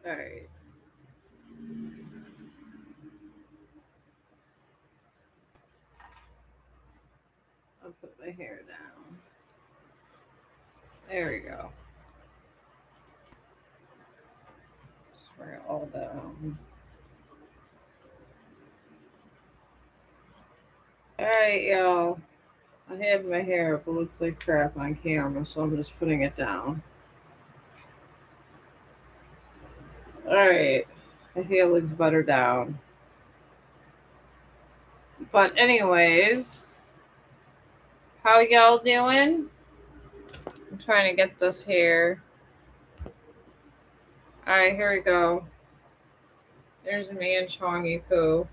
All right. I'll put my hair down. There we go. Just bring it all down. All right, y'all. I had my hair up. It looks like crap on camera, so I'm just putting it down. All right. I think it looks better down. But anyways, how y'all doing? I'm trying to get this here. All right, here we go. There's me and Chongy Poo.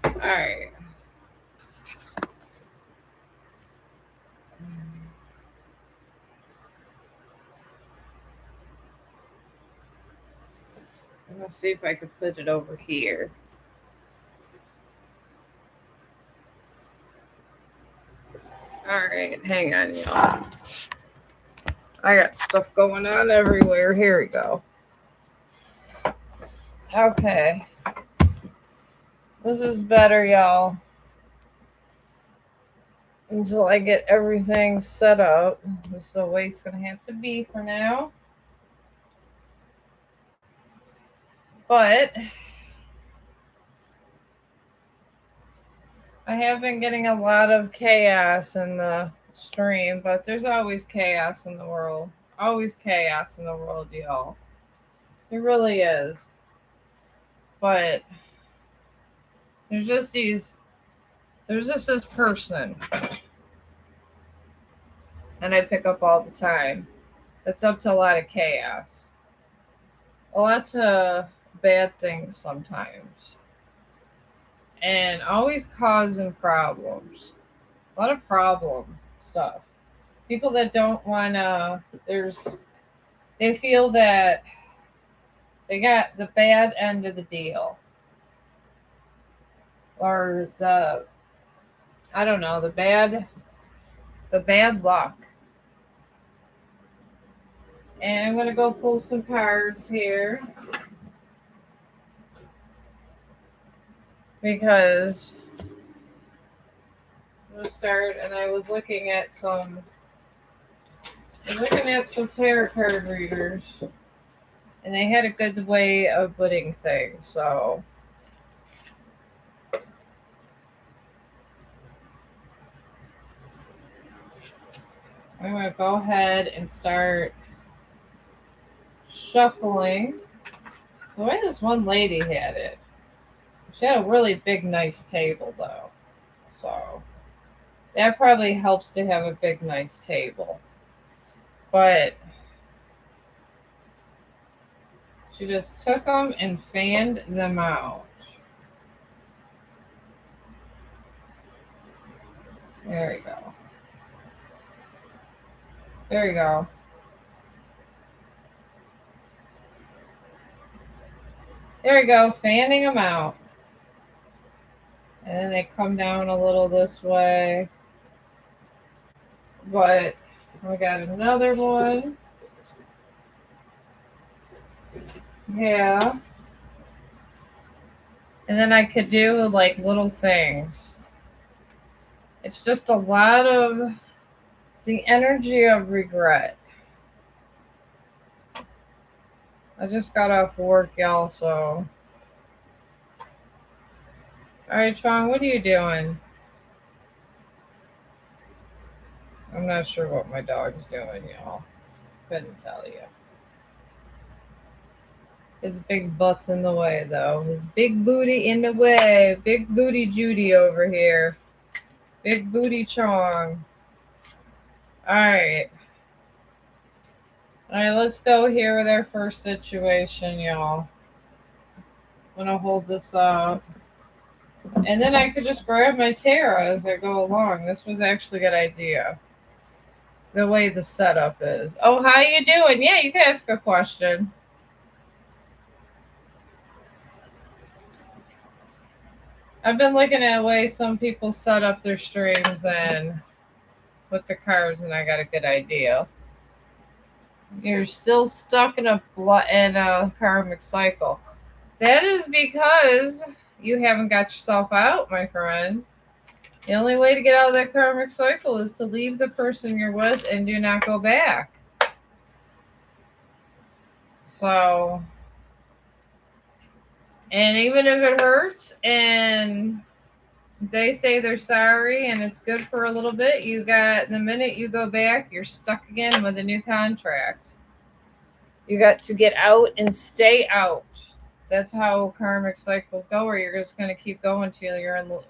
All right. Let's see if I can put it over here. All right, hang on, y'all. I got stuff going on everywhere. Here we go. Okay. This is better, y'all. Until I get everything set up. This is the way it's going to have to be for now. But I have been getting a lot of chaos in the stream, but there's always chaos in the world. Always chaos in the world, y'all. It really is. But there's just this person, and I pick up all the time. That's up to a lot of chaos. Lots of bad things sometimes. And always causing problems. A lot of problem stuff. People that don't wanna they feel that they got the bad end of the deal. Or I don't know, the bad luck. And I'm gonna go pull some cards here. Because I'm gonna start, and I was looking at some tarot card readers, and they had a good way of putting things. So I'm going to go ahead and start shuffling. The way this one lady had it, she had a really big, nice table, though. So that probably helps to have a big, nice table. But she just took them and fanned them out. There we go. There you go. There we go, fanning them out. And then they come down a little this way. But we got another one. Yeah. And then I could do like little things. It's just a lot of the energy of regret. I just got off work, y'all, so. Alright, Chong, what are you doing? I'm not sure what my dog's doing, y'all. Couldn't tell you. His big butt's in the way, though. His big booty in the way. Big booty Judy over here. Big booty Chong. Alright. Alright, let's go here with our first situation, y'all. I'm gonna hold this up. And then I could just grab my tarot as I go along. This was actually a good idea. The way the setup is. Oh, how you doing? Yeah, you can ask a question. I've been looking at the way some people set up their streams and with the cards, and I got a good idea. You're still stuck in a karmic cycle. That is because you haven't got yourself out, my friend. The only way to get out of that karmic cycle is to leave the person you're with and do not go back. So, and even if it hurts and they say they're sorry and it's good for a little bit, you got the minute you go back, you're stuck again with a new contract. You got to get out and stay out. That's how karmic cycles go, where you're just going to keep going till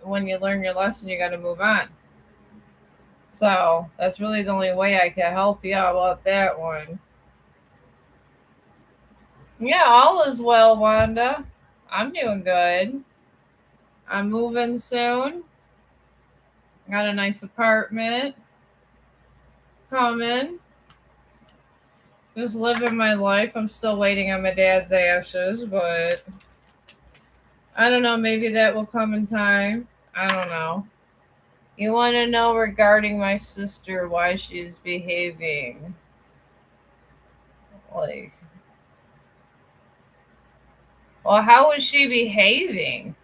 when you learn your lesson, you got to move on. So that's really the only way I can help you out about that one. Yeah, all is well, Wanda. I'm doing good. I'm moving soon. Got a nice apartment coming. Just living my life. I'm still waiting on my dad's ashes, but I don't know. Maybe that will come in time. I don't know. You want to know regarding my sister why she's behaving like. Well, how is she behaving?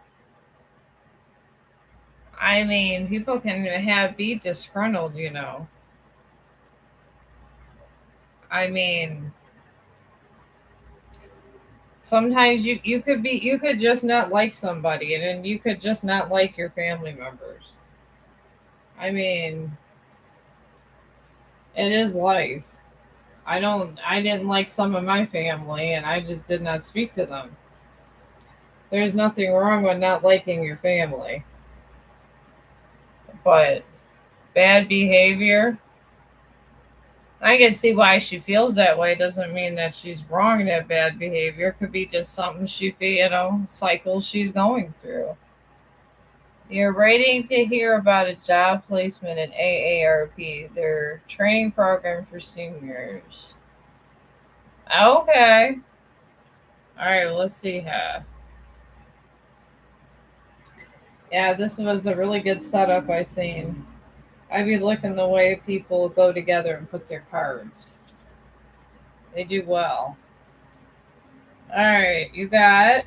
I mean, people can be disgruntled, you know. I mean, sometimes you could just not like somebody, and then you could just not like your family members. I mean, it is life. I didn't like some of my family, and I just did not speak to them. There's nothing wrong with not liking your family, but bad behavior, I can see why she feels that way. Doesn't mean that she's wrong in that bad behavior. Could be just something cycle she's going through. You're waiting to hear about a job placement in AARP, their training program for seniors. Okay. All right, well, let's see here. Yeah, this was a really good setup I seen. I'd be looking the way people go together and put their cards. They do well. All right, you got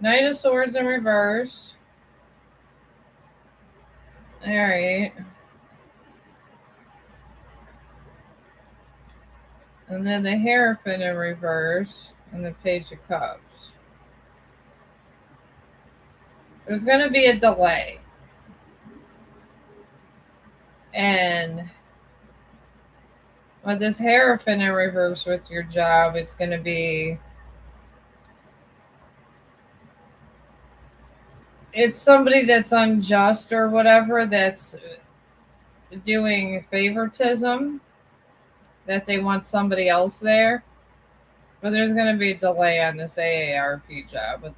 Knight of Swords in reverse. All right. And then the Hierophant in reverse and the Page of Cups. There's going to be a delay. And with this Hierophant in reverse with your job, it's going to be. It's somebody that's unjust or whatever, that's doing favoritism, that they want somebody else there. But there's going to be a delay on this AARP job with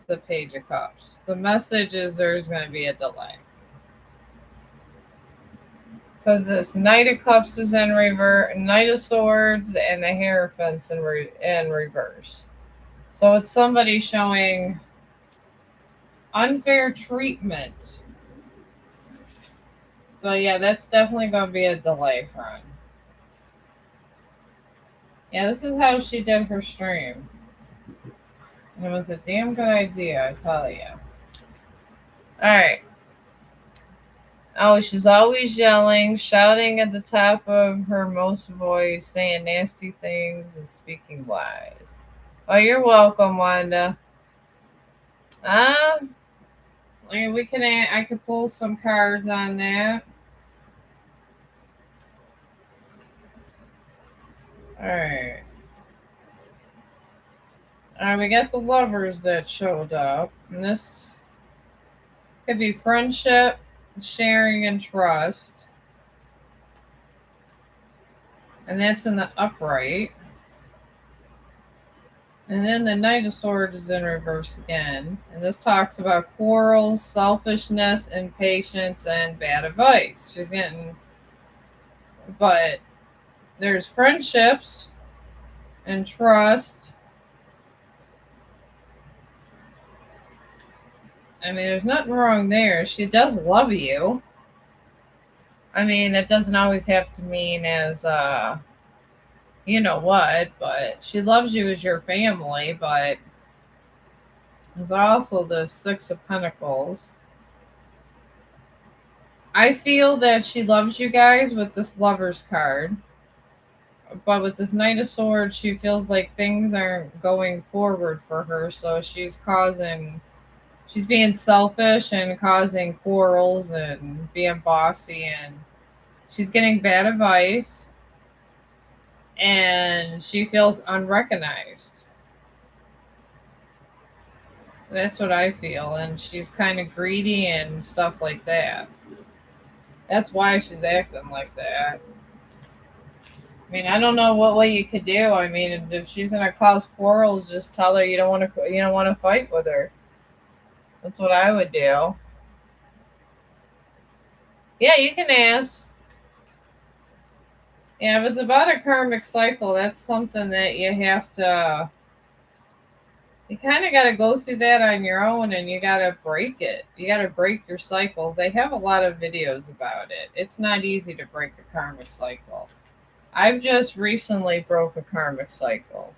the Page of Cups. The message is there's going to be a delay. Because this Knight of Cups is in reverse, Knight of Swords, and the Hierophant's in reverse. So it's somebody showing unfair treatment. So yeah, that's definitely going to be a delay, friend. Yeah, this is how she did her stream. And it was a damn good idea, I tell you. Alright. Oh, she's always yelling, shouting at the top of her most voice, saying nasty things and speaking lies. Oh, you're welcome, Wanda. I could pull some cards on that. Alright. Alright, we got the lovers that showed up. And this could be friendship, sharing, and trust. And that's in the upright. And then the Knight of Swords is in reverse again. And this talks about quarrels, selfishness, impatience, and bad advice. She's getting. But there's friendships and trust. I mean, there's nothing wrong there. She does love you. I mean, it doesn't always have to mean as you know what, but she loves you as your family, but there's also the Six of Pentacles. I feel that she loves you guys with this Lover's card, but with this Knight of Swords, she feels like things aren't going forward for her, so she's being selfish and causing quarrels and being bossy, and she's getting bad advice, and she feels unrecognized. That's what I feel, and she's kind of greedy and stuff like that. That's why she's acting like that. I mean, I don't know what way you could do. I mean, if she's gonna cause quarrels, just tell her you don't want to fight with her. That's what I would do. Yeah, you can ask. Yeah, if it's about a karmic cycle, that's something that you kind of got to go through that on your own, and you got to break it. You got to break your cycles. They have a lot of videos about it. It's not easy to break a karmic cycle. I've just recently broke a karmic cycle.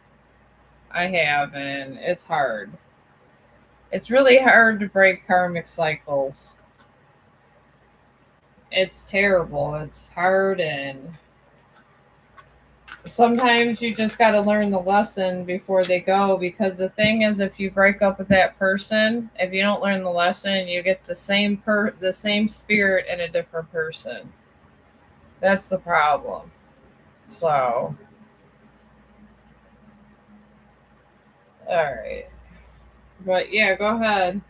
I have, and it's hard. It's really hard to break karmic cycles. It's terrible. It's hard, and sometimes you just got to learn the lesson before they go, because the thing is, if you break up with that person, if you don't learn the lesson, you get the same spirit in a different person. That's the problem. So, all right. But yeah, go ahead.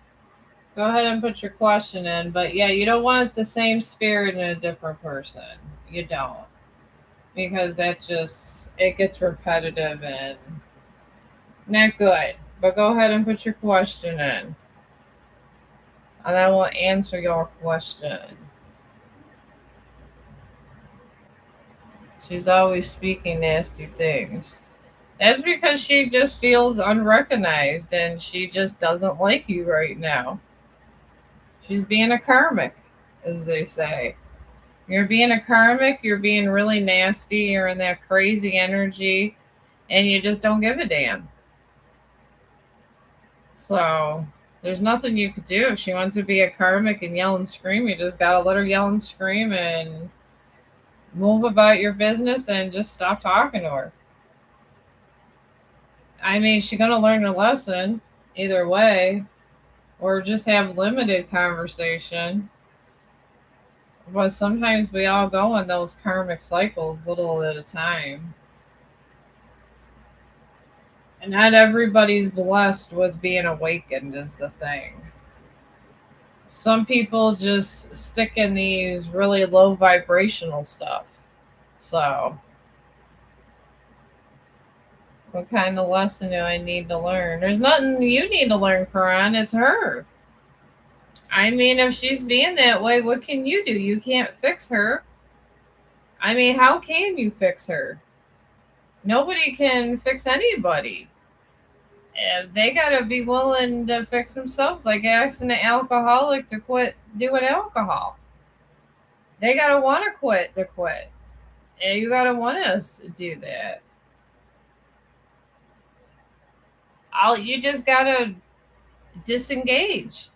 Go ahead and put your question in. But yeah, you don't want the same spirit in a different person. You don't. Because that just it gets repetitive and not good. But go ahead and put your question in. And I will answer your question. She's always speaking nasty things. That's because she just feels unrecognized and she just doesn't like you right now. She's being a karmic, as they say. You're being a karmic, you're being really nasty, you're in that crazy energy, and you just don't give a damn. So there's nothing you could do. If she wants to be a karmic and yell and scream, you just gotta let her yell and scream and move about your business and just stop talking to her. I mean, she's gonna learn a lesson either way, or just have limited conversation. But sometimes we all go in those karmic cycles little at a time. And not everybody's blessed with being awakened, is the thing. Some people just stick in these really low vibrational stuff. So, what kind of lesson do I need to learn? There's nothing you need to learn, Karan. It's her. I mean, if she's being that way, what can you do? You can't fix her. I mean, how can you fix her? Nobody can fix anybody. They gotta be willing to fix themselves, like asking an alcoholic to quit doing alcohol. They gotta want to quit to quit. And you gotta want us to do that. You just gotta disengage.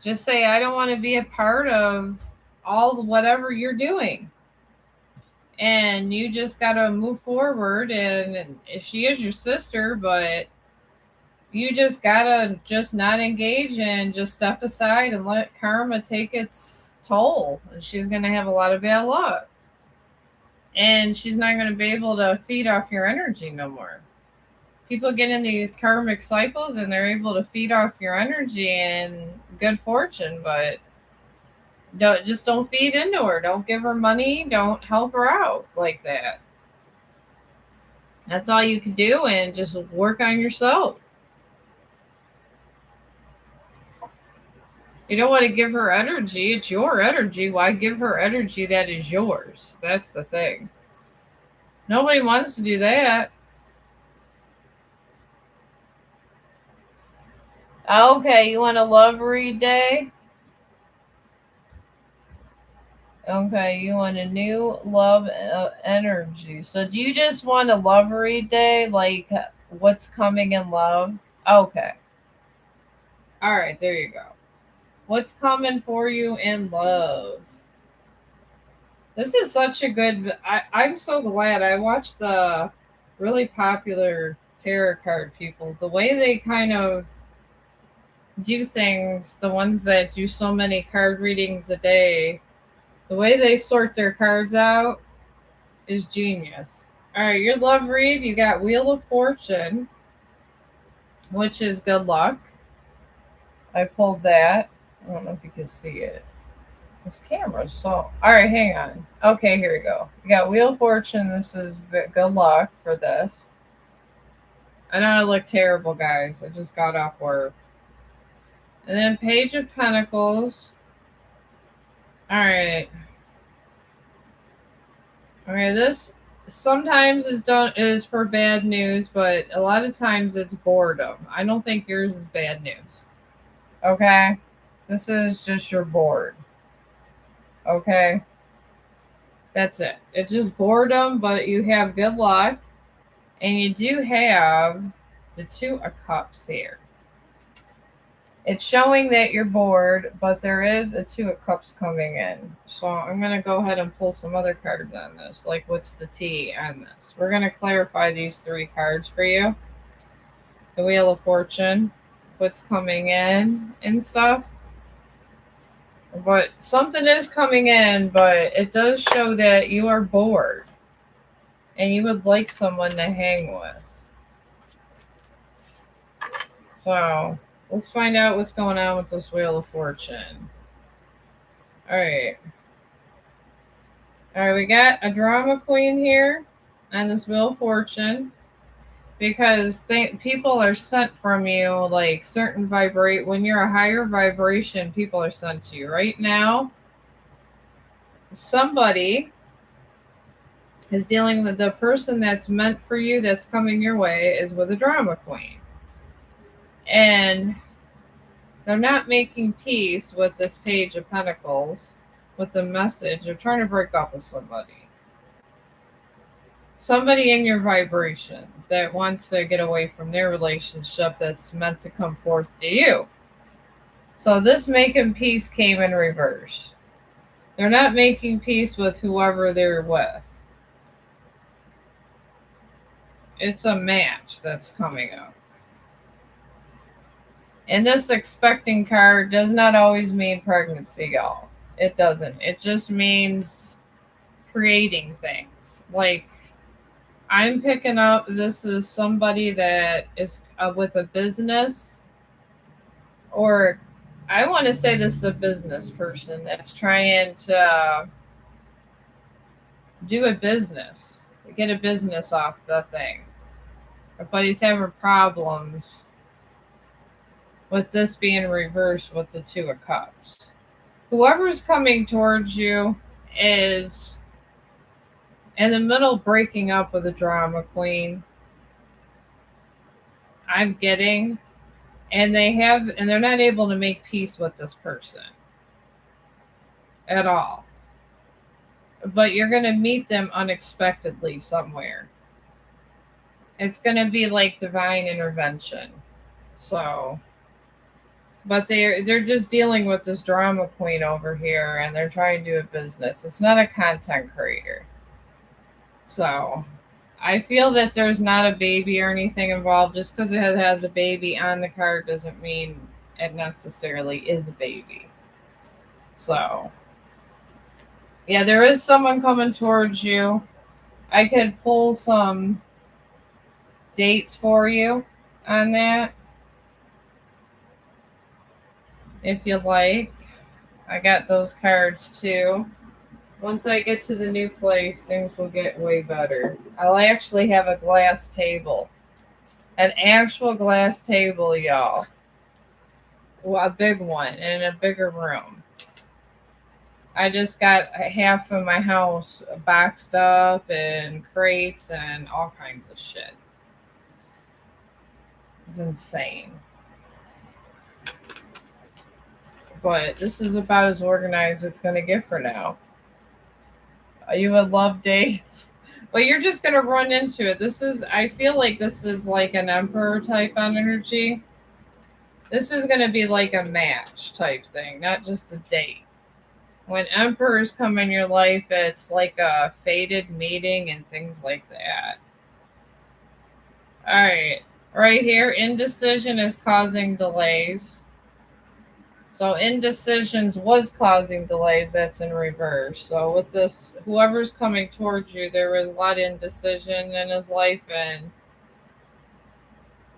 Just say, I don't want to be a part of whatever you're doing. And you just gotta move forward. And she is your sister, but you just gotta just not engage and just step aside and let karma take its toll. And she's gonna have a lot of bad luck. And she's not gonna be able to feed off your energy no more. People get in these karmic cycles and they're able to feed off your energy and good fortune, but don't feed into her. Don't give her money. Don't help her out like that. That's all you can do, and just work on yourself. You don't want to give her energy. It's your energy. Why give her energy that is yours? That's the thing. Nobody wants to do that. Okay, you want a love read day? Okay, you want a new love energy. So do you just want a love read day? Like what's coming in love? Okay. All right, there you go. What's coming for you in love? This is such a good. I'm so glad I watched the really popular tarot card people. The way they kind of do things, the ones that do so many card readings a day, the way they sort their cards out is genius. All right, your love read, you got Wheel of Fortune, which is good luck. I pulled that. I don't know if you can see it. This camera. So, all right, hang on. Okay, here we go. You got Wheel of Fortune. This is good luck for this. I know I look terrible, guys. I just got off work. And then Page of Pentacles. All right. Okay, this sometimes is for bad news, but a lot of times it's boredom. I don't think yours is bad news. Okay? This is just you're bored. Okay? That's it. It's just boredom, but you have good luck. And you do have the Two of Cups here. It's showing that you're bored, but there is a Two of Cups coming in. So I'm going to go ahead and pull some other cards on this. Like, what's the tea on this? We're going to clarify these three cards for you. The Wheel of Fortune, what's coming in and stuff. But something is coming in, but it does show that you are bored. And you would like someone to hang with. So let's find out what's going on with this Wheel of Fortune. All right. All right, we got a drama queen here on this Wheel of Fortune because people are sent from you, like certain vibrate. When you're a higher vibration, people are sent to you. Right now, somebody is dealing with the person that's meant for you, that's coming your way, is with a drama queen. And they're not making peace with this Page of Pentacles, with the message of trying to break up with somebody. Somebody in your vibration that wants to get away from their relationship that's meant to come forth to you. So this making peace came in reverse. They're not making peace with whoever they're with. It's a match that's coming up. And this expecting card does not always mean pregnancy, y'all. It doesn't. It just means creating things. Like, I'm picking up, this is somebody that is with a business, or I want to say this is a business person that's trying to do a business, get a business off the thing. But he's having problems with this being reversed with the Two of Cups. Whoever's coming towards you is in the middle breaking up with a drama queen. I'm getting, and they're not able to make peace with this person at all. But you're going to meet them unexpectedly somewhere. It's going to be like divine intervention. So, but they're just dealing with this drama queen over here, and they're trying to do a business. It's not a content creator. So I feel that there's not a baby or anything involved. Just because it has a baby on the card doesn't mean it necessarily is a baby. So yeah, there is someone coming towards you. I could pull some dates for you on that if you like. I got those cards too. Once I get to the new place, things will get way better. I'll actually have a glass table. An actual glass table, y'all. Well, a big one in a bigger room. I just got half of my house boxed up and crates and all kinds of shit. It's insane. But this is about as organized as it's going to get for now. You would love dates. But you're just gonna run into it. I feel like this is like an emperor type on energy. This is gonna be like a match type thing, not just a date. When emperors come in your life, it's like a fated meeting and things like that. All right, right here, indecision is causing delays. So indecisions was causing delays. That's in reverse. So with this, whoever's coming towards you, there was a lot of indecision in his life, and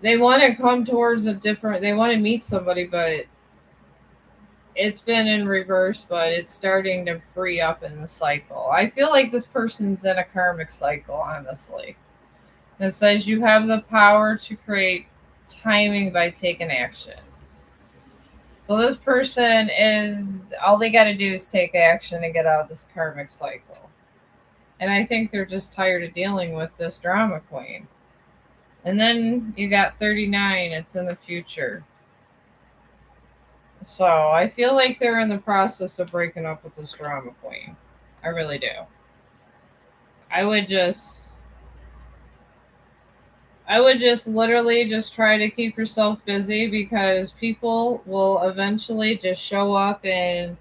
they want to come towards a different. They want to meet somebody, but it's been in reverse. But it's starting to free up in the cycle. I feel like this person's in a karmic cycle. Honestly, it says you have the power to create timing by taking action. So this person is all they got to do is take action and get out of this karmic cycle. And I think they're just tired of dealing with this drama queen. And then you got 39, it's in the future. So I feel like they're in the process of breaking up with this drama queen. I really do. I would just literally just try to keep yourself busy because people will eventually just show up and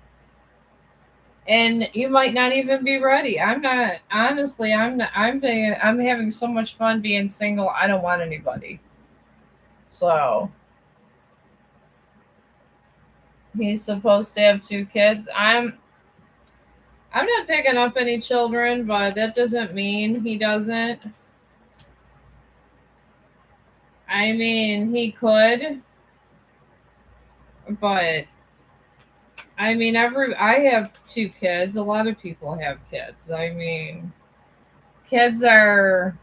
you might not even be ready. I'm not honestly. I'm having so much fun being single. I don't want anybody. So he's supposed to have 2 kids. I'm not picking up any children, but that doesn't mean he doesn't. I mean, he could, but I have 2 kids. A lot of people have kids. Kids are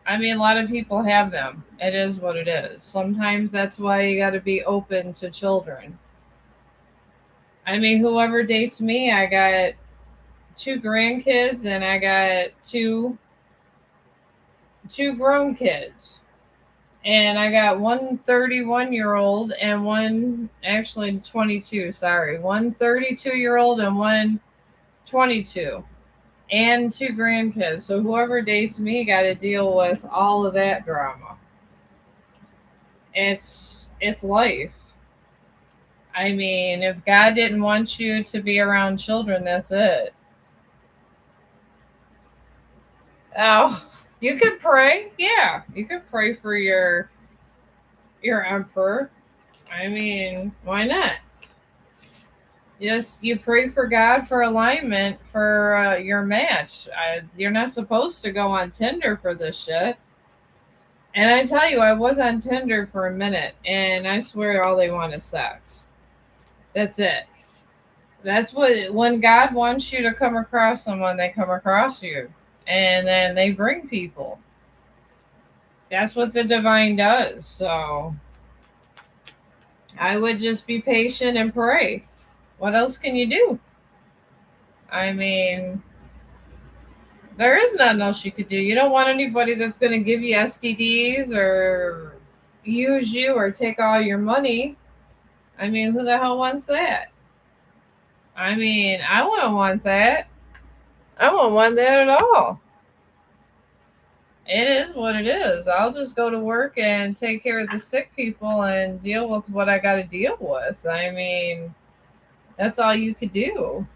a lot of people have them. It is what it is. Sometimes that's why you got to be open to children. Whoever dates me, I got 2 grandkids and I got two grown kids. And I got one 31-year old and one actually 22, sorry. One 32-year old and one 22 and 2 grandkids. So whoever dates me got to deal with all of that drama. It's life. If God didn't want you to be around children, that's it. Oh, you could pray. Yeah, you could pray for your emperor. Why not? Just you pray for God for alignment for your match. You're not supposed to go on Tinder for this shit. And I tell you, I was on Tinder for a minute, and I swear all they want is sex. That's it. That's what when God wants you to come across someone, they come across you, and then they bring people. That's what the divine does. So I would just be patient and pray. What else can you do? I mean, there is nothing else you could do. You don't want anybody that's going to give you STDs or use you or take all your money. Who the hell wants that? I wouldn't want that. I wouldn't want that at all. It is what it is. I'll just go to work and take care of the sick people and deal with what I got to deal with. That's all you could do.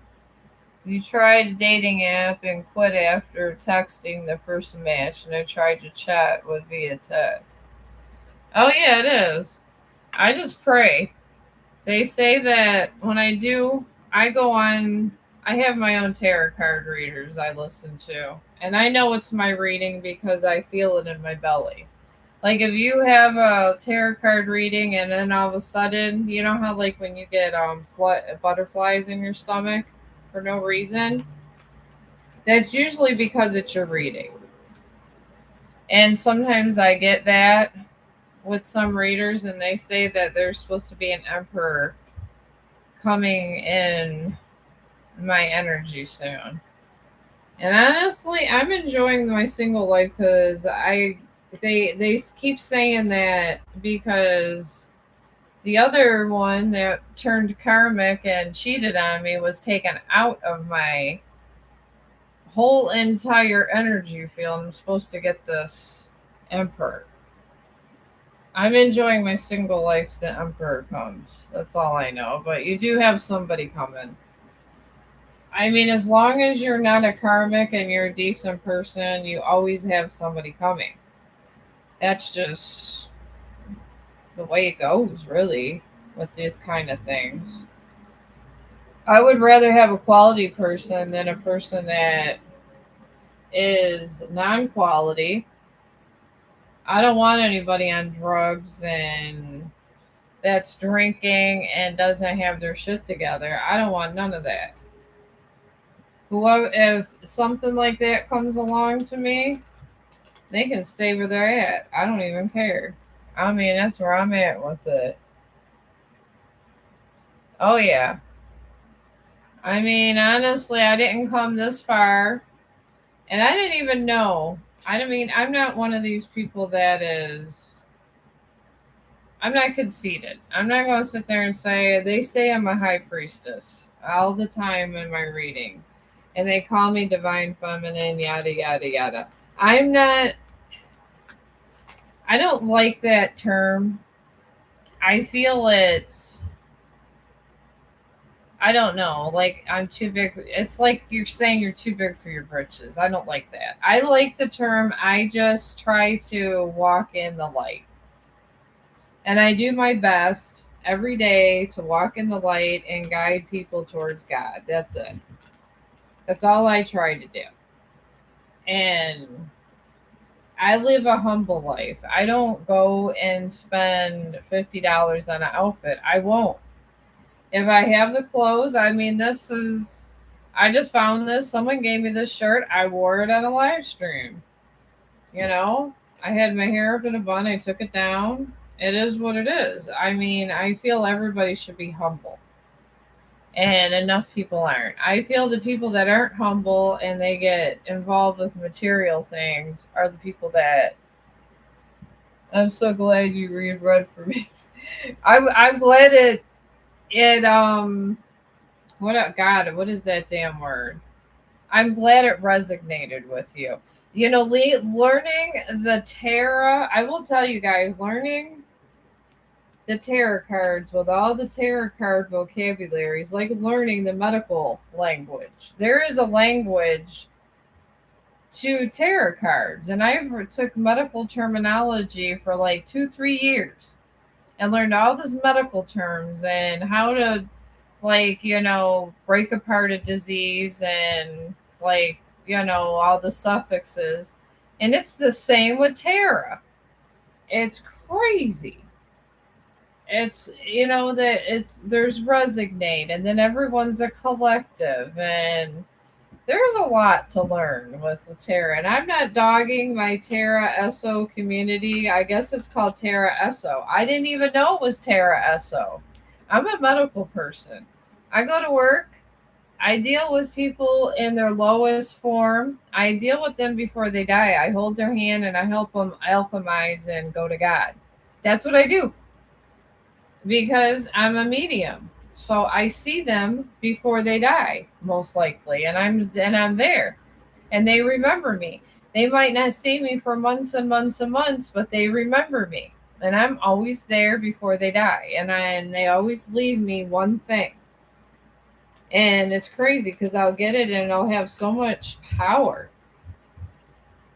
You tried a dating app and quit after texting the first match, and I tried to chat with via text. Oh, yeah, it is. I just pray. They say that when I go on, I have my own tarot card readers I listen to. And I know it's my reading because I feel it in my belly. Like if you have a tarot card reading and then all of a sudden, you know how like when you get butterflies in your stomach for no reason? That's usually because it's your reading. And sometimes I get that with some readers, and they say that there's supposed to be an emperor coming in my energy soon. And honestly, I'm enjoying my single life because they keep saying that because the other one that turned karmic and cheated on me was taken out of my whole entire energy field. I'm supposed to get this Emperor. I'm enjoying my single life till the Emperor comes. That's all I know. But you do have somebody coming. I mean, as long as you're not a karmic and you're a decent person, you always have somebody coming. That's just the way it goes, really, with these kind of things. I would rather have a quality person than a person that is non quality. I don't want anybody on drugs and that's drinking and doesn't have their shit together. I don't want none of that. Whoever, if something like that comes along to me, they can stay where they're at. I don't even care. I mean, that's where I'm at with it. Oh, yeah. I mean, honestly, I didn't come this far. And I didn't even know. I mean, I'm not one of these people that is. I'm not conceited. I'm not going to sit there and say, they say I'm a high priestess all the time in my readings. And they call me divine feminine, yada, yada, yada. I'm not. I don't like that term. I feel it's. I don't know. Like, I'm too big. It's like you're saying you're too big for your britches. I don't like that. I like the term, I just try to walk in the light. And I do my best every day to walk in the light and guide people towards God. That's it. That's all I try to do. And I live a humble life. I don't go and spend $50 on an outfit. I won't. If I have the clothes, I mean, this is. I just found this. Someone gave me this shirt. I wore it on a live stream. You know, I had my hair up in a bun. I took it down. It is what it is. I mean, I feel everybody should be humble. And enough people aren't. I feel the people that aren't humble and they get involved with material things are the people that. I'm so glad you read for me. I'm glad it. God, what is that damn word? I'm glad it resonated with you. You know, learning the tarot, I will tell you guys, learning the tarot cards with all the tarot card vocabulary is like learning the medical language. There is a language to tarot cards, and I took medical terminology for like 2-3 years and learned all these medical terms and how to, like, break apart a disease and, like, all the suffixes. And it's the same with tarot. It's crazy. It's, that there's resignate, and then everyone's a collective, and there's a lot to learn with the Terra. And I'm not dogging my Terra Esso community. I guess it's called Terra Esso. I didn't even know it was Terra Esso. I'm a medical person. I go to work. I deal with people in their lowest form. I deal with them before they die. I hold their hand and I help them alchemize and go to God. That's what I do because I'm a medium. So I see them before they die, most likely, and I'm there, and they remember me. They might not see me for months and months and months, but they remember me, and I'm always there before they die, and they always leave me one thing, and it's crazy because I'll get it and I'll have so much power.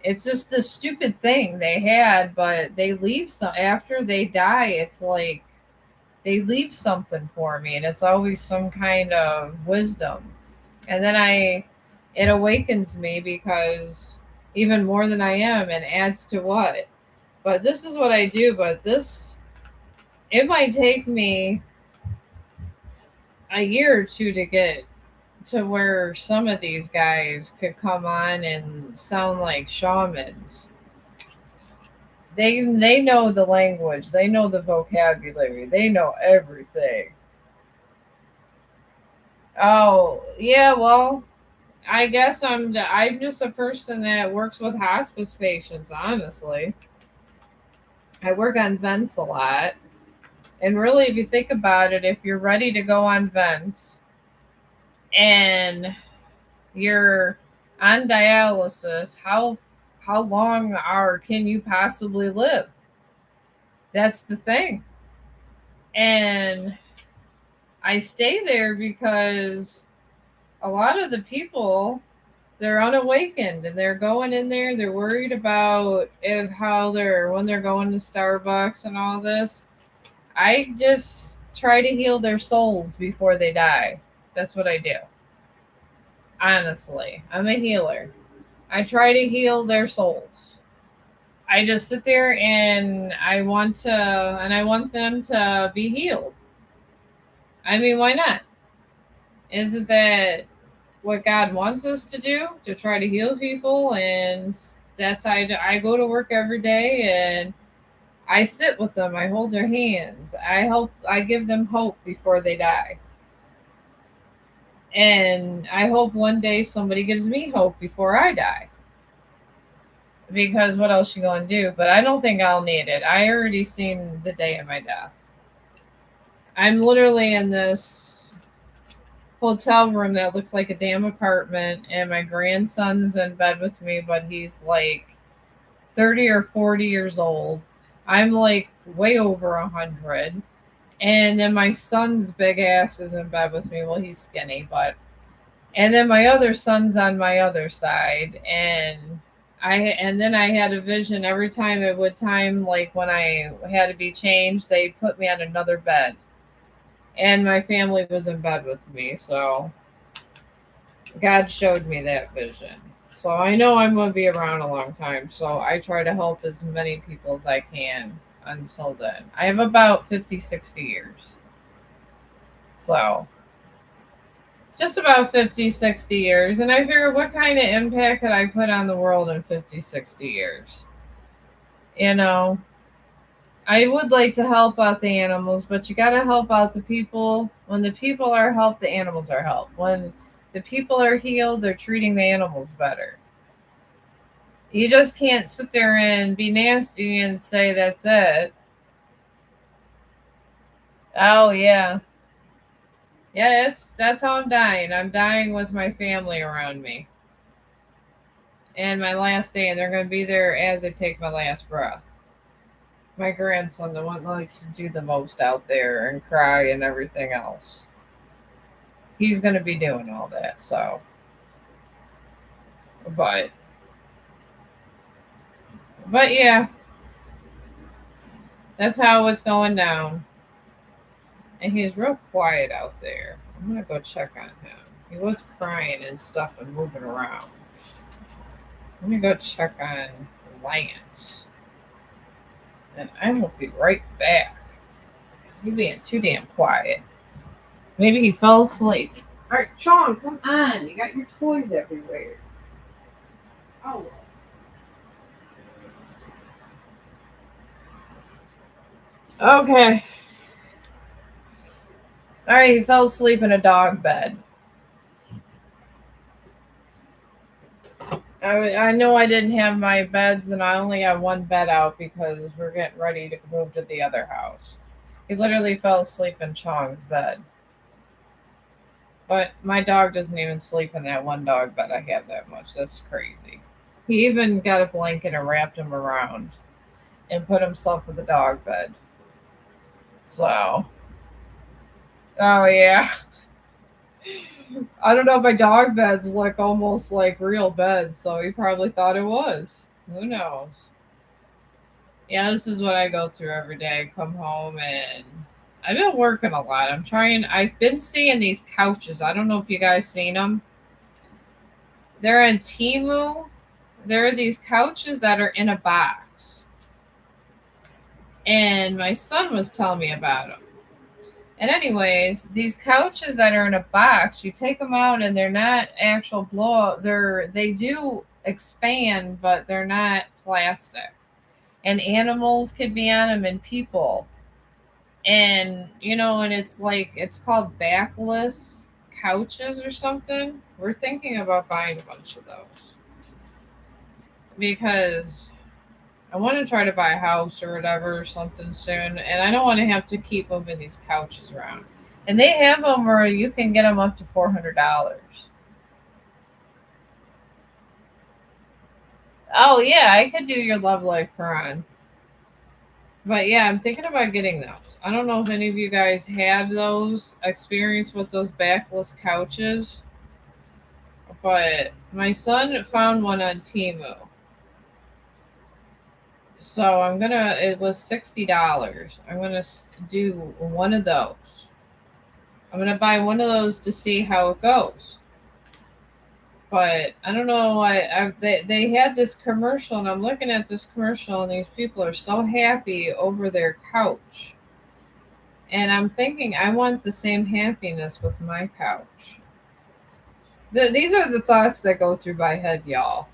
It's just a stupid thing they had, but they leave some after they die. It's like they leave something for me, and it's always some kind of wisdom. And then it awakens me because even more than I am, and adds to what. But this is what I do. But it might take me a year or two to get to where some of these guys could come on and sound like shamans. They know the language, they know the vocabulary, they know everything. Oh yeah, well, I guess I'm just a person that works with hospice patients. Honestly, I work on vents a lot, and really, if you think about it, if you're ready to go on vents and you're on dialysis, how long are can you possibly live? That's the thing. And I stay there because a lot of the people, they're unawakened and they're going in there, they're worried about if how they're when they're going to Starbucks and all this. I just try to heal their souls before they die. That's what I do. Honestly, I'm a healer. I try to heal their souls. I just sit there and I want them to be healed. I mean, why not? Isn't that what God wants us to do? To try to heal people, and I go to work every day and I sit with them. I hold their hands. I give them hope before they die. And I hope one day somebody gives me hope before I die. Because what else you gonna do? But I don't think I'll need it. I already seen the day of my death. I'm literally in this hotel room that looks like a damn apartment, and my grandson's in bed with me, but he's like 30 or 40 years old. I'm like way over 100. And then my son's big ass is in bed with me. Well, he's skinny, but. And then my other son's on my other side. And then I had a vision every time it would time, like when I had to be changed, they put me on another bed. And my family was in bed with me. So God showed me that vision. So I know I'm going to be around a long time. So I try to help as many people as I can until then. I have about 50, 60 years. So just about 50, 60 years. And I figured, what kind of impact could I put on the world in 50, 60 years? You know, I would like to help out the animals, but you got to help out the people. When the people are helped, the animals are helped. When the people are healed, they're treating the animals better. You just can't sit there and be nasty and say that's it. Oh yeah. Yeah, that's how I'm dying. I'm dying with my family around me. And my last day, and they're going to be there as I take my last breath. My grandson, the one that likes to do the most out there and cry and everything else, he's going to be doing all that. So, but, but yeah, that's how it's going down. And he's real quiet out there. I'm going to go check on him. He was crying and stuff and moving around. Let me go check on Lance. And I will be right back. He's being too damn quiet. Maybe he fell asleep. All right, Sean, come on. You got your toys everywhere. Oh. Okay. All right, he fell asleep in a dog bed. I know I didn't have my beds, and I only have one bed out because we're getting ready to move to the other house. He literally fell asleep in Chong's bed. But my dog doesn't even sleep in that one dog bed I have that much. That's crazy. He even got a blanket and wrapped him around and put himself in the dog bed. So, oh yeah. I don't know. My dog beds look almost like real beds, so he probably thought it was. Who knows? Yeah, this is what I go through every day. I come home and I've been working a lot. I've been seeing these couches. I don't know if you guys seen them. They're in Temu. There are these couches that are in a box. And my son was telling me about them. And anyways, these couches that are in a box, you take them out and they're not actual blow up. They do expand, but they're not plastic. And animals could be on them and people. And and it's called backless couches or something. We're thinking about buying a bunch of those because I want to try to buy a house or whatever or something soon, and I don't want to have to keep moving these couches around. And they have them where you can get them up to $400. Oh yeah, I could do your love life, Quran. But yeah, I'm thinking about getting those. I don't know if any of you guys had those experience with those backless couches, but my son found one on Temu. So I'm gonna. It was $60. I'm gonna do one of those. I'm gonna buy one of those to see how it goes. But I don't know why they had this commercial, and I'm looking at this commercial, and these people are so happy over their couch, and I'm thinking I want the same happiness with my couch. These are the thoughts that go through my head, y'all.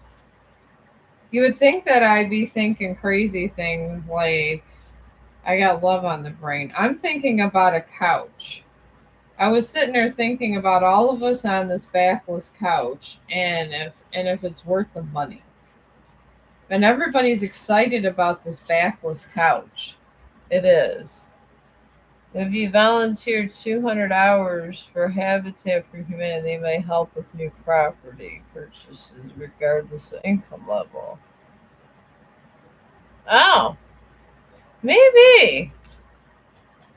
You would think that I'd be thinking crazy things like I got love on the brain. I'm thinking about a couch. I was sitting there thinking about all of us on this backless couch, and if it's worth the money. And everybody's excited about this backless couch. It is. If you volunteer 200 hours for Habitat for Humanity, they may help with new property purchases regardless of income level. Oh, maybe.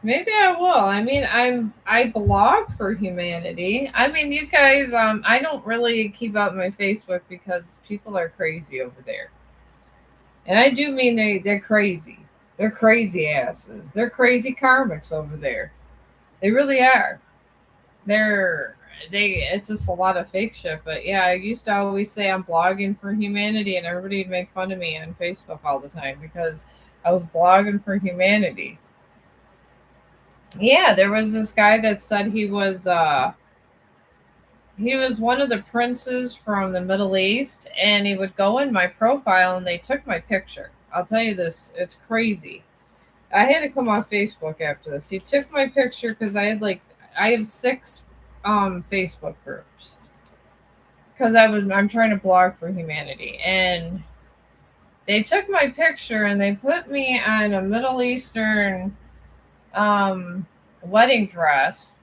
Maybe I will. I mean, I blog for humanity. I mean, you guys, I don't really keep up my Facebook because people are crazy over there. And I do mean they're crazy. They're crazy asses. They're crazy karmics over there. They really are. They're they it's just a lot of fake shit. But yeah, I used to always say I'm blogging for humanity, and everybody would make fun of me on Facebook all the time because I was blogging for humanity. Yeah, there was this guy that said he was one of the princes from the Middle East, and he would go in my profile and they took my picture. I'll tell you this, it's crazy. I had to come off Facebook after this. He took my picture because I have six Facebook groups because I'm trying to blog for humanity, and they took my picture and they put me on a Middle Eastern um wedding dress,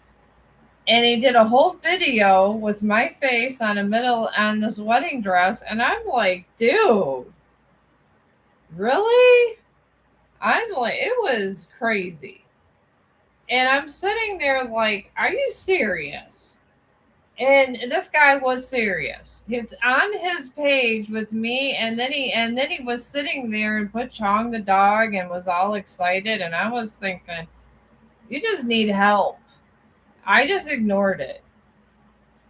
and he did a whole video with my face on this wedding dress, and I'm like, dude, really? I'm like, it was crazy. And I'm sitting there like, are you serious? And this guy was serious. It's on his page with me, and then he was sitting there and put Chong the dog and was all excited, and I was thinking, you just need help. I just ignored it.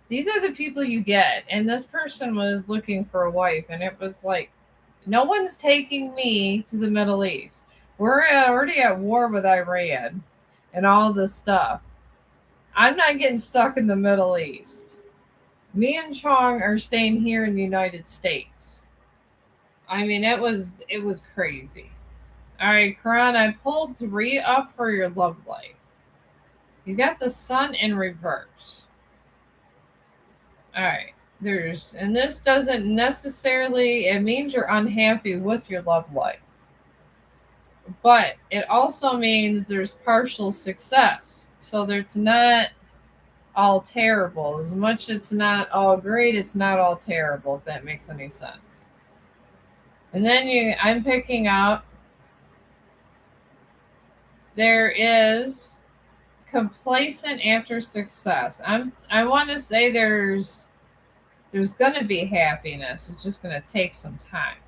These are the people you get. And this person was looking for a wife, and it was like, no one's taking me to the Middle East. We're already at war with Iran and all this stuff. I'm not getting stuck in the Middle East. Me and Chong are staying here in the United States. I mean, it was crazy. All right, Karan, I pulled three up for your love life. You got the sun in reverse. All right. And this doesn't necessarily, it means you're unhappy with your love life, but it also means there's partial success. So it's not all terrible. As much it's not all great, it's not all terrible, if that makes any sense. And then I'm picking up, there is complacent after success. I want to say there's going to be happiness. It's just going to take some time.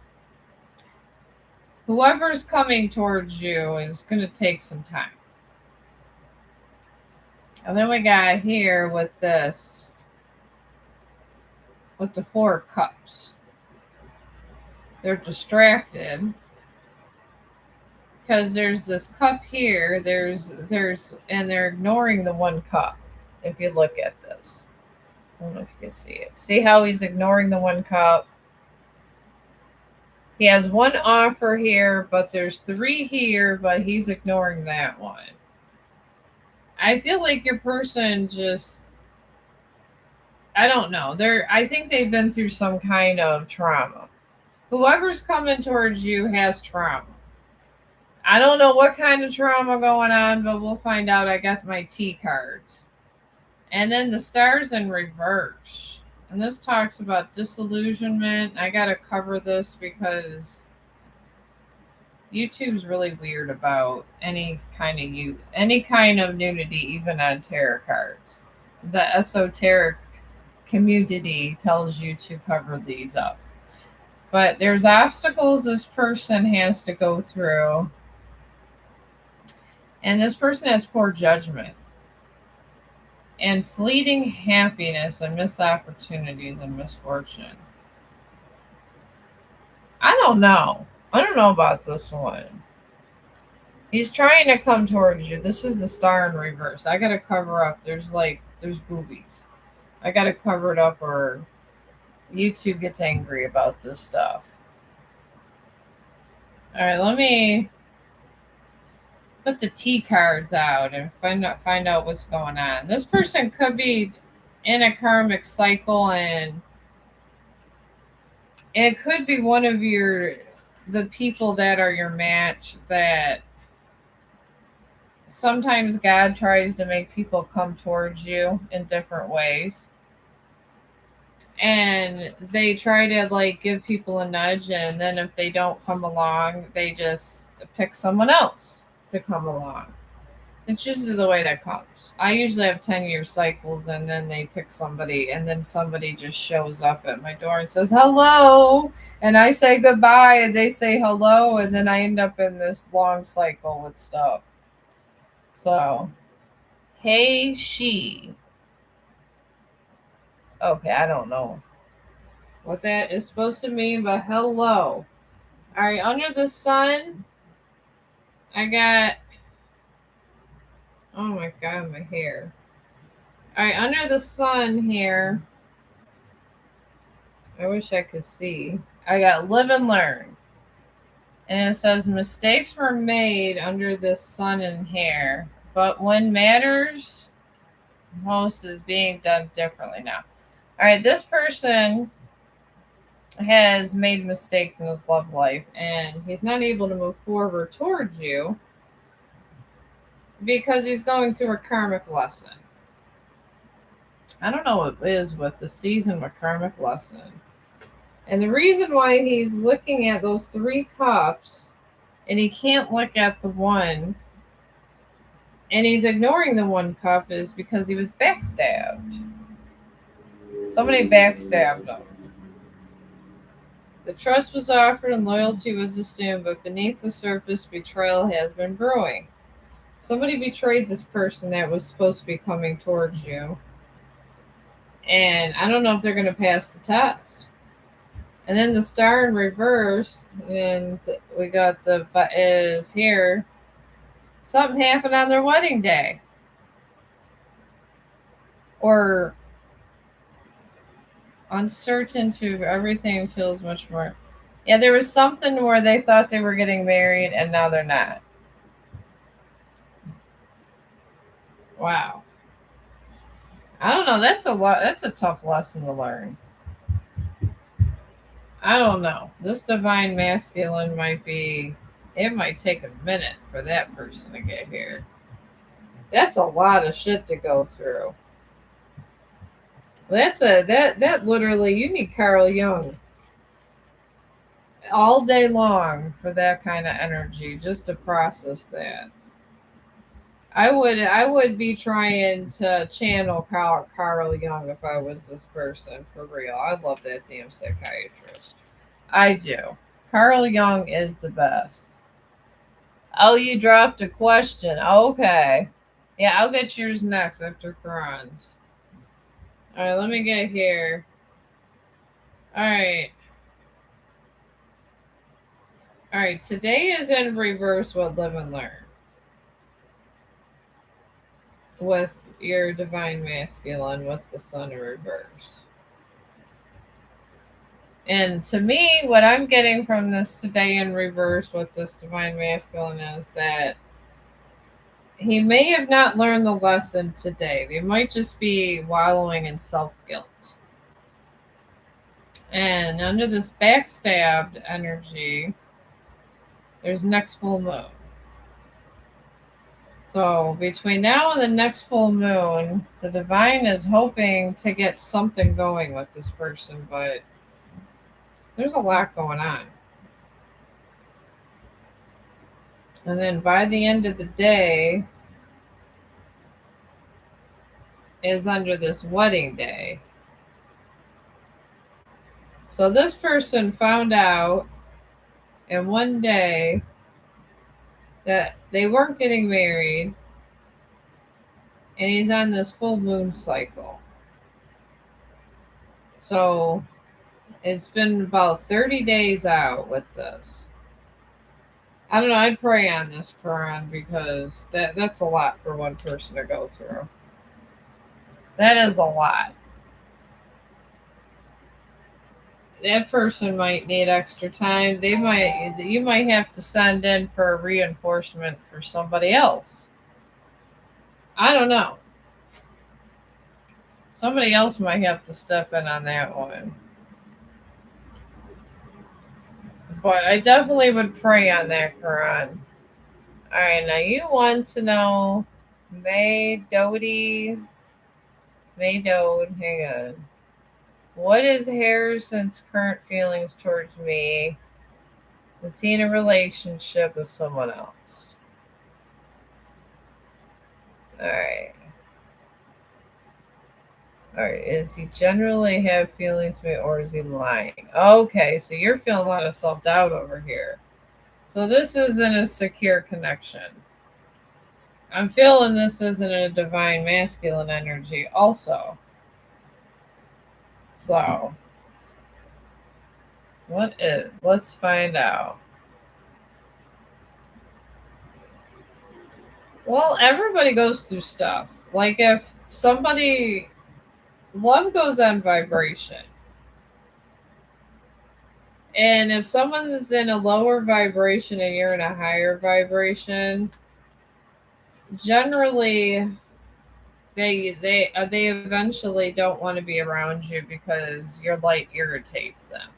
Whoever's coming towards you is going to take some time. And then we got here with this, with the Four of Cups. They're distracted because there's this cup here. And they're ignoring the one cup. If you look at this, I don't know if you can see it. See how he's ignoring the one cup? He has one offer here, but there's three here, but he's ignoring that one. I feel like your person just, I don't know. I think they've been through some kind of trauma. Whoever's coming towards you has trauma. I don't know what kind of trauma going on, but we'll find out. I got my T cards. And then the stars in reverse. And this talks about disillusionment. I gotta cover this because YouTube's really weird about any kind of nudity, even on tarot cards. The esoteric community tells you to cover these up. But there's obstacles this person has to go through, and this person has poor judgment and fleeting happiness and missed opportunities and misfortune. I don't know. I don't know about this one. He's trying to come towards you. This is the star in reverse. I gotta cover up. There's boobies. I gotta cover it up or YouTube gets angry about this stuff. Alright, let me put the T cards out and find out what's going on. This person could be in a karmic cycle, and it could be one of the people that are your match that sometimes God tries to make people come towards you in different ways. And they try to like give people a nudge, and then if they don't come along, they just pick someone else to come along. It's usually the way that comes. I usually have 10-year cycles, and then they pick somebody, and then somebody just shows up at my door and says, hello. And I say goodbye, and they say hello, and then I end up in this long cycle with stuff. So, hey, she. Okay, I don't know what that is supposed to mean, but hello. All right, under the sun, I got. Oh my god, my hair. All right, under the sun here. I wish I could see. I got live and learn. And it says mistakes were made under the sun and hair, but when matters most is being done differently now. All right, this person has made mistakes in his love life, and he's not able to move forward towards you because he's going through a karmic lesson. I don't know what it is with the season of a karmic lesson. And the reason why he's looking at those 3 cups and he can't look at the one and he's ignoring the 1 cup is because he was backstabbed. Somebody backstabbed him. The trust was offered and loyalty was assumed, but beneath the surface, betrayal has been brewing. Somebody betrayed this person that was supposed to be coming towards you. And I don't know if they're going to pass the test. And then the star in reverse, and we got the is here. Something happened on their wedding day. Or uncertainty of everything feels much more. Yeah, there was something where they thought they were getting married and now they're not. Wow. I don't know. That's a lot. That's a tough lesson to learn. I don't know. This divine masculine might be. It might take a minute for that person to get here. That's a lot of shit to go through. That literally you need Carl Jung all day long for that kind of energy just to process that. I would be trying to channel Carl Jung if I was this person for real. I love that damn psychiatrist. I do. Carl Jung is the best. Oh, you dropped a question. Okay. Yeah, I'll get yours next after Karan's. Alright, let me get here. Alright. Alright, today is in reverse with live and learn. With your divine masculine with the sun in reverse. And to me, what I'm getting from this today in reverse with this divine masculine is that he may have not learned the lesson today. They might just be wallowing in self guilt. And under this backstabbed energy, there's next full moon. So between now and the next full moon, the divine is hoping to get something going with this person, but there's a lot going on. And then by the end of the day is under this wedding day. So this person found out in one day that they weren't getting married, and he's on this full moon cycle. So it's been about 30 days out with this. I don't know, I'd pray on this, Quran, because that's a lot for one person to go through. That is a lot. That person might need extra time. You might have to send in for a reinforcement for somebody else. I don't know. Somebody else might have to step in on that one. But I definitely would pray on that, Quran. Alright, now you want to know May Dode, hang on. What is Harrison's current feelings towards me? Is he in a relationship with someone else? Alright. Alright, is he generally have feelings for me or is he lying? Okay, so you're feeling a lot of self-doubt over here. So this isn't a secure connection. I'm feeling this isn't a divine masculine energy also. So, what is? Let's find out. Well, everybody goes through stuff. Like if somebody, love goes on vibration. And if someone's in a lower vibration and you're in a higher vibration, generally they eventually don't want to be around you because your light irritates them.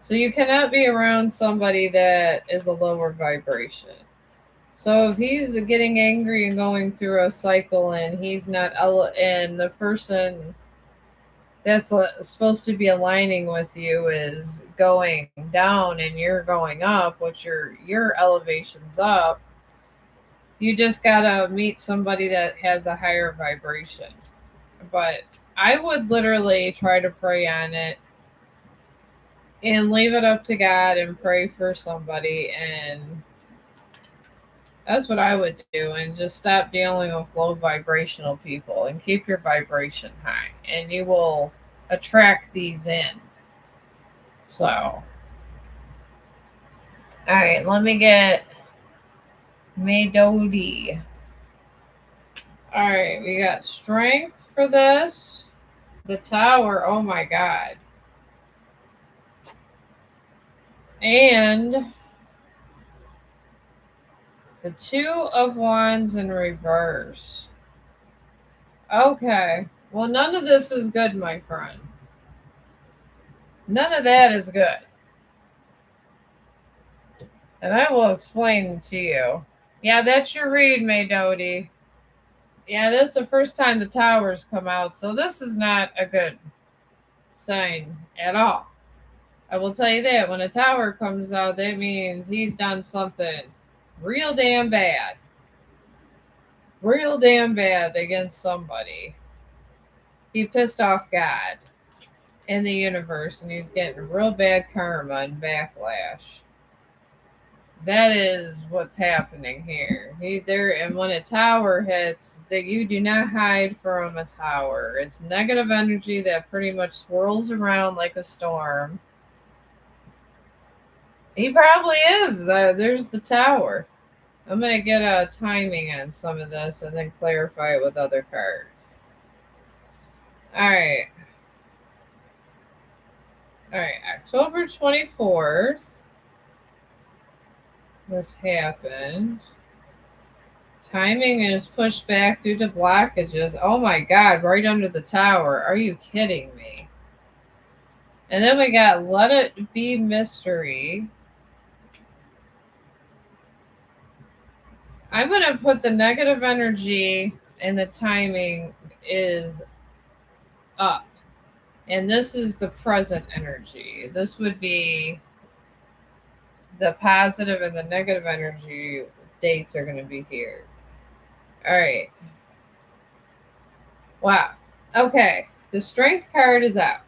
So you cannot be around somebody that is a lower vibration. So if he's getting angry and going through a cycle and he's not and the person that's supposed to be aligning with you is going down and you're going up, which your elevation's up, you just gotta meet somebody that has a higher vibration. But I would literally try to pray on it and leave it up to God and pray for somebody, and that's what I would do, and just stop dealing with low vibrational people and keep your vibration high, and you will attract these in. So, all right, let me get Maydodi. All right, we got strength for this. The tower, oh my god. And the 2 of Wands in reverse. Okay. Well, none of this is good, my friend. None of that is good. And I will explain to you. Yeah, that's your read, Maydodi. Yeah, this is the first time the towers come out, so this is not a good sign at all. I will tell you that when a tower comes out, that means he's done something real damn bad. Real damn bad against somebody. He pissed off God in the universe, and he's getting real bad karma and backlash. That is what's happening here. And when a tower hits, that you do not hide from a tower. It's negative energy that pretty much swirls around like a storm. He probably is. There's the tower. I'm gonna get a timing on some of this and then clarify it with other cards. All right. All right. October 24th. This happened. Timing is pushed back due to blockages. Oh my god, right under the tower. Are you kidding me? And then we got Let It Be Mystery. I'm going to put the negative energy and the timing is up. And this is the present energy. This would be the positive and the negative energy dates are going to be here. All right. Wow. Okay. The strength card is out.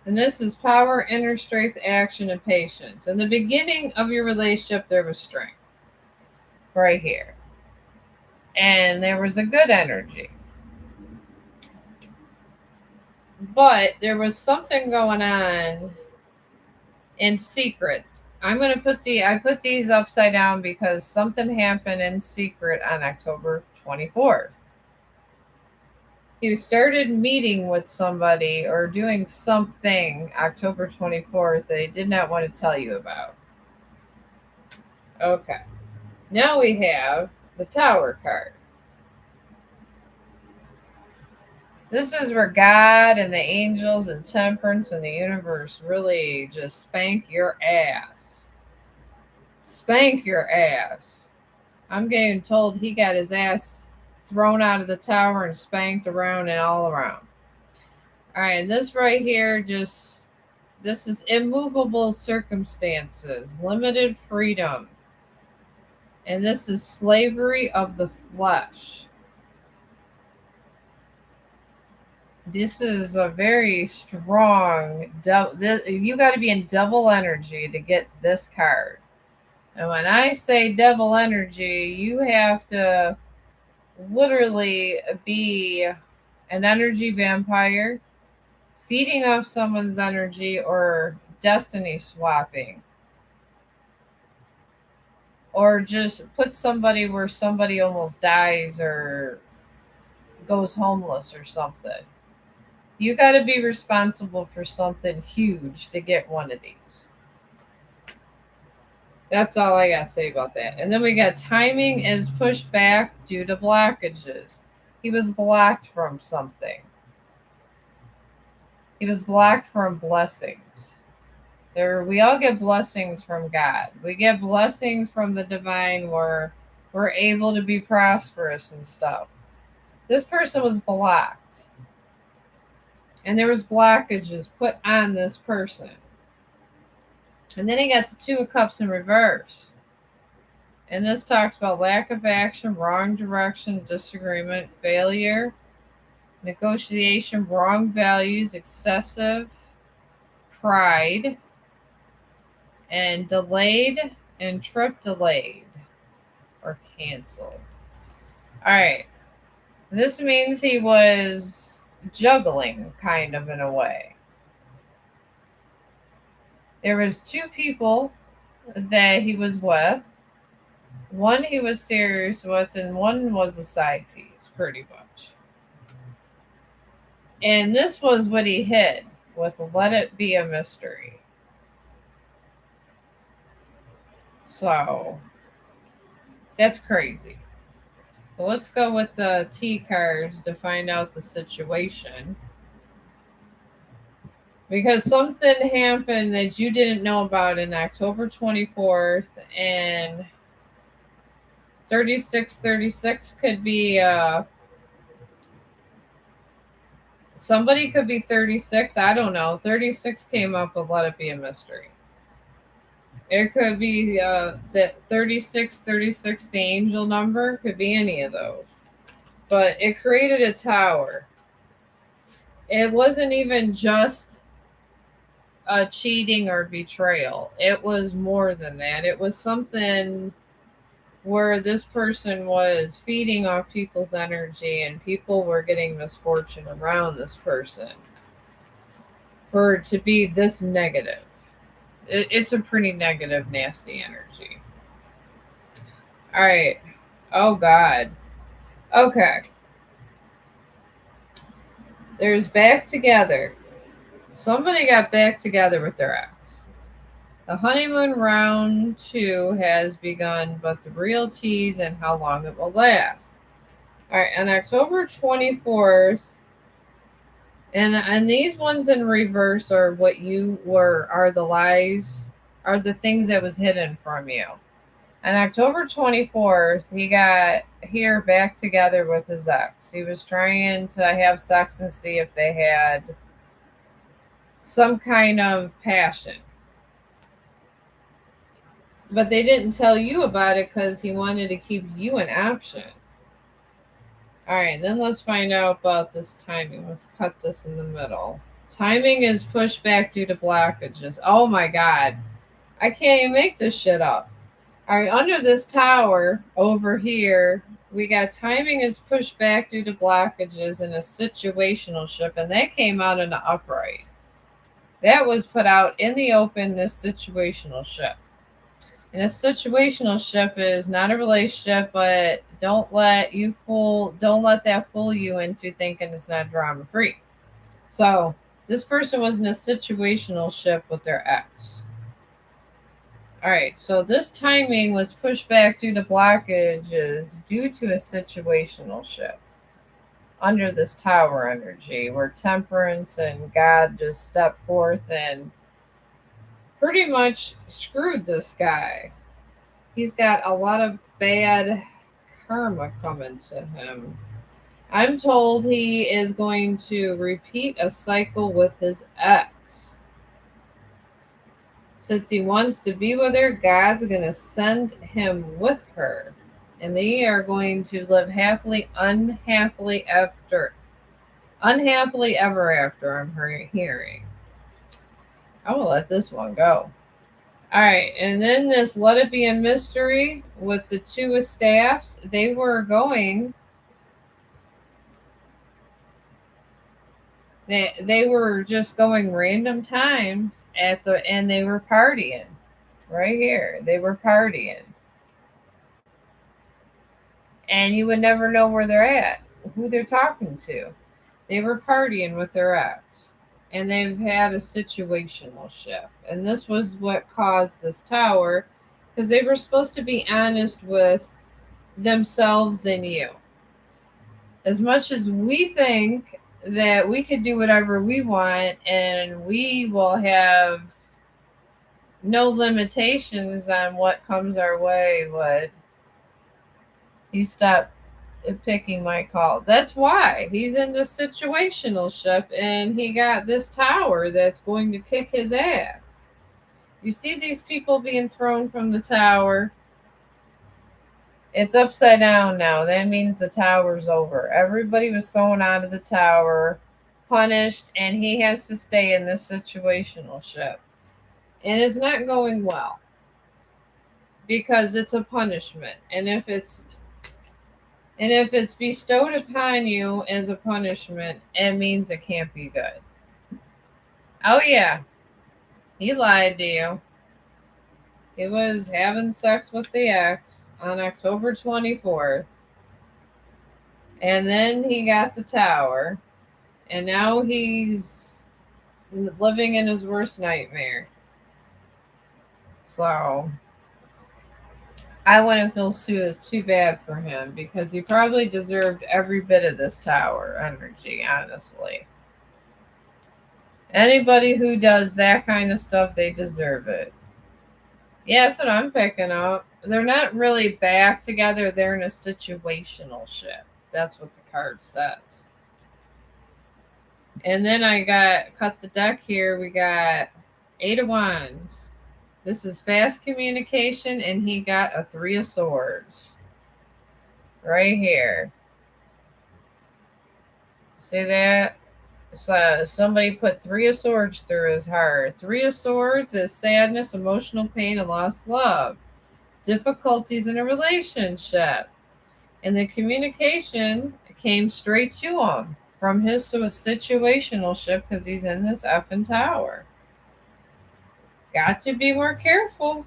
And this is power, inner strength, action, and patience. In the beginning of your relationship, there was strength right here. And there was a good energy. But there was something going on in secret. I put these upside down because something happened in secret on October 24th. You started meeting with somebody or doing something October 24th that he did not want to tell you about. Okay. Now we have the Tower card. This is where God and the angels and temperance and the universe really just spank your ass. Spank your ass. I'm getting told he got his ass thrown out of the tower and spanked around and all around. All right, and this right here this is immovable circumstances, limited freedom. And this is slavery of the flesh. This is a very strong you got to be in devil energy to get this card. And when I say devil energy, you have to literally be an energy vampire, feeding off someone's energy, or destiny swapping. Or just put somebody where somebody almost dies or goes homeless or something. You got to be responsible for something huge to get one of these. That's all I got to say about that. And then we got timing is pushed back due to blockages. He was blocked from something. He was blocked from blessings. We all get blessings from God. We get blessings from the divine where we're able to be prosperous and stuff. This person was blocked. And there was blockages put on this person. And then he got the Two of Cups in reverse. And this talks about lack of action, wrong direction, disagreement, failure, negotiation, wrong values, excessive pride, and delayed and trip delayed or canceled. All right. This means he was juggling kind of in a way. There was two people that he was with. One he was serious with, and one was a side piece, pretty much. And this was what he hid with Let It Be a Mystery. So, that's crazy. So let's go with the T cards to find out the situation. Because something happened that you didn't know about in October 24th, and 3636 could be somebody could be 36. I don't know. 36 came up with Let It Be a Mystery. It could be that 3636, the angel number, could be any of those. But it created a tower. It wasn't even just a cheating or betrayal. It was more than that. It was something where this person was feeding off people's energy and people were getting misfortune around this person for it to be this negative. It's a pretty negative, nasty energy. All right. Oh, God. Okay. There's back together. Somebody got back together with their ex. The honeymoon round 2 has begun, but the real tease and how long it will last. All right. On October 24th, and these ones in reverse are what you were, are the lies, are the things that was hidden from you. On October 24th, he got here back together with his ex. He was trying to have sex and see if they had some kind of passion. But they didn't tell you about it because he wanted to keep you an option. All right, then let's find out about this timing. Let's cut this in the middle. Timing is pushed back due to blockages. Oh my God. I can't even make this shit up. All right, under this tower over here, we got timing is pushed back due to blockages in a situational ship, and that came out in the upright. That was put out in the open, this situational ship. And a situational ship is not a relationship, but don't let that fool you into thinking it's not drama free. So this person was in a situational ship with their ex. All right, so this timing was pushed back due to blockages due to a situational ship under this tower energy where temperance and God just stepped forth and pretty much screwed this guy. He's got a lot of bad karma coming to him. I'm told he is going to repeat a cycle with his ex. Since he wants to be with her, God's going to send him with her. And they are going to live happily, unhappily ever after, I'm hearing. I will let this one go. All right, and then this Let It Be a Mystery with the two staffs. They were going. They were just going random times and they were partying right here. They were partying, and you would never know where they're at, who they're talking to. They were partying with their ex, and they've had a situational shift, and this was what caused this tower, because they were supposed to be honest with themselves and you. As much as we think that we could do whatever we want and we will have no limitations on what comes our way, but he stopped picking my call. That's why he's in this situational ship and he got this tower that's going to kick his ass. You see these people being thrown from the tower. It's upside down now. That means the tower's over. Everybody was thrown out of the tower, punished, and he has to stay in this situational ship. And it's not going well because it's a punishment. And if it's bestowed upon you as a punishment, it means it can't be good. Oh yeah, he lied to you. He was having sex with the ex on October 24th. And then he got the tower. And now he's living in his worst nightmare. So I wouldn't feel too bad for him because he probably deserved every bit of this tower energy, honestly. Anybody who does that kind of stuff, they deserve it. Yeah, that's what I'm picking up. They're not really back together. They're in a situational ship. That's what the card says. And then I cut the deck here. We got 8 of Wands. This is fast communication, and he got a 3 of Swords. Right here. See that? So somebody put 3 of Swords through his heart. 3 of Swords is sadness, emotional pain, and lost love. Difficulties in a relationship. And the communication came straight to him from his situational ship because he's in this effing tower. Got to be more careful.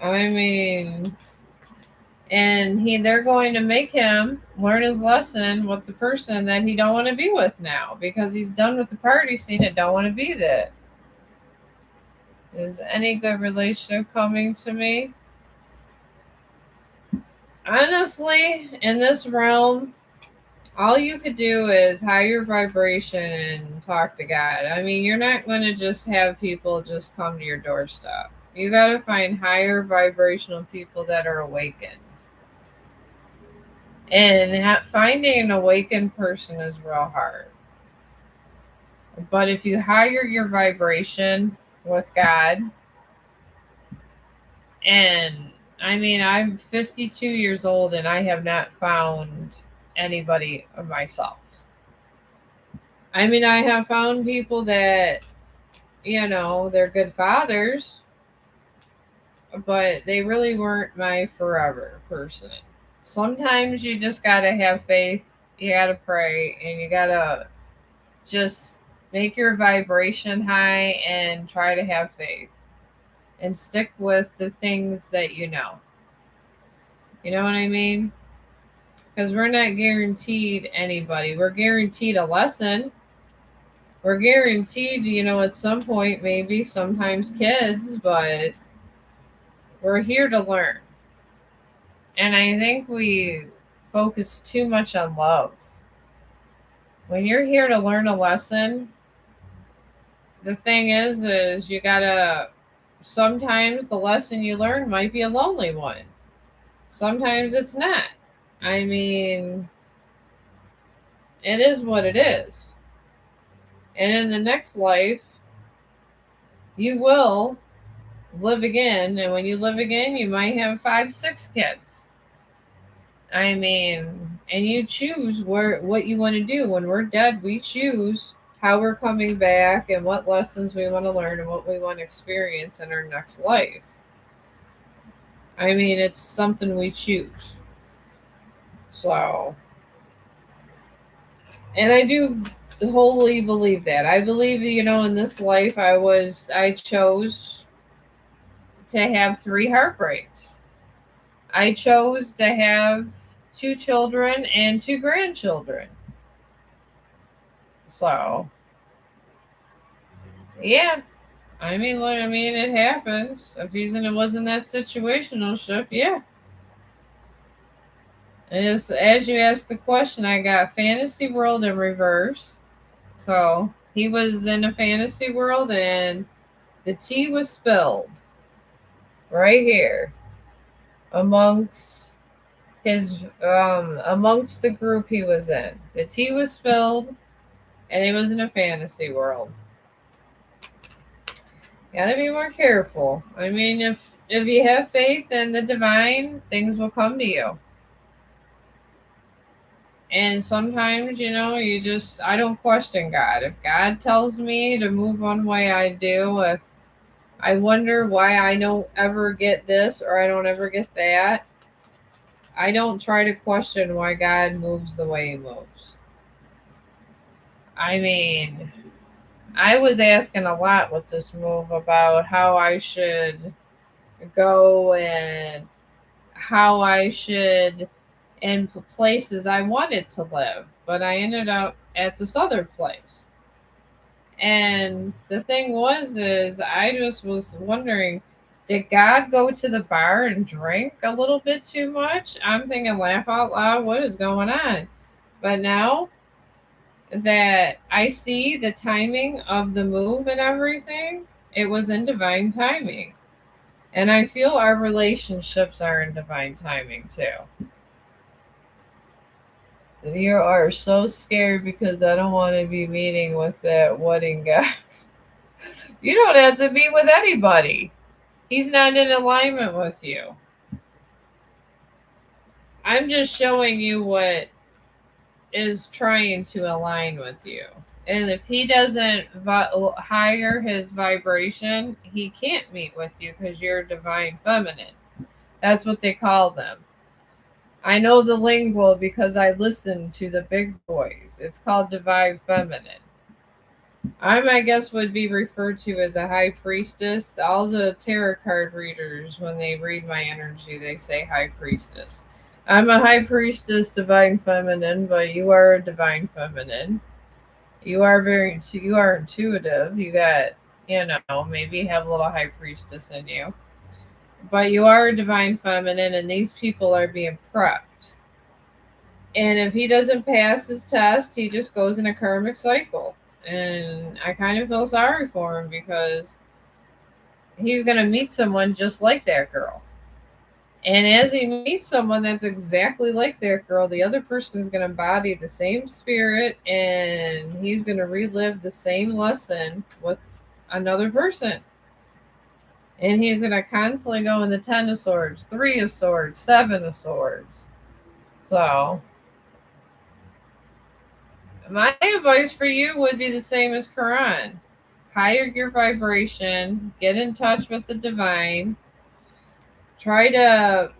I mean, and they're going to make him learn his lesson with the person that he don't want to be with now because he's done with the party scene and don't want to be there. Is any good relationship coming to me? Honestly, in this realm, all you could do is higher your vibration and talk to God. I mean, you're not going to just have people just come to your doorstep. You got to find higher vibrational people that are awakened. And finding an awakened person is real hard. But if you higher your vibration with God, and I mean, I'm 52 years old and I have not found anybody of myself. I mean, I have found people that, they're good fathers, but they really weren't my forever person. Sometimes you just got to have faith, you got to pray, and you got to just make your vibration high and try to have faith and stick with the things that you know. You know what I mean? Because we're not guaranteed anybody. We're guaranteed a lesson. We're guaranteed, at some point, maybe sometimes kids, but we're here to learn. And I think we focus too much on love. When you're here to learn a lesson, the thing is you gotta, sometimes the lesson you learn might be a lonely one. Sometimes it's not. I mean, it is what it is. And in the next life, you will live again. And when you live again, you might have 5, 6 kids. I mean, and you choose what you want to do. When we're dead, we choose how we're coming back and what lessons we want to learn and what we want to experience in our next life. I mean, it's something we choose. So, and I do wholly believe that. I believe, in this life I chose to have 3 heartbreaks. I chose to have 2 children and 2 grandchildren. So, yeah. I mean, it happens. If it wasn't that situational ship, yeah. And as you asked the question, I got fantasy world in reverse. So he was in a fantasy world, and the tea was spilled right here amongst amongst the group he was in. The tea was spilled, and he was in a fantasy world. Gotta be more careful. I mean, if you have faith in the divine, things will come to you. And sometimes, I don't question God. If God tells me to move one way, I do. If I wonder why I don't ever get this or I don't ever get that, I don't try to question why God moves the way he moves. I mean, I was asking a lot with this move about how I should go and how I should in places I wanted to live, but I ended up at this other place. And the thing is I just was wondering, did God go to the bar and drink a little bit too much? I'm thinking, laugh out loud, what is going on? But now that I see the timing of the move and everything, it was in divine timing. And I feel our relationships are in divine timing too. You are so scared because I don't want to be meeting with that wedding guy. You don't have to be with anybody. He's not in alignment with you. I'm just showing you what is trying to align with you. And if he doesn't higher his vibration, he can't meet with you because you're divine feminine. That's what they call them. I know the lingo because I listen to the big boys. It's called divine feminine. I guess, would be referred to as a high priestess. All the tarot card readers, when they read my energy, they say high priestess. I'm a high priestess, divine feminine, but you are a divine feminine. You are intuitive. You got, maybe have a little high priestess in you. But you are a divine feminine, and these people are being prepped. And if he doesn't pass his test, he just goes in a karmic cycle. And I kind of feel sorry for him because he's going to meet someone just like that girl. And as he meets someone that's exactly like that girl, the other person is going to embody the same spirit, and he's going to relive the same lesson with another person. And he's going to constantly go in the Ten of Swords, Three of Swords, Seven of Swords. So, my advice for you would be the same as Quran. Higher your vibration, get in touch with the divine, try to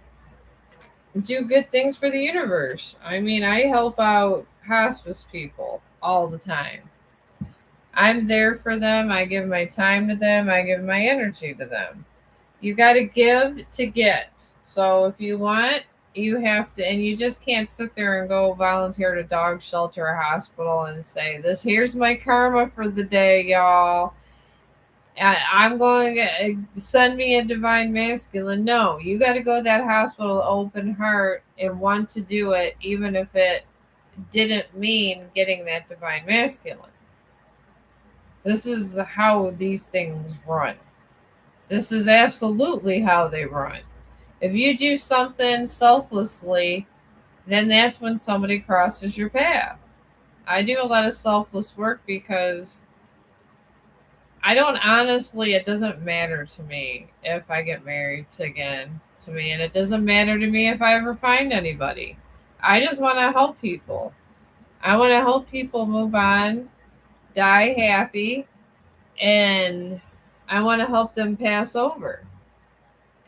do good things for the universe. I mean, I help out hospice people all the time. I'm there for them. I give my time to them. I give my energy to them. You got to give to get. So if you want, you have to, and you just can't sit there and go volunteer at a dog shelter or hospital and say, "This here's my karma for the day, y'all. I'm going to send me a divine masculine." No, you got to go to that hospital open heart and want to do it, even if it didn't mean getting that divine masculine. This is how these things run. This is absolutely how they run. If you do something selflessly, then that's when somebody crosses your path. I do a lot of selfless work because I don't honestly, it doesn't matter to me if I get married again to me, and it doesn't matter to me if I ever find anybody. I just want to help people. I want to help people move on, die happy, and I want to help them pass over.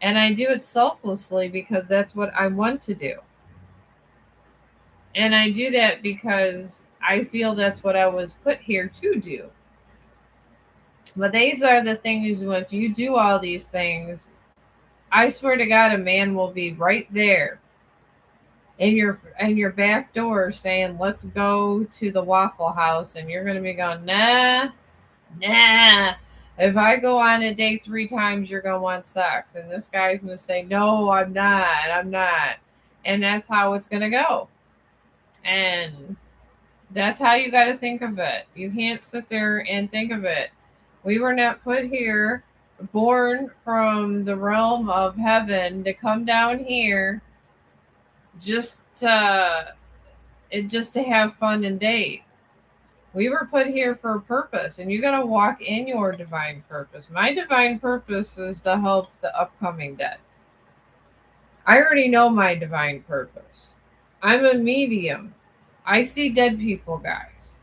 And I do it selflessly because that's what I want to do. And I do that because I feel that's what I was put here to do. But these are the things, if you do all these things, I swear to God, a man will be right there in your back door saying, "Let's go to the Waffle House," and you're gonna be going, "Nah, nah. If I go on a date 3 times, you're gonna want sex." And this guy's gonna say, "No, I'm not. I'm not." And that's how it's gonna go. And that's how you got to think of it. You can't sit there and think of it. We were not put here, born from the realm of heaven, to come down here just just to have fun and date. We were put here for a purpose, and you got to walk in your divine purpose. My divine purpose is to help the upcoming dead. I already know my divine purpose. I'm a medium. I see dead people, guys.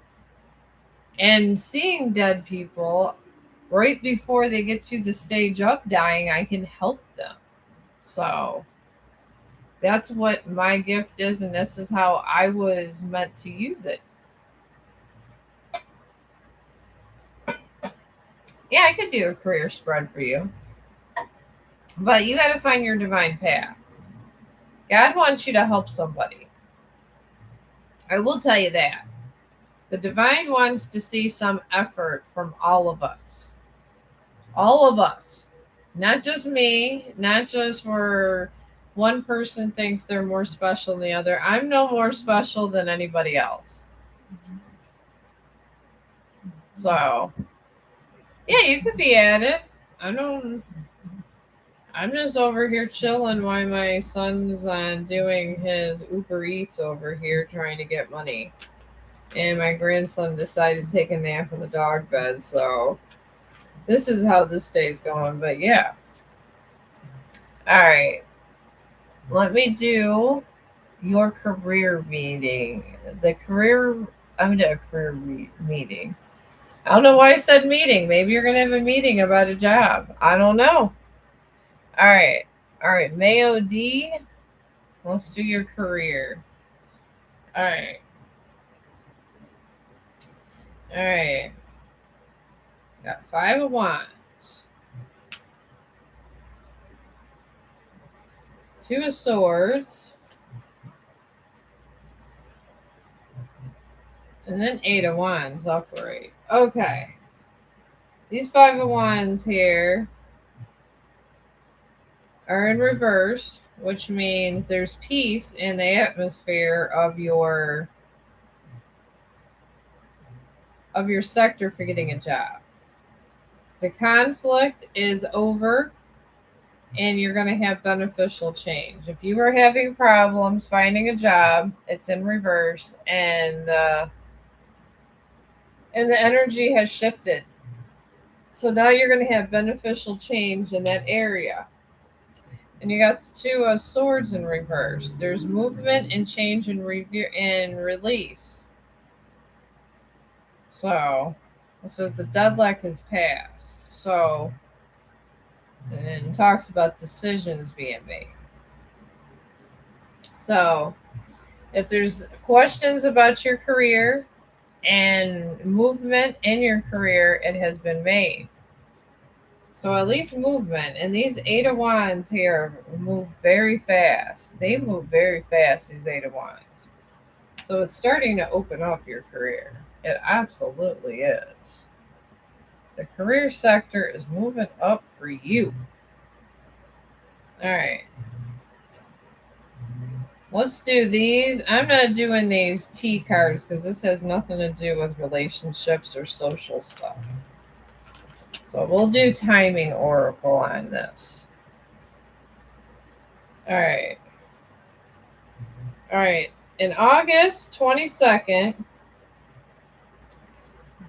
And seeing dead people right before they get to the stage of dying, I can help them. So that's what my gift is, and this is how I was meant to use it. Yeah, I could do a career spread for you, but you got to find your divine path. God wants you to help somebody. I will tell you that. The divine wants to see some effort from all of us. All of us. Not just me, not just where one person thinks they're more special than the other. I'm no more special than anybody else. So, yeah, you could be at it. I don't. I'm just over here chilling while my son's doing his Uber Eats over here trying to get money. And my grandson decided to take a nap in the dog bed. So, this is how this day's going. But yeah. All right. Let me do your career meeting. I'm going to do a career meeting. I don't know why I said meeting. Maybe you're going to have a meeting about a job. I don't know. All right. All right. Mayo D. Let's do your career. All right. All right. Got 5 of Wands. 2 of Swords. And then 8 of Wands upright. Okay. These 5 of Wands here are in reverse, which means there's peace in the atmosphere of your sector for getting a job. The conflict is over and you're going to have beneficial change. If you were having problems finding a job, it's in reverse, and the energy has shifted. So now you're going to have beneficial change in that area. And you got the two of swords in reverse. There's movement and change and review and release. So it says the deadlock has passed. So and talks about decisions being made. So if there's questions about your career and movement in your career, it has been made. So at least movement. And these Eight of Wands here move very fast. They move very fast, these Eight of Wands. So it's starting to open up your career. It absolutely is. The career sector is moving up for you. All right. Let's do these. I'm not doing these T cards because this has nothing to do with relationships or social stuff. So we'll do timing oracle on this. All right. All right. In August 22nd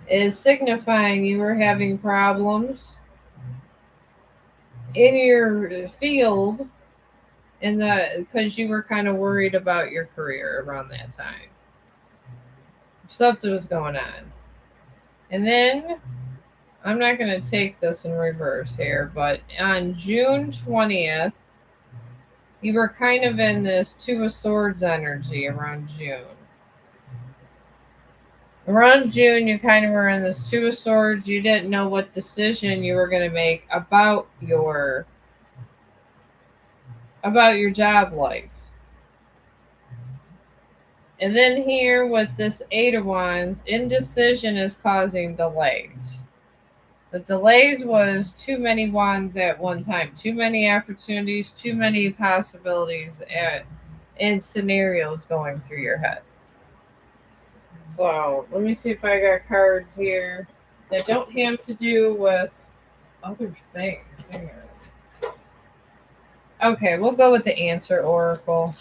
is signifying you were having problems in your field because you were kind of worried about your career around that time. Something was going on. And then I'm not going to take this in reverse here, but on June 20th, you were kind of in this Two of Swords energy around June. Around June, you kind of were in this Two of Swords. You didn't know what decision you were going to make about your job life. And then here with this Eight of Wands, indecision is causing delays. The delays was too many wands at one time, too many opportunities, too many possibilities and scenarios going through your head. So let me see if I got cards here that don't have to do with other things. Okay, we'll go with the answer oracle.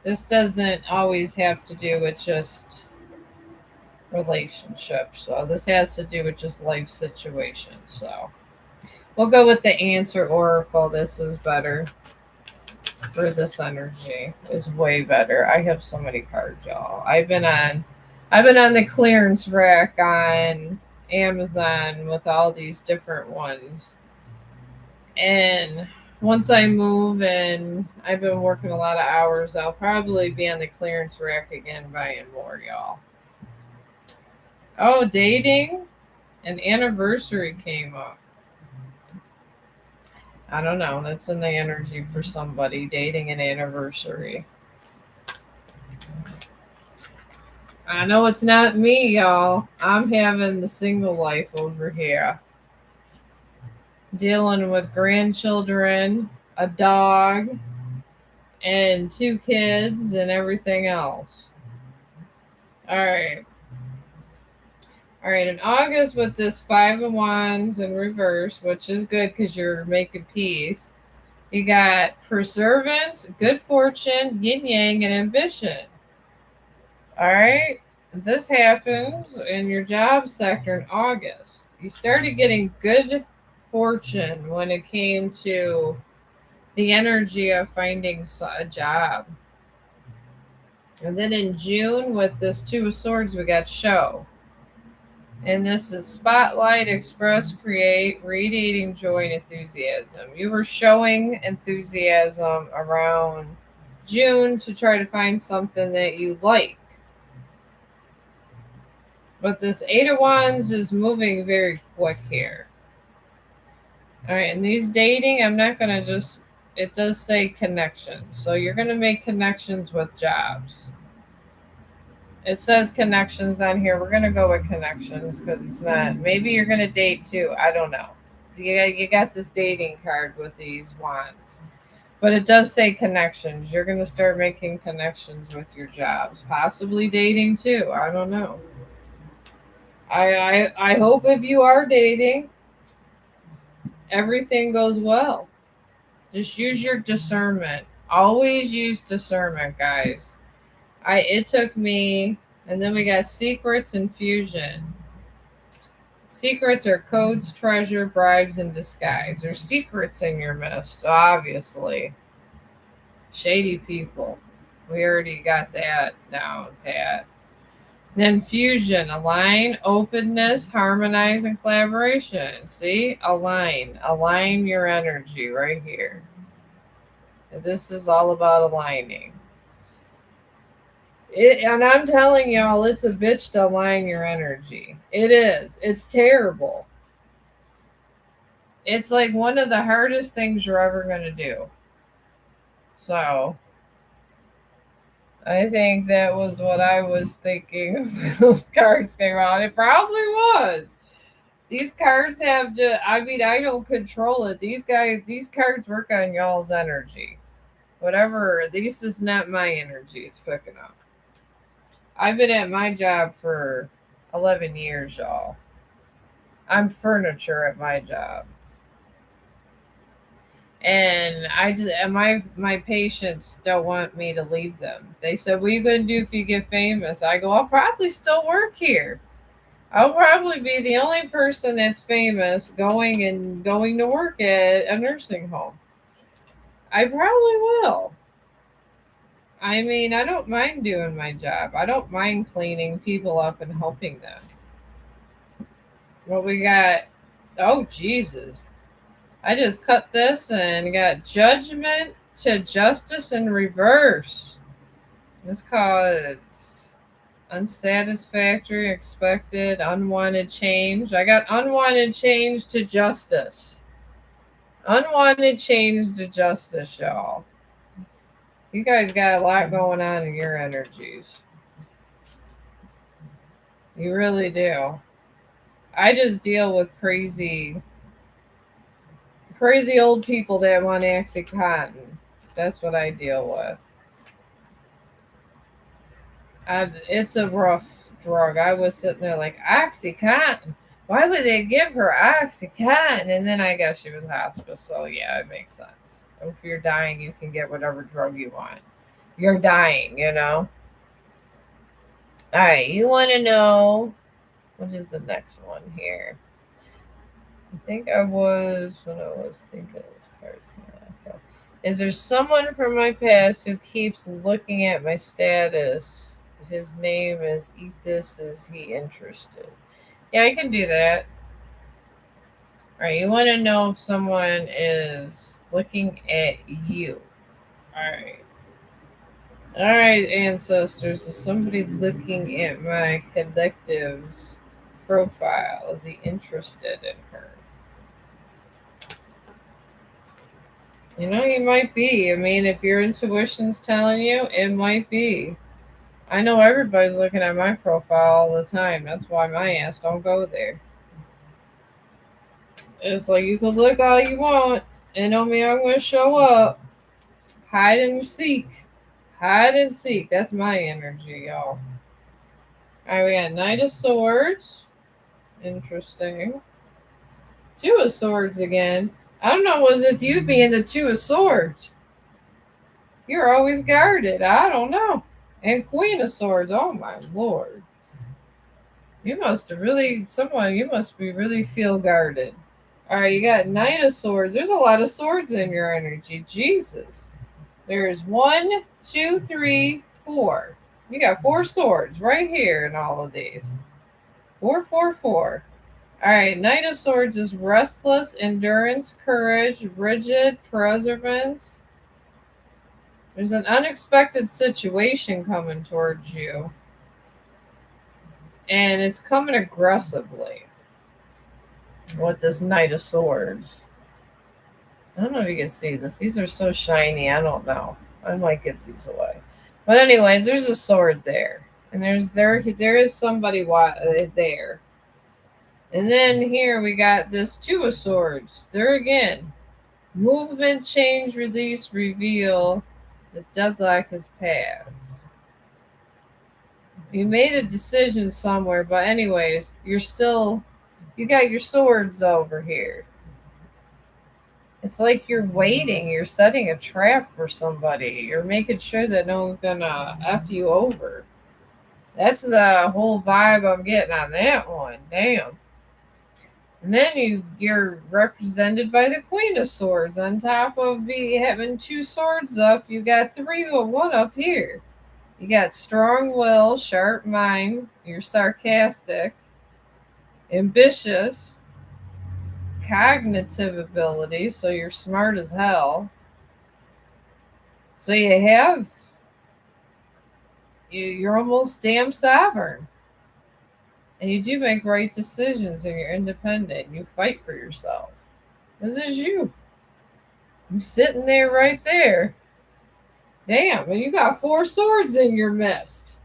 This doesn't always have to do with just relationships. So this has to do with just life situations. So we'll go with the answer oracle. This is better for this energy. Is way better. I have so many cards, y'all. I've been on the clearance rack on Amazon with all these different ones. And once I move and I've been working a lot of hours, I'll probably be on the clearance rack again buying more, y'all. Oh, dating? An anniversary came up. I don't know. That's in the energy for somebody. Dating an anniversary. I know it's not me, y'all. I'm having the single life over here. Dealing with grandchildren, a dog, and 2 kids, and everything else. All right. All right, in August with this Five of Wands in reverse, which is good because you're making peace, you got perseverance, good fortune, yin yang, and ambition. All right, this happens in your job sector in August. You started getting good fortune when it came to the energy of finding a job. And then in June with this Two of Swords, we got show. And this is spotlight, express, create, radiating joy and enthusiasm. You were showing enthusiasm around June to try to find something that you like. But this Eight of Wands is moving very quick here. All right, and these dating, I'm not going to just, it does say connections. So you're going to make connections with jobs. It says connections on here. We're going to go with connections because it's not. Maybe you're going to date too. I don't know. You got this dating card with these wands. But it does say connections. You're going to start making connections with your jobs, possibly dating too. I don't know. I hope if you are dating, everything goes well. Just use your discernment. Always use discernment, guys. It took me, and then we got secrets and fusion. Secrets are codes, treasure, bribes, and disguise. There's secrets in your midst, obviously. Shady people. We already got that down pat. Then fusion, align, openness, harmonize, and collaboration. See? Align. Align your energy right here. This is all about aligning. And I'm telling y'all, it's a bitch to align your energy. It is. It's terrible. It's like one of the hardest things you're ever going to do. So, I think that was what I was thinking when those cards came out. It probably was. These cards have to, I mean, I don't control it. These cards work on y'all's energy. Whatever, this is not my energy it's picking up. I've been at my job for 11 years, y'all. I'm furniture at my job. And my patients don't want me to leave them. They said, "What are you going to do if you get famous?" I go, "I'll probably still work here. I'll probably be the only person that's famous going to work at a nursing home. I probably will. I mean, I don't mind doing my job. I don't mind cleaning people up and helping them." What we got? Oh, Jesus. I just cut this and got judgment to justice in reverse. This cause unsatisfactory, expected, unwanted change. I got unwanted change to justice. Unwanted change to justice, y'all. You guys got a lot going on in your energies. You really do. I just deal with crazy old people that want Oxycontin. That's what I deal with. It's a rough drug. I was sitting there like, Oxycontin? Why would they give her Oxycontin? And then I guess she was hospice, so yeah, it makes sense. If you're dying, you can get whatever drug you want. You're dying, you know? All right, you want to know what is the next one here? I think I was when I was thinking of this cards. Is there someone from my past who keeps looking at my status? His name is Ethis. Is he interested? Yeah, I can do that. All right, you want to know if someone is looking at you. All right. All right, ancestors. Is somebody looking at my collective's profile? Is he interested in her? You know, you might be. I mean, if your intuition's telling you, it might be. I know everybody's looking at my profile all the time. That's why my ass don't go there. It's like you can look all you want, and don't mean I'm going to show up. Hide and seek. Hide and seek. That's my energy, y'all. All right, we got Knight of Swords. Interesting. Two of Swords again. I don't know, was it you being the Two of Swords? You're always guarded. I don't know. And Queen of Swords. Oh my lord. You must be really feel guarded. Alright, you got Knight of Swords. There's a lot of swords in your energy. Jesus. There's 1, 2, 3, 4. You got 4 swords right here in all of these. 4, 4, 4. Alright, Knight of Swords is restless, endurance, courage, rigid, perseverance. There's an unexpected situation coming towards you. And it's coming aggressively with this Knight of Swords. I don't know if you can see this. These are so shiny. I don't know. I might give these away. But anyways, there's a sword there. And there is somebody there. And then here we got this Two of Swords. There again. Movement, change, release, reveal. The deadlock has passed. You made a decision somewhere, but anyways, you got your swords over here. It's like you're waiting, you're setting a trap for somebody, you're making sure that no one's gonna F you over. That's the whole vibe I'm getting on that one. Damn. And then you're represented by the Queen of Swords. On top of having two swords up, you got three with one up here. You got strong will, sharp mind, you're sarcastic, ambitious, cognitive ability, so you're smart as hell. So you're almost damn sovereign. And you do make right decisions and you're independent. You fight for yourself. This is you. You're sitting there right there. Damn, and you got four swords in your midst.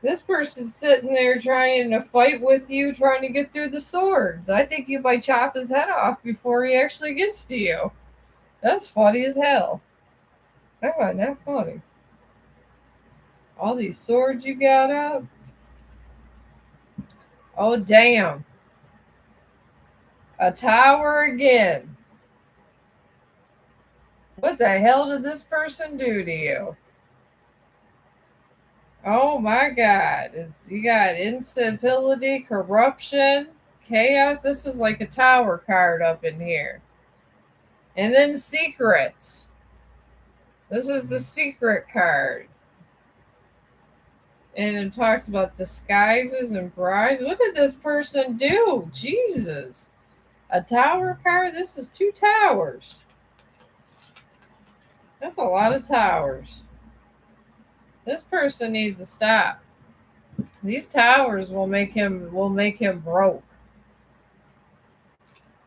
This person's sitting there trying to fight with you, trying to get through the swords. I think you might chop his head off before he actually gets to you. That's funny as hell. That wasn't that funny. All these swords you got up. Oh, damn. A tower again. What the hell did this person do to you? Oh my god. You got instability, corruption, chaos. This is like a tower card up in here. And then secrets. This is the secret card. And it talks about disguises and bribes. What did this person do? Jesus. A tower card? This is two towers. That's a lot of towers. This person needs to stop. These towers will make him broke.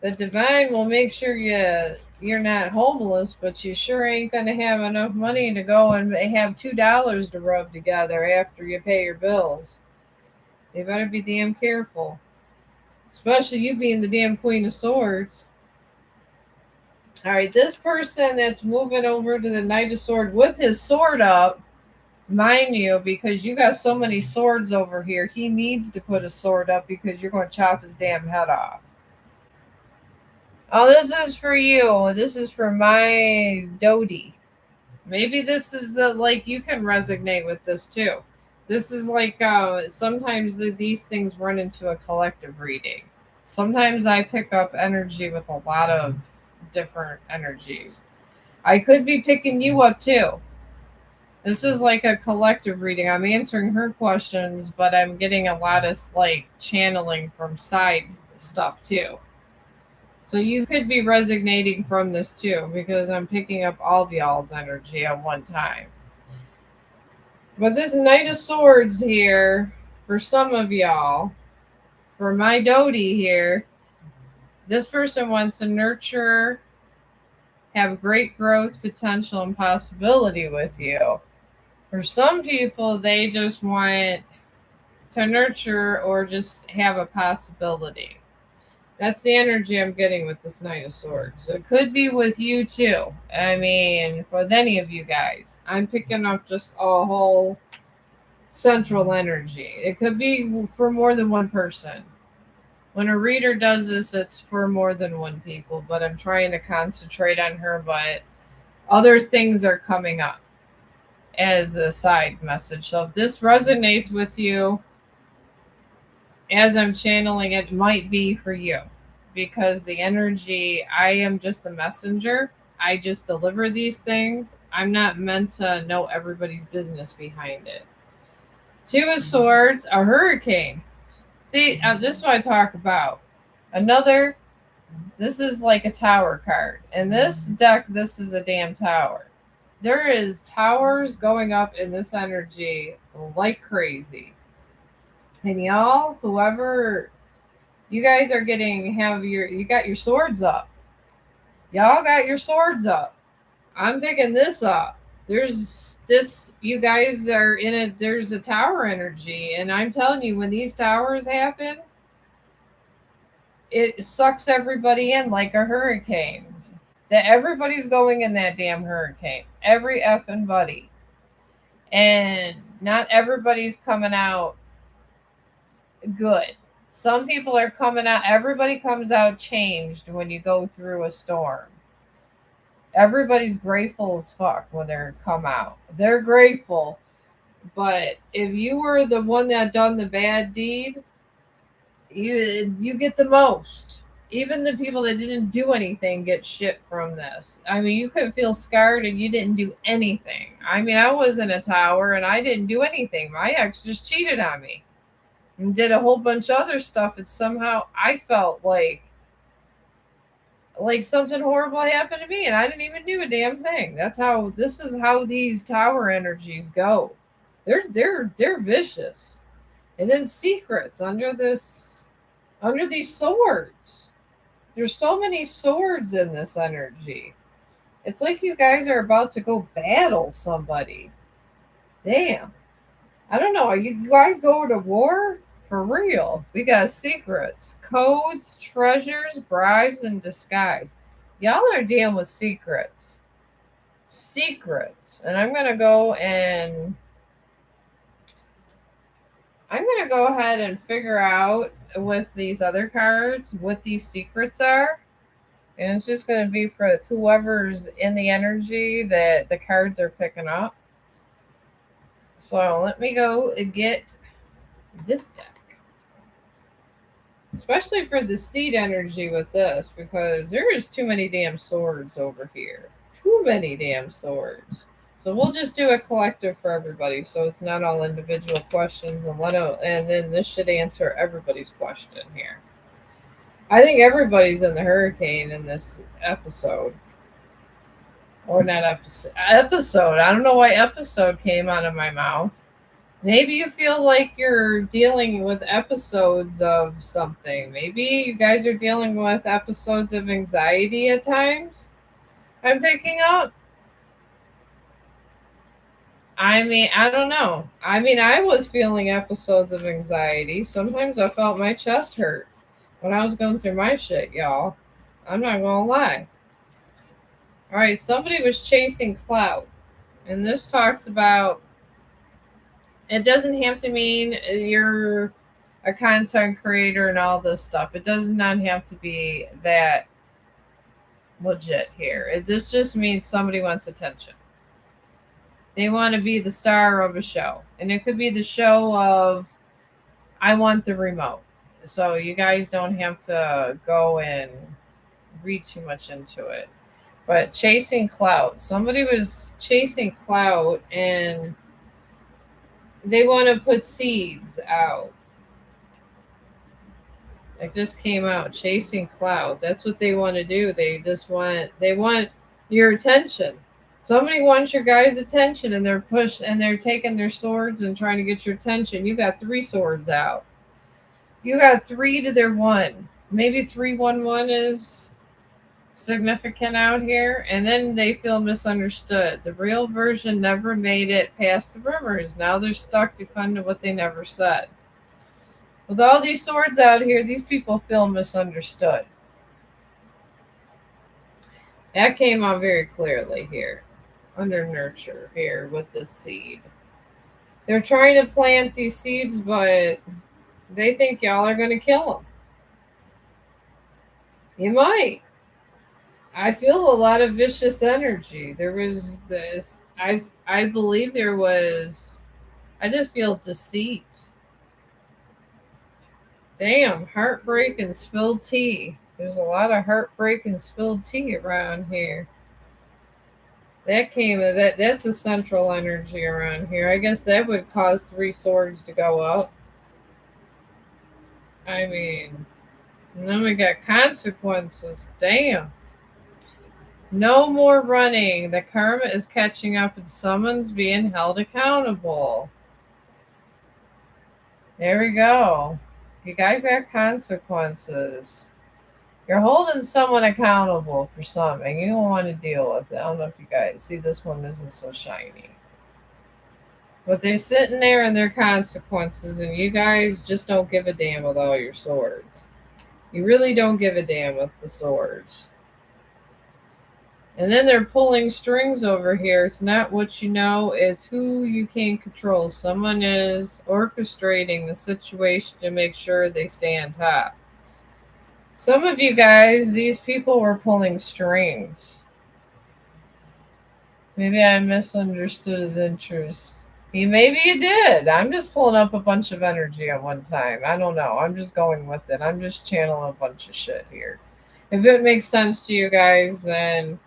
The divine will make sure you're not homeless, but you sure ain't gonna have enough money to go and have $2 to rub together after you pay your bills. You better be damn careful. Especially you being the damn Queen of Swords. Alright, this person that's moving over to the Knight of Swords with his sword up, mind you, because you got so many swords over here, he needs to put a sword up because you're going to chop his damn head off. Oh, this is for you. This is for my Dodie. Maybe this is like you can resonate with this too. This is like sometimes these things run into a collective reading. Sometimes I pick up energy with a lot of different energies. I could be picking you up too. This is like a collective reading. I'm answering her questions, but I'm getting a lot of like channeling from side stuff too. So you could be resonating from this too, because I'm picking up all of y'all's energy at one time. But this Knight of Swords here, for some of y'all, for my Dodie here, this person wants to nurture, have great growth potential and possibility with you. For some people, they just want to nurture or just have a possibility. That's the energy I'm getting with this Knight of Swords. It could be with you too. I mean, with any of you guys. I'm picking up just a whole central energy. It could be for more than one person. When a reader does this, it's for more than one people, but I'm trying to concentrate on her, but other things are coming up as a side message. So if this resonates with you, as I'm channeling it, might be for you, because the energy, I am just a messenger. I just deliver these things. I'm not meant to know everybody's business behind it. Two of Swords, a hurricane. See, this is what I talk about. This is like a tower card. In this deck, this is a damn tower. There is towers going up in this energy like crazy. And y'all, whoever you guys are you got your swords up. Y'all got your swords up. I'm picking this up. You guys are in it. There's a tower energy. And I'm telling you, when these towers happen, it sucks everybody in like a hurricane. that everybody's going in that damn hurricane. Every effing buddy. And not everybody's coming out good. Some people are coming out, everybody comes out changed when you go through a storm. Everybody's grateful as fuck when they come out. They're grateful. But if you were the one that done the bad deed, you get the most. Even the people that didn't do anything get shit from this. I mean, you could feel scarred and you didn't do anything. I mean, I was in a tower and I didn't do anything. My ex just cheated on me and did a whole bunch of other stuff. And somehow I felt like something horrible happened to me and I didn't even do a damn thing. This is how these tower energies go. They're vicious. And then secrets under these swords. There's so many swords in this energy. It's like you guys are about to go battle somebody. Damn. I don't know. Are you guys going to war? For real. We got secrets, codes, treasures, bribes, and disguise. Y'all are dealing with secrets. Secrets. And I'm going to go ahead and figure out with these other cards what these secrets are. And it's just going to be for whoever's in the energy that the cards are picking up. So let me go and get this deck. Especially for the seed energy with this, because there is too many damn swords over here. Too many damn swords. So we'll just do a collective for everybody, so it's not all individual questions, and then this should answer everybody's question here. I think everybody's in the hurricane in this episode. Or not episode. I don't know why episode came out of my mouth. Maybe you feel like you're dealing with episodes of something. Maybe you guys are dealing with episodes of anxiety at times. I'm picking up. I mean, I don't know. I mean, I was feeling episodes of anxiety. Sometimes I felt my chest hurt when I was going through my shit, y'all. I'm not going to lie. All right, somebody was chasing clout. And this talks about, it doesn't have to mean you're a content creator and all this stuff. It does not have to be that legit here. This just means somebody wants attention. They want to be the star of a show. And it could be the show of, I want the remote. So you guys don't have to go and read too much into it. But chasing clout. Somebody was chasing clout and they want to put seeds out. It just came out. Chasing clout. That's what they want to do. They want your attention. Somebody wants your guys' attention and they're taking their swords and trying to get your attention. You got 3 swords out. You got 3 to their 1. Maybe 311 is significant out here. And then they feel misunderstood. The real version never made it past the rumors. Now they're stuck defending what they never said. With all these swords out here, these people feel misunderstood. That came out very clearly here. Under nurture here with this seed. They're trying to plant these seeds, but they think y'all are going to kill them. You might. I feel a lot of vicious energy. There was this, I believe there was, I just feel deceit. Damn, heartbreak and spilled tea. There's a lot of heartbreak and spilled tea around here. That's a central energy around here. I guess that would cause 3 swords to go up. I mean, and then we got consequences. Damn. No more running. The karma is catching up and someone's being held accountable. There we go. You guys got consequences. You're holding someone accountable for something. You don't want to deal with it. I don't know if you guys see, this one isn't so shiny. But they're sitting there in their consequences, and you guys just don't give a damn with all your swords. You really don't give a damn with the swords. And then they're pulling strings over here. It's not what you know, it's who you can't control. Someone is orchestrating the situation to make sure they stay on top. Some of you guys, these people were pulling strings. Maybe I misunderstood his interest. Maybe you did. I'm just pulling up a bunch of energy at one time. I don't know. I'm just going with it. I'm just channeling a bunch of shit here. If it makes sense to you guys, then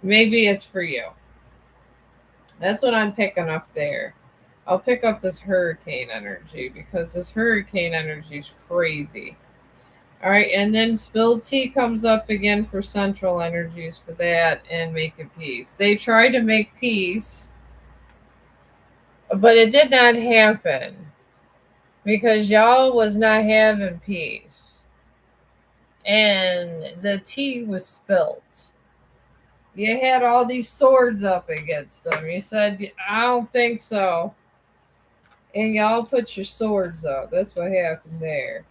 maybe it's for you. That's what I'm picking up there. I'll pick up this hurricane energy because this hurricane energy is crazy. All right, and then spilled tea comes up again for central energies for that and making peace. They tried to make peace, but it did not happen because y'all was not having peace. And the tea was spilt. You had all these swords up against them. You said, I don't think so. And y'all put your swords up. That's what happened there.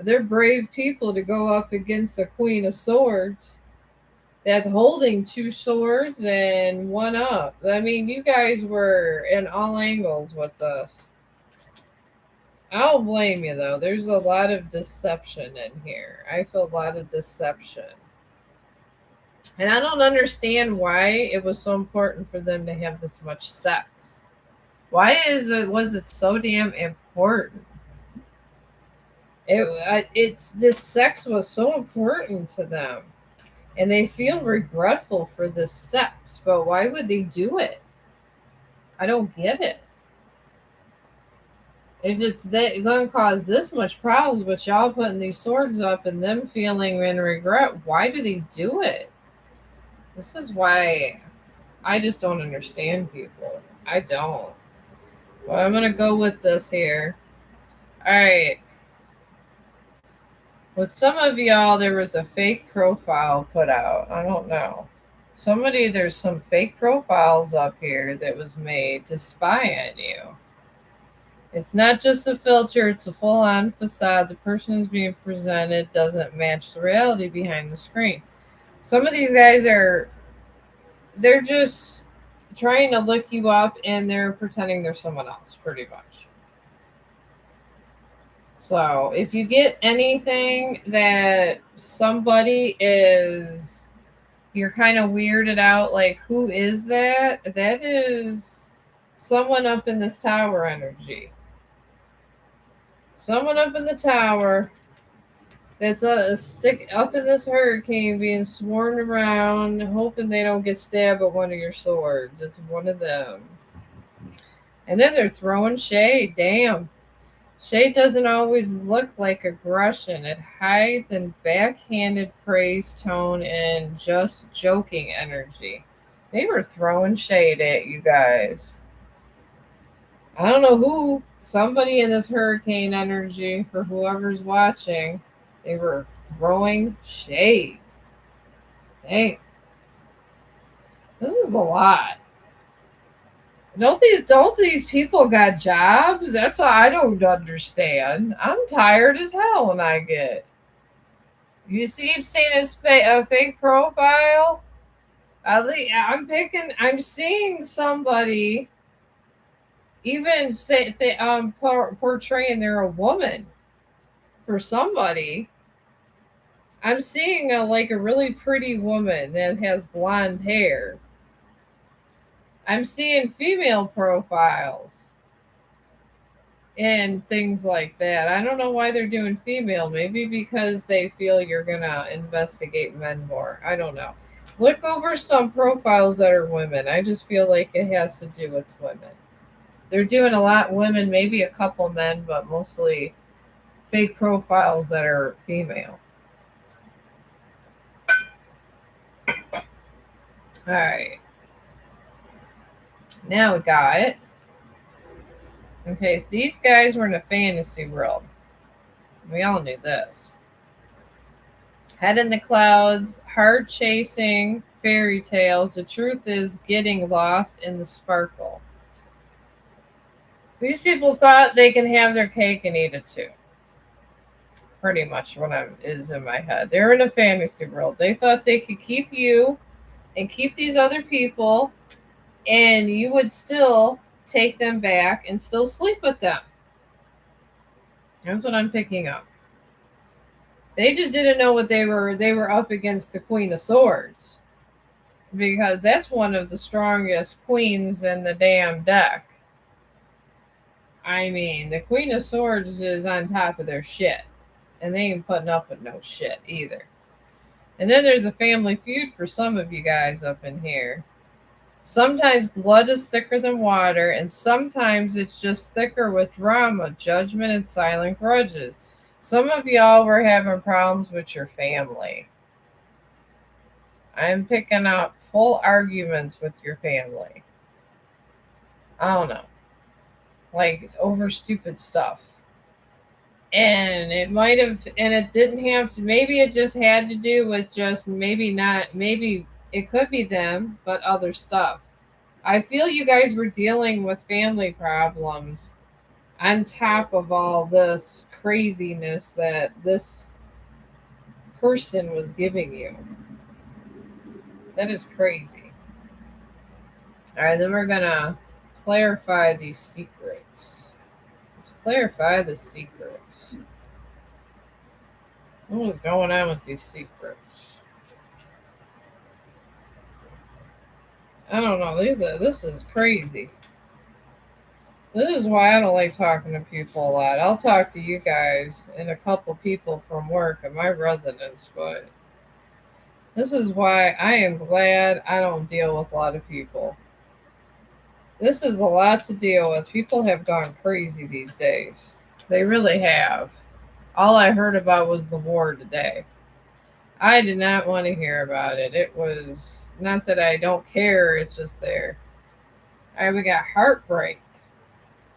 They're brave people to go up against the Queen of Swords that's holding two swords and one up. I mean, you guys were in all angles with us. I don't blame you, though. There's a lot of deception in here. I feel a lot of deception. And I don't understand why it was so important for them to have this much sex. Why was it so damn important? It's this sex was so important to them, and they feel regretful for this sex. But why would they do it? I don't get it. If it's going to cause this much problems with y'all putting these swords up and them feeling in regret, why do they do it? This is why I just don't understand people. I don't. Well, I'm going to go with this here. All right. With some of y'all, there was a fake profile put out. I don't know. There's some fake profiles up here that was made to spy on you. It's not just a filter, it's a full on facade. The person who's being presented doesn't match the reality behind the screen. Some of these guys they're just trying to look you up and they're pretending they're someone else, pretty much. So if you get anything that somebody is, you're kind of weirded out, like, who is that? That is someone up in this tower energy. Someone up in the tower that's a stick up in this hurricane being sworn around, hoping they don't get stabbed with one of your swords. It's one of them. And then they're throwing shade. Damn. Shade doesn't always look like aggression. It hides in backhanded praise tone and just joking energy. They were throwing shade at you guys. I don't know who. Somebody in this hurricane energy, for whoever's watching, they were throwing shade. Dang. This is a lot. Don't these people got jobs? That's what I don't understand. I'm tired as hell when I get. You see him saying a fake profile? I'm seeing somebody even say portraying they're a woman for somebody. I'm seeing a really pretty woman that has blonde hair. I'm seeing female profiles and things like that. I don't know why they're doing female. Maybe because they feel you're going to investigate men more. I don't know. Look over some profiles that are women. I just feel like it has to do with women. They're doing a lot women, maybe a couple men, but mostly fake profiles that are female. All right. Now we got it. Okay, so these guys were in a fantasy world. We all knew this. Head in the clouds, hard chasing fairy tales. The truth is getting lost in the sparkle. These people thought they can have their cake and eat it too. Pretty much what is in my head. They're in a fantasy world. They thought they could keep you and keep these other people, and you would still take them back and still sleep with them. That's what I'm picking up. They just didn't know what they were up against, the Queen of Swords, because that's one of the strongest queens in the damn deck. I mean, the Queen of Swords is on top of their shit, and they ain't putting up with no shit either. And then there's a family feud for some of you guys up in here. Sometimes blood is thicker than water, and sometimes it's just thicker with drama, judgment, and silent grudges. Some of y'all were having problems with your family. I'm picking up full arguments with your family. I don't know. Like over stupid stuff. And it might have, and it didn't have to, maybe it just had to do with just maybe not, maybe it could be them, but other stuff. I feel you guys were dealing with family problems on top of all this craziness that this person was giving you. That is crazy. All right, then we're gonna clarify these secrets. Let's clarify the secrets. What is going on with these secrets? I don't know. This is crazy. This is why I don't like talking to people a lot. I'll talk to you guys and a couple people from work at my residence, but this is why I am glad I don't deal with a lot of people. This is a lot to deal with. People have gone crazy these days. They really have. All I heard about was the war today. I did not want to hear about it. It was not that I don't care, it's just there. All right, we got heartbreak.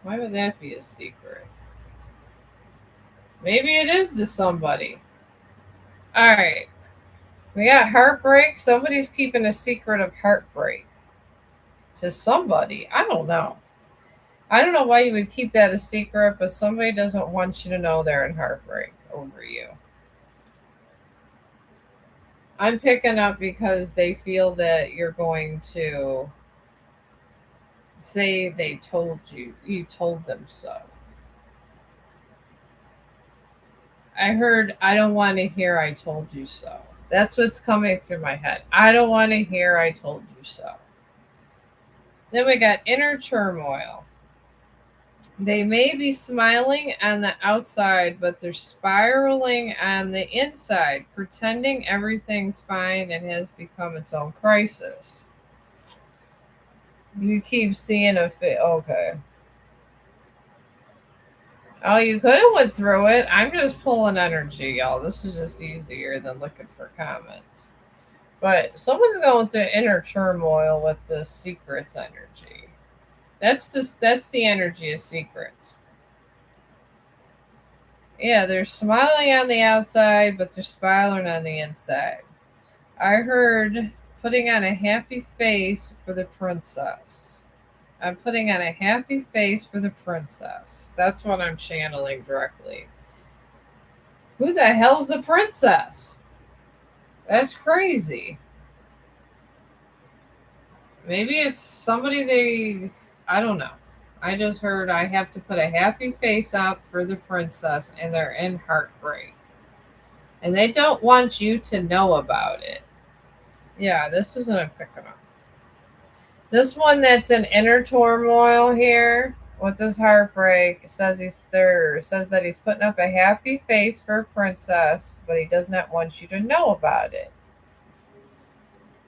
Why would that be a secret? Maybe it is to somebody. All right, we got heartbreak. Somebody's keeping a secret of heartbreak to somebody. I don't know. I don't know why you would keep that a secret, but somebody doesn't want you to know they're in heartbreak over you. I'm picking up because they feel that you're going to say they told you, you told them so. I heard, I don't want to hear I told you so. That's what's coming through my head. I don't want to hear I told you so. Then we got inner turmoil. They may be smiling on the outside, but they're spiraling on the inside, pretending everything's fine and has become its own crisis. You keep seeing okay. Oh, you could have went through it. I'm just pulling energy, y'all. This is just easier than looking for comments. But someone's going through inner turmoil with the secrets energy. That's the energy of secrets. Yeah, they're smiling on the outside, but they're spiraling on the inside. I heard putting on a happy face for the princess. I'm putting on a happy face for the princess. That's what I'm channeling directly. Who the hell's the princess? That's crazy. Maybe it's somebody I don't know. I just heard I have to put a happy face up for the princess and they're in heartbreak. And they don't want you to know about it. Yeah, this is what I'm picking up. This one that's in inner turmoil here with his heartbreak says says that he's putting up a happy face for a princess, but he does not want you to know about it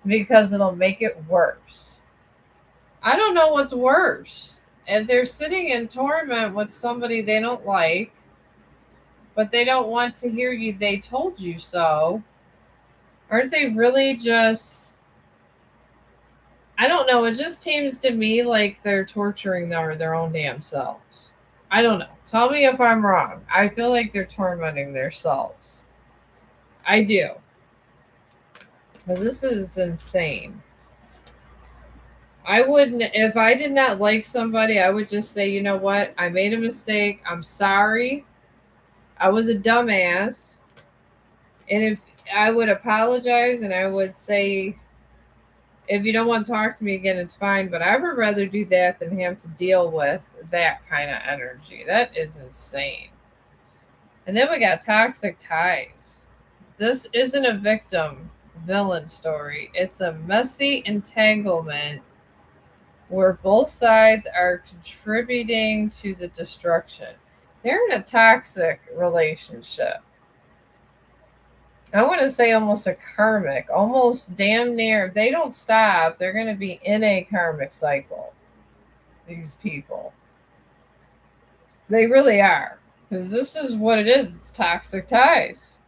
because it'll make it worse. I don't know what's worse. If they're sitting in torment with somebody they don't like, but they don't want to hear you, they told you so. Aren't they really just, I don't know. It just seems to me like they're torturing their own damn selves. I don't know. Tell me if I'm wrong. I feel like they're tormenting themselves. I do. Because this is insane. I wouldn't, if I did not like somebody, I would just say, you know what? I made a mistake. I'm sorry. I was a dumbass. And if I would apologize and I would say, if you don't want to talk to me again, it's fine. But I would rather do that than have to deal with that kind of energy. That is insane. And then we got toxic ties. This isn't a victim villain story, it's a messy entanglement where both sides are contributing to the destruction. They're in a toxic relationship. I want to say almost a karmic, almost damn near. If they don't stop, they're going to be in a karmic cycle. These people. They really are. Because this is what it is. It's toxic ties.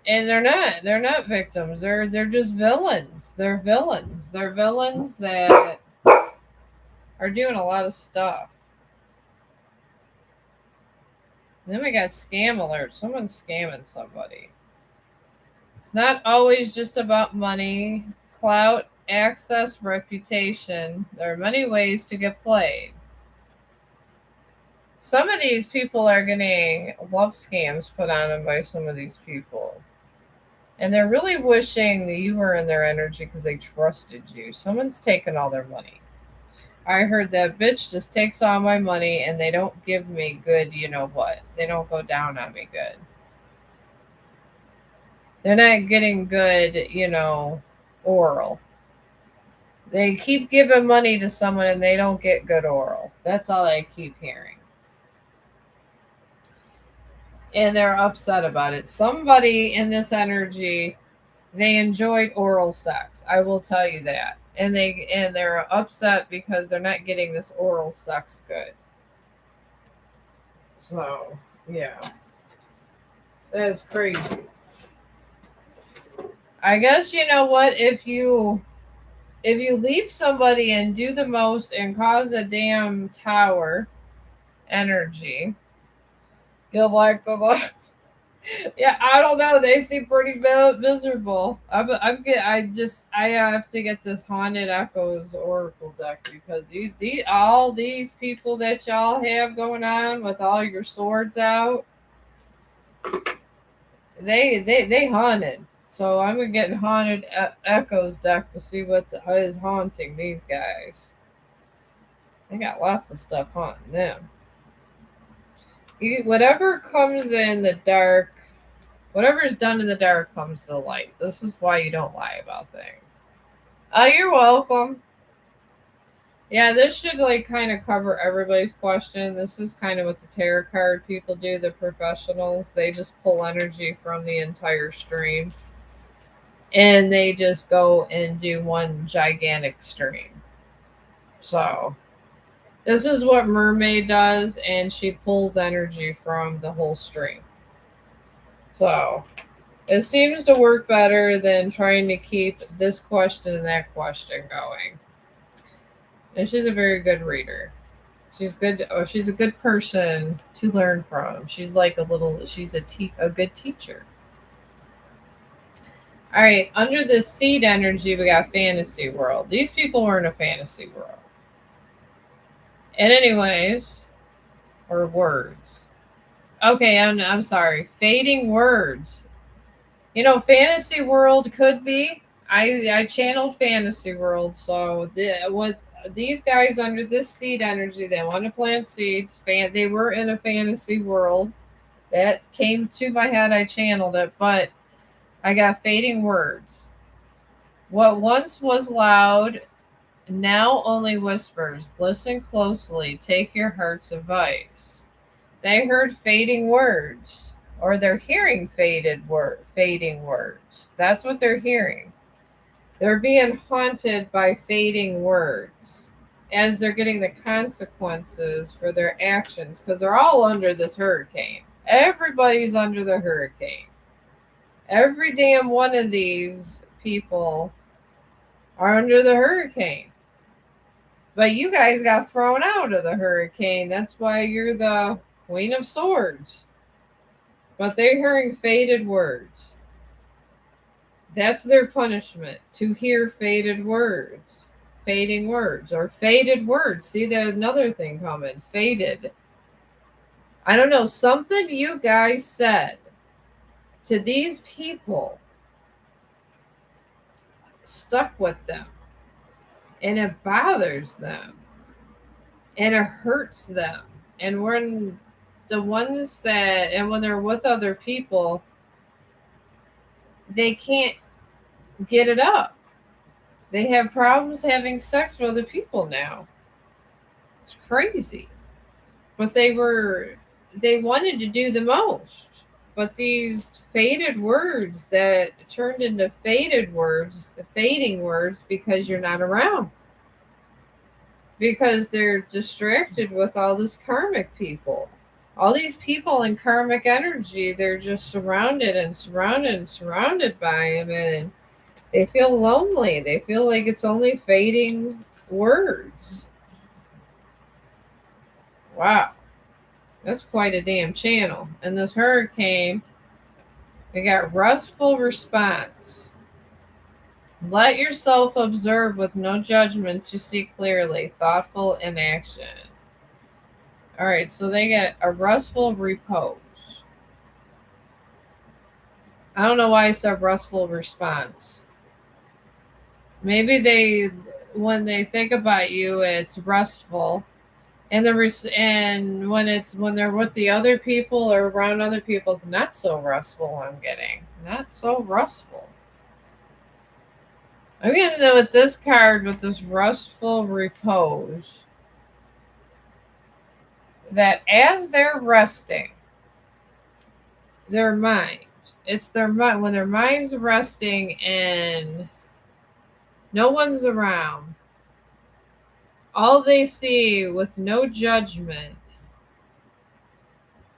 And they're not victims. They're just villains. They're villains. They're villains that are doing a lot of stuff. And then we got scam alert. Someone's scamming somebody. It's not always just about money, clout, access, reputation. There are many ways to get played. Some of these people are getting love scams put on them by some of these people. And they're really wishing that you were in their energy because they trusted you. Someone's taken all their money. I heard that bitch just takes all my money and they don't give me good, you know what. They don't go down on me good. They're not getting good, oral. They keep giving money to someone and they don't get good oral. That's all I keep hearing. And they're upset about it. Somebody in this energy, they enjoyed oral sex. I will tell you that. And they're upset because they're not getting this oral sex good. So, yeah. That's crazy. I guess you know what, if you leave somebody and do the most and cause a damn tower energy, you'll like the life. Yeah, I don't know. They seem pretty miserable. I have to get this Haunted Echoes Oracle deck because all these people that y'all have going on with all your swords out, they haunted. So I'm gonna get Haunted Echoes deck to see what is haunting these guys. They got lots of stuff haunting them. Whatever comes in the dark, whatever is done in the dark comes to the light. This is why you don't lie about things. You're welcome. Yeah, this should kind of cover everybody's question. This is kind of what the tarot card people do, the professionals. They just pull energy from the entire stream. And they just go and do one gigantic stream. So this is what Mermaid does, and she pulls energy from the whole stream. So it seems to work better than trying to keep this question and that question going. And she's a very good reader. She's good. Oh, she's a good person to learn from. She's like she's a good teacher. All right, under this seed energy, we got fantasy world. These people were in a fantasy world. And anyways, or words. Okay, I'm sorry. Fading words. Fantasy world could be. I channeled fantasy world, so what these guys under this seed energy, they want to plant seeds. They were in a fantasy world. That came to my head. I channeled it, but I got fading words. What once was loud now only whispers. Listen closely. Take your heart's advice. They heard fading words, or they're hearing fading words. That's what they're hearing. They're being haunted by fading words as they're getting the consequences for their actions because they're all under this hurricane. Everybody's under the hurricane. Every damn one of these people are under the hurricane. But you guys got thrown out of the hurricane. That's why you're the Queen of Swords. But they're hearing faded words. That's their punishment, to hear faded words. Fading words or faded words. See, there's another thing coming. Faded. I don't know, something you guys said to these people stuck with them, and it bothers them, and it hurts them. And when the ones that, and when they're with other people, they can't get it up. They have problems having sex with other people now. It's crazy. But they wanted to do the most. But these faded words that turned into faded words, fading words because you're not around. Because they're distracted with all this karmic people. All these people in karmic energy, they're just surrounded and surrounded and surrounded by them, and they feel lonely. They feel like it's only fading words. Wow. That's quite a damn channel. And this hurricane, we got restful response. Let yourself observe with no judgment to see clearly, thoughtful in action. All right, so they get a restful repose. I don't know why I said restful response. Maybe they, when they think about you, it's restful, and and when they're with the other people or around other people, it's not so restful. I'm getting not so restful. I'm getting to with this card with this restful repose. That as they're resting, their mind, it's their mind, when their mind's resting and no one's around, all they see with no judgment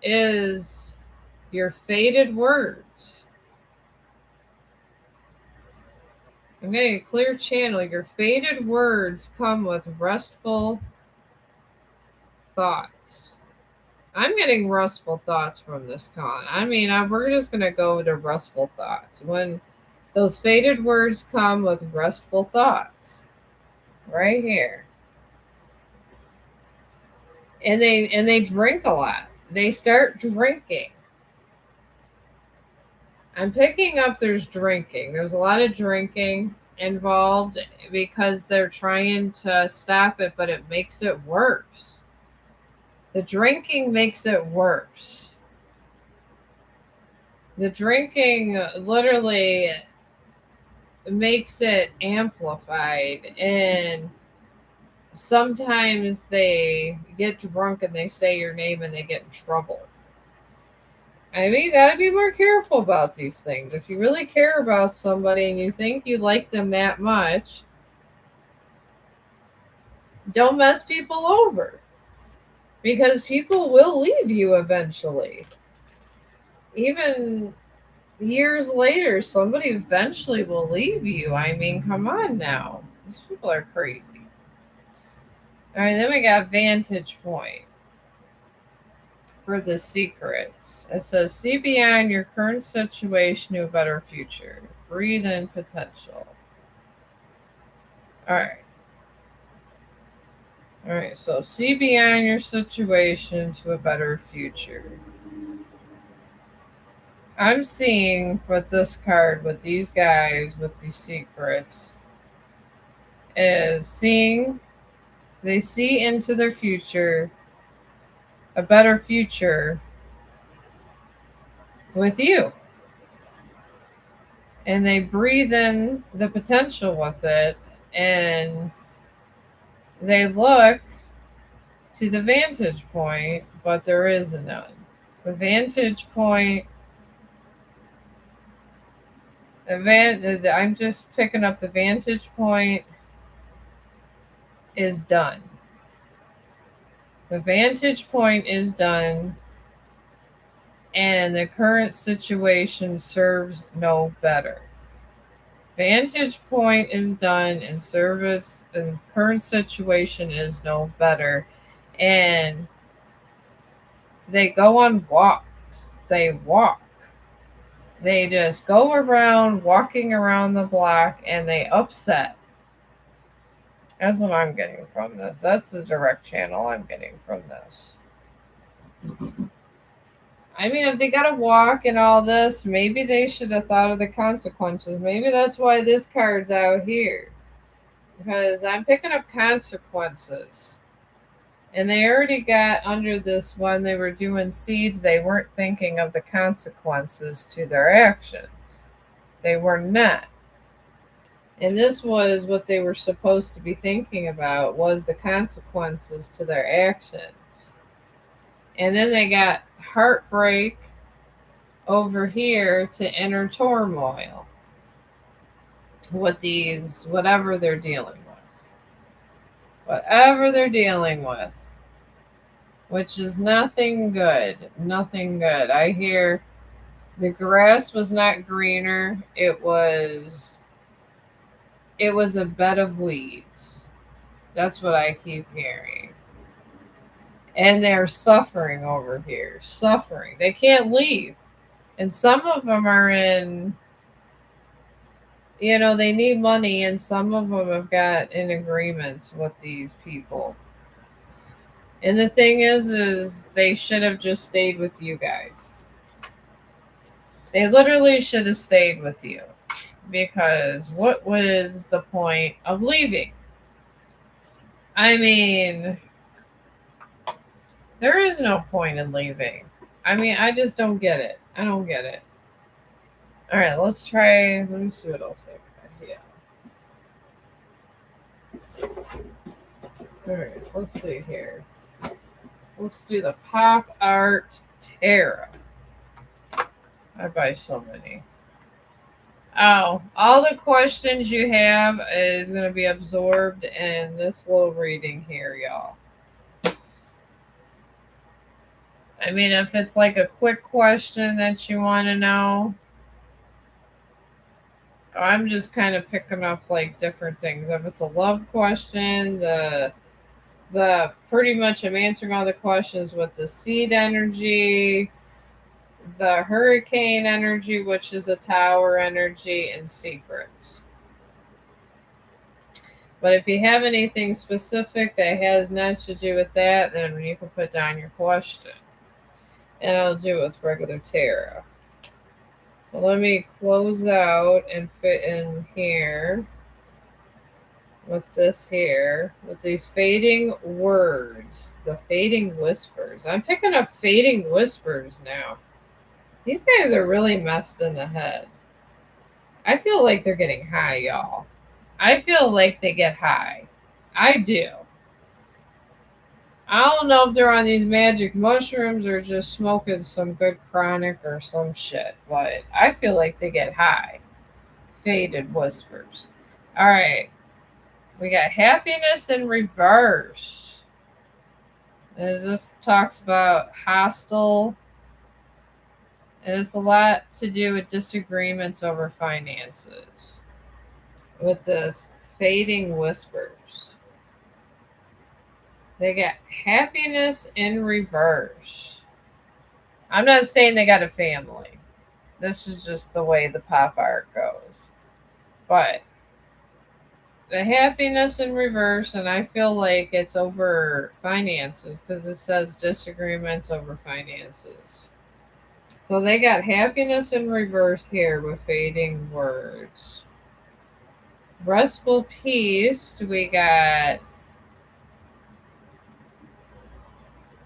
is your faded words. I'm getting a clear channel. Your faded words come with restful thoughts. I'm getting restful thoughts from this con. I mean, we're just going to go to restful thoughts. When those faded words come with restful thoughts, right here. And they drink a lot. They start drinking. I'm picking up there's drinking. There's a lot of drinking involved because they're trying to stop it, but it makes it worse. The drinking makes it worse. The drinking literally makes it amplified, and sometimes they get drunk and they say your name and they get in trouble. I mean, you gotta be more careful about these things. If you really care about somebody and you think you like them that much, don't mess people over. Because people will leave you eventually. Even years later, somebody eventually will leave you. I mean, come on now. These people are crazy. All right, then we got Vantage Point for the secrets. It says, see beyond your current situation to a better future. Breathe in potential. All right. All right, so see beyond your situation to a better future. I'm seeing with this card, with these guys, with these secrets, is they see into their future, a better future with you. And they breathe in the potential with it, and they look to the vantage point, but there is none. The vantage point, I'm just picking up the vantage point is done. The vantage point is done, and the current situation serves no better. Vantage point is done, and the current situation is no better. And they go on walks. They walk. They just go around, walking around the block, and they upset. That's what I'm getting from this. That's the direct channel I'm getting from this. I mean, if they got to walk and all this, maybe they should have thought of the consequences. Maybe that's why this card's out here. Because I'm picking up consequences. And they already got under this when they were doing seeds, they weren't thinking of the consequences to their actions. They were not. And this was what they were supposed to be thinking about was the consequences to their actions. And then they got heartbreak over here to inner turmoil with these whatever they're dealing with. Whatever they're dealing with, which is nothing good. Nothing good. I hear the grass was not greener. It was a bed of weeds. That's what I keep hearing. And they're suffering over here. Suffering. They can't leave. And some of them are in, they need money, and some of them have got in agreements with these people. And the thing is they should have just stayed with you guys. They literally should have stayed with you. Because what was the point of leaving? I mean, there is no point in leaving. I mean, I just don't get it. I don't get it. All right, let's try. Let me see what else I got here. All right, let's see here. Let's do the Pop Art Tarot. I buy so many. Oh, all the questions you have is going to be absorbed in this little reading here, y'all. I mean, if it's like a quick question that you want to know, I'm just kind of picking up like different things. If it's a love question, the pretty much I'm answering all the questions with the seed energy, the hurricane energy, which is a tower energy, and secrets. But if you have anything specific that has nothing to do with that, then you can put down your question. And I'll do it with regular tarot. Well, let me close out and fit in here with this here, with these fading words, the fading whispers. I'm picking up fading whispers now. These guys are really messed in the head. I feel like they're getting high, y'all. I feel like they get high. I do. I don't know if they're on these magic mushrooms or just smoking some good chronic or some shit, but I feel like they get high. Faded whispers. All right. We got happiness in reverse. This talks about hostile. And it's a lot to do with disagreements over finances. With this fading whispers. They got happiness in reverse. I'm not saying they got a family. This is just the way the pop art goes. But the happiness in reverse, and I feel like it's over finances because it says disagreements over finances. So they got happiness in reverse here with fading words. Restful peace, we got.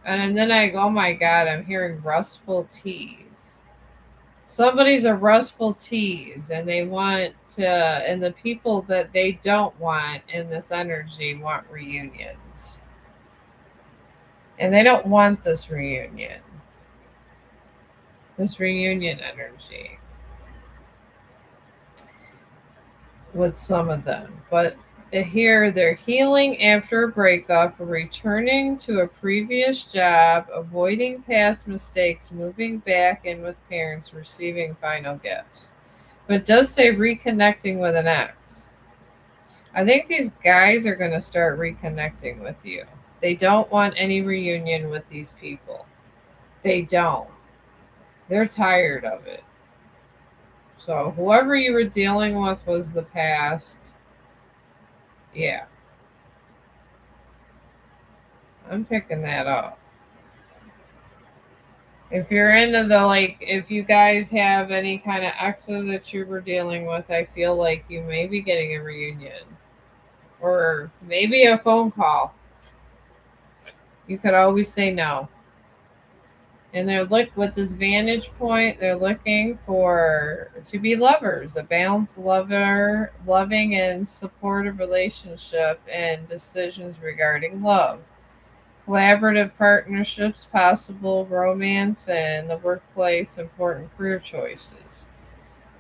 And then I go, oh my God, I'm hearing restful tease. Somebody's a restful tease, and they want to, and the people that they don't want in this energy want reunions. And they don't want this reunion energy with some of them. But here they're healing after a breakup, returning to a previous job, avoiding past mistakes, moving back in with parents, receiving final gifts. But it does say reconnecting with an ex. I think these guys are going to start reconnecting with you. They don't want any reunion with these people. They don't. They're tired of it. So whoever you were dealing with was the past. Yeah. I'm picking that up. If you're into the like, if you guys have any kind of exes that you were dealing with, I feel like you may be getting a reunion or maybe a phone call. You could always say no. And they're look with this vantage point, they're looking for to be lovers, a balanced lover, loving and supportive relationship and decisions regarding love. Collaborative partnerships, possible romance, and the workplace, important career choices.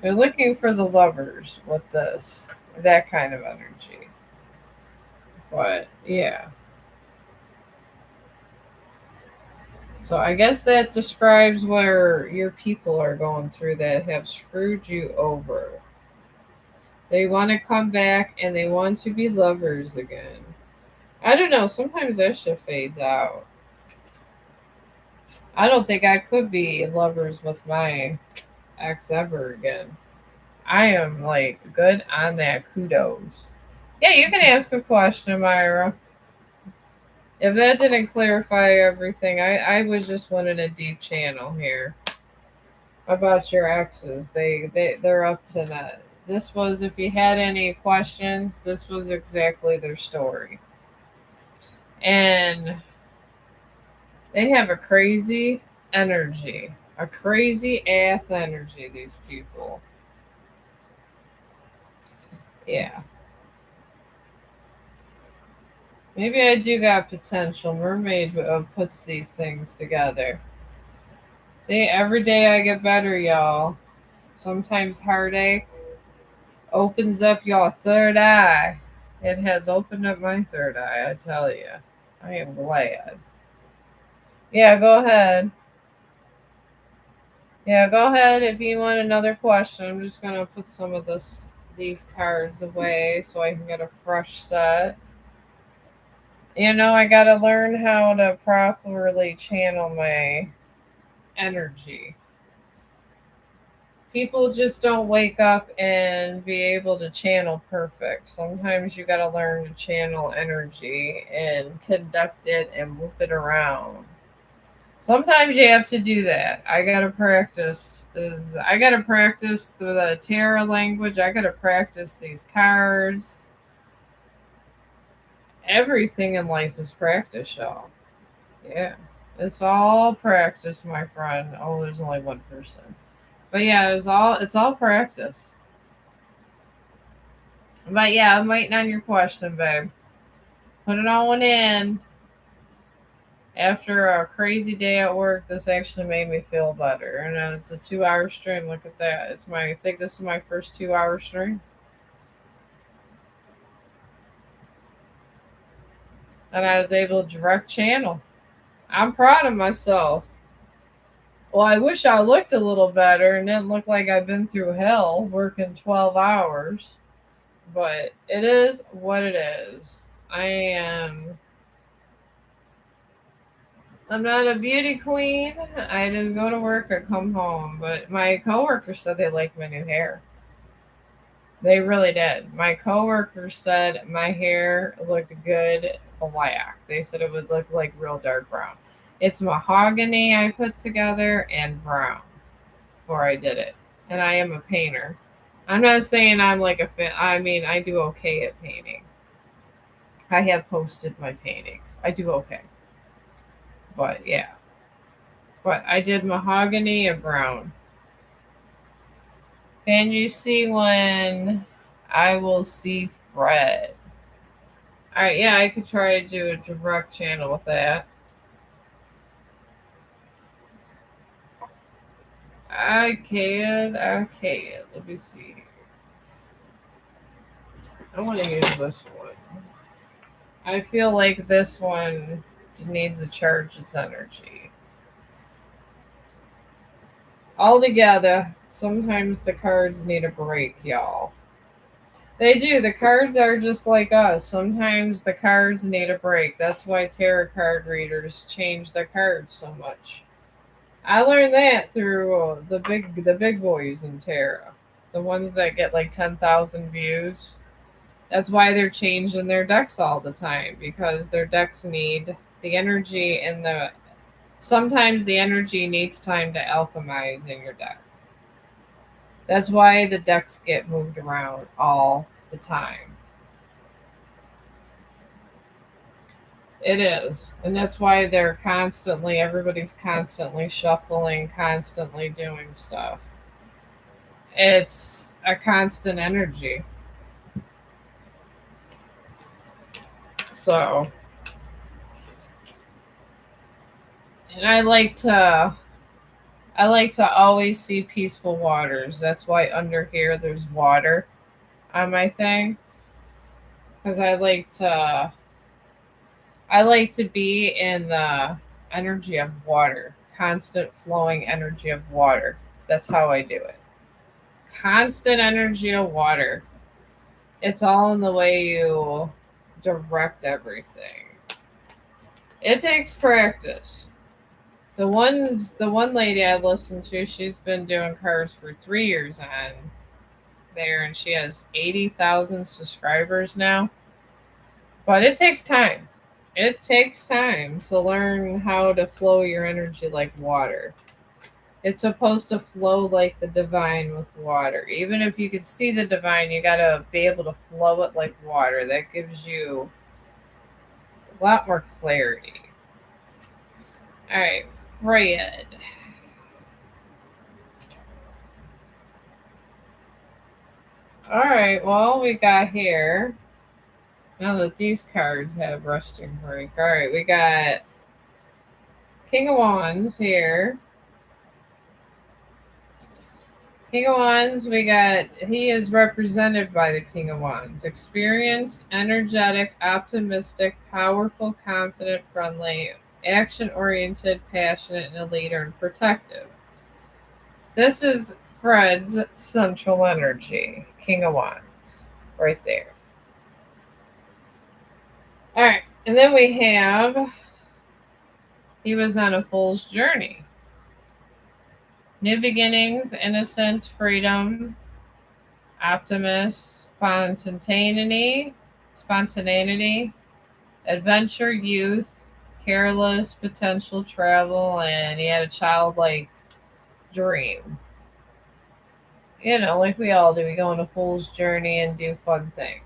They're looking for the lovers with this, that kind of energy. But yeah. So I guess that describes where your people are going through that have screwed you over. They want to come back and they want to be lovers again. I don't know, sometimes that shit fades out. I don't think I could be lovers with my ex ever again. I am like good on that. Kudos. Yeah, you can ask a question, Myra. If that didn't clarify everything, I was just wanting a deep channel here about your exes. They're up to that. This was, if you had any questions, this was exactly their story. And they have a crazy energy. A crazy ass energy, these people. Yeah. Maybe I do got potential. Mermaid puts these things together. See, every day I get better, y'all. Sometimes heartache opens up your third eye. It has opened up my third eye, I tell you. I am glad. Yeah, go ahead. Yeah, go ahead if you want another question. I'm just gonna put some of these cards away so I can get a fresh set. I gotta learn how to properly channel my energy. People just don't wake up and be able to channel perfect. Sometimes you got to learn to channel energy and conduct it and move it around. Sometimes you have to do that. I got to practice the tarot language. I got to practice these cards. Everything in life is practice, y'all. Yeah. It's all practice, my friend. Oh, there's only one person. But yeah, it's all practice. But yeah, I'm waiting on your question, babe. Put it on in. After a crazy day at work, this actually made me feel better. And then it's a 2 hour stream. Look at that. I think this is my first 2 hour stream. And I was able to direct channel. I'm proud of myself. Well, I wish I looked a little better and didn't look like I've been through hell working 12 hours. But it is what it is. I'm not a beauty queen. I just go to work or come home. But my coworkers said they liked my new hair. They really did. My coworkers said my hair looked good black. They said it would look like real dark brown. It's mahogany I put together and brown before I did it. And I am a painter. I'm not saying I'm like a fan. I mean, I do okay at painting. I have posted my paintings. I do okay. But yeah. But I did mahogany and brown. Can you see when I will see Fred? Alright, yeah, I could try to do a direct channel with that. I can. Let me see here. I want to use this one. I feel like this one needs to charge its energy. Altogether, sometimes the cards need a break, y'all. They do. The cards are just like us. Sometimes the cards need a break. That's why tarot card readers change their cards so much. I learned that through the big boys in tarot, the ones that get like 10,000 views. That's why they're changing their decks all the time because their decks need the energy and the Sometimes the energy needs time to alchemize in your deck. That's why the decks get moved around all the time. It is. And that's why everybody's constantly shuffling, constantly doing stuff. It's a constant energy. So, and I like to always see peaceful waters. That's why under here there's water on my thing, cuz I like to be in the energy of water, constant flowing energy of water. That's how I do it. Constant energy of water. It's all in the way you direct everything. It takes practice. The one lady I listened to, she's been doing cars for 3 years on there, and she has 80,000 subscribers now. But it takes time. It takes time to learn how to flow your energy like water. It's supposed to flow like the divine with water. Even if you can see the divine, you gotta be able to flow it like water. That gives you a lot more clarity. All right, Fred. All right, well, we got here. Now that these cards have resting break. All right, we got King of Wands here. King of Wands, he is represented by the King of Wands. Experienced, energetic, optimistic, powerful, confident, friendly, action oriented, passionate, and a leader and protective. This is Fred's central energy, King of Wands, right there. All right, and then he was on a fool's journey. New beginnings, innocence, freedom, optimist, spontaneity, adventure, youth, careless, potential, travel, and he had a childlike dream. Like we all do. We go on a fool's journey and do fun things.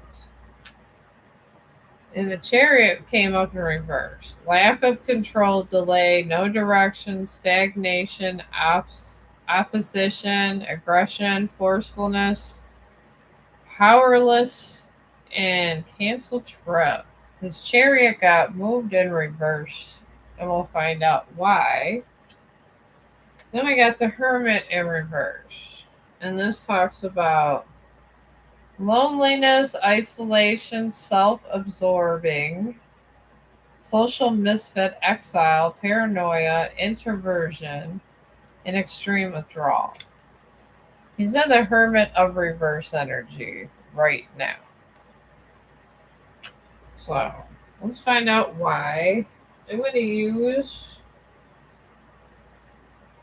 And the chariot came up in reverse. Lack of control, delay, no direction, stagnation, opposition, aggression, forcefulness, powerless, and canceled trip. His chariot got moved in reverse, and we'll find out why. Then we got the hermit in reverse, and this talks about loneliness, isolation, self absorbing, social misfit, exile, paranoia, introversion, and extreme withdrawal. He's in the hermit of reverse energy right now. So let's find out why. I'm going to use.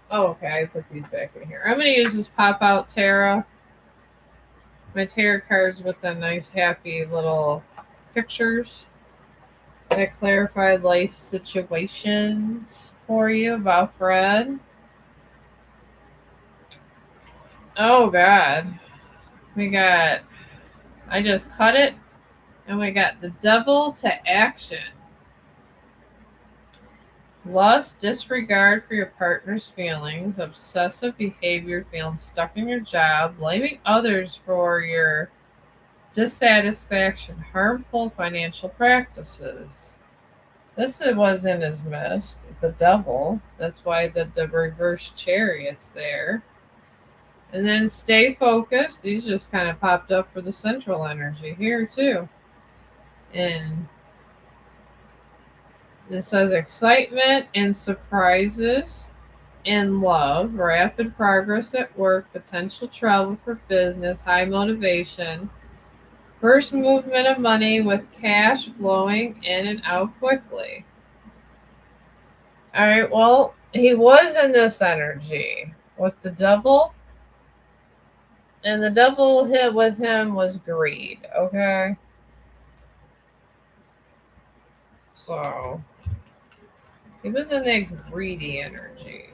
Oh, okay, I put these back in here. I'm going to use this pop out tarot. My tarot cards with the nice, happy little pictures that clarify life situations for you about Fred. Oh, God. I just cut it, and we got the devil to action. Lust, disregard for your partner's feelings, obsessive behavior, feeling stuck in your job, blaming others for your dissatisfaction, harmful financial practices. This was in his midst, the devil. That's why the reverse chariot's there. And then stay focused. These just kind of popped up for the central energy here, too. And it says excitement and surprises in love, rapid progress at work, potential travel for business, high motivation, first movement of money with cash flowing in and out quickly. All right, well, he was in this energy with the devil, and the devil hit with him was greed, okay? So He was in that greedy energy.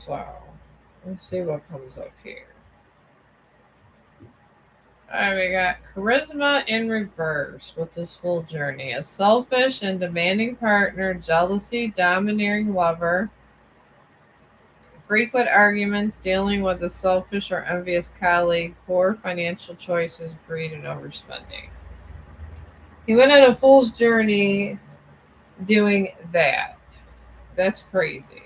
So, let's see what comes up here. Alright, we got charisma in reverse with this full journey. A selfish and demanding partner, jealousy, domineering lover, frequent arguments, dealing with a selfish or envious colleague, poor financial choices, greed, and overspending. He went on a fool's journey doing that. That's crazy.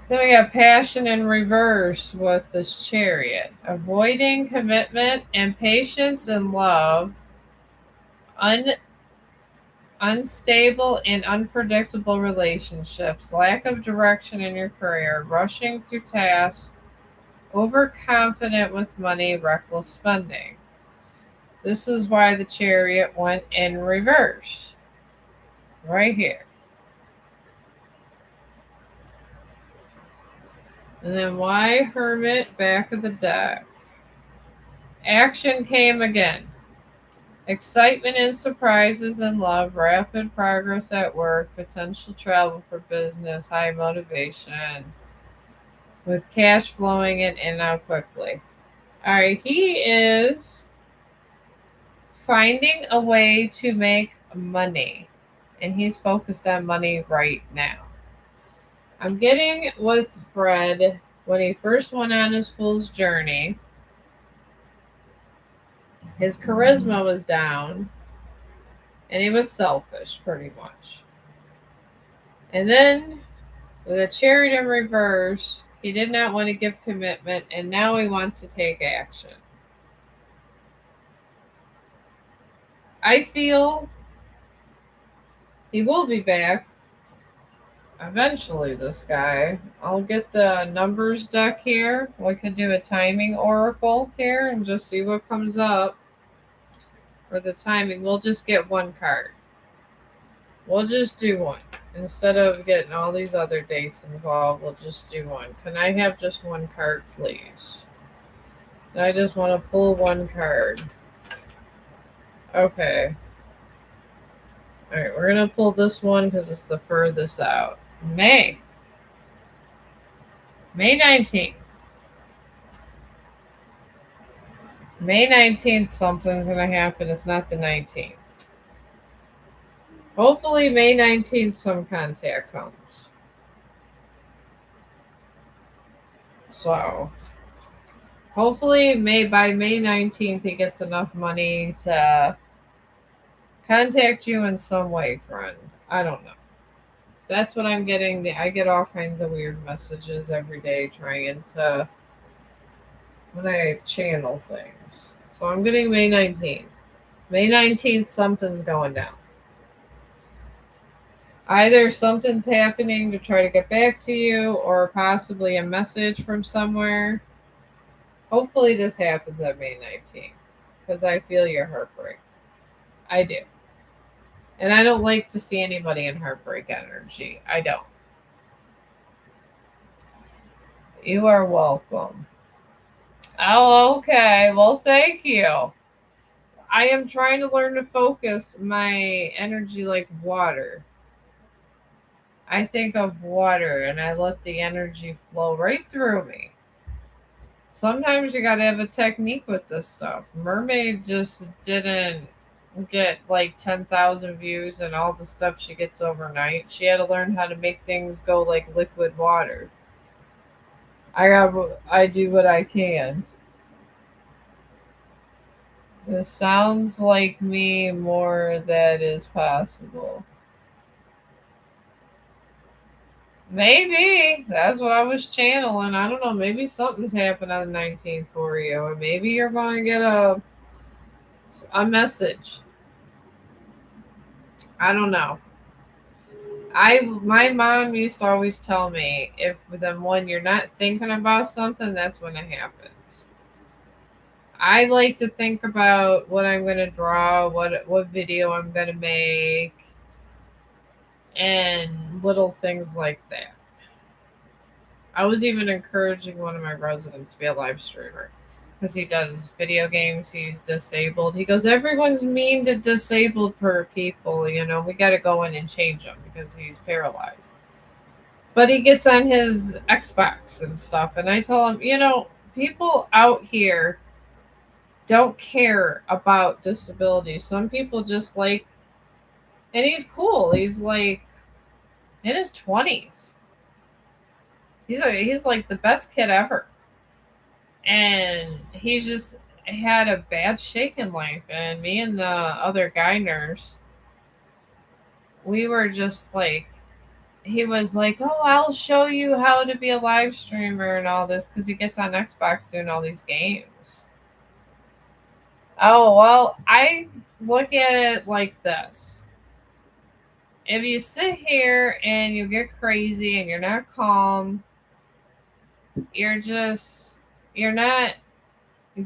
Then we got passion in reverse with this chariot. Avoiding commitment, impatience in love, un- unstable and unpredictable relationships, lack of direction in your career, rushing through tasks, overconfident with money, reckless spending. This is why the chariot went in reverse. Right here. And then why hermit back of the deck? Action came again. Excitement and surprises in love, rapid progress at work, potential travel for business, high motivation, with cash flowing in and out quickly. All right, he is finding a way to make money, and he's focused on money right now. I'm getting with Fred when he first went on his fool's journey. His charisma was down, and he was selfish pretty much. And then with a chariot in reverse, he did not want to give commitment, and now he wants to take action. I feel he will be back eventually, this guy. I'll get the numbers deck here. We could do a timing oracle here and just see what comes up for the timing. We'll just get one card. We'll just do one. Instead of getting all these other dates involved, we'll just do one. Can I have just one card, please? I just want to pull one card. Okay. Alright, we're going to pull this one because it's the furthest out. May 19th. May 19th, something's going to happen. It's not the 19th. Hopefully, May 19th, some contact comes. So, hopefully, by May 19th, he gets enough money to contact you in some way, friend. I don't know. That's what I'm getting. I get all kinds of weird messages every day trying to, when I channel things. So I'm getting May 19th. May 19th, something's going down. Either something's happening to try to get back to you, or possibly a message from somewhere. Hopefully this happens at May 19th, because I feel your heartbreak. I do. And I don't like to see anybody in heartbreak energy. I don't. You are welcome. Oh, okay. Well, thank you. I am trying to learn to focus my energy like water. I think of water and I let the energy flow right through me. Sometimes you gotta have a technique with this stuff. Mermaid just didn't get like 10,000 views and all the stuff she gets overnight. She had to learn how to make things go like liquid water. I do what I can. This sounds like me more that is possible. Maybe that's what I was channeling. I don't know. Maybe something's happened on the 19th for you, or maybe you're going to get a message. I don't know. My mom used to always tell me if then when you're not thinking about something, that's when it happens. I like to think about what I'm going to draw, what video I'm going to make, and little things like that. I was even encouraging one of my residents to be a live streamer. because he does video games. He's disabled. He goes, everyone's mean to disabled people. We got to go in and change him because he's paralyzed. But he gets on his Xbox and stuff, and I tell him, people out here don't care about disability. Some people just like, and he's cool. He's like in his 20s. He's like the best kid ever, and he's just had a bad shake in life. And me and the other guy nurse, we were just like, he was like, "Oh, I'll show you how to be a live streamer and all this," because he gets on Xbox doing all these games. Oh well, I look at it like this: if you sit here and you get crazy and you're not calm, you're not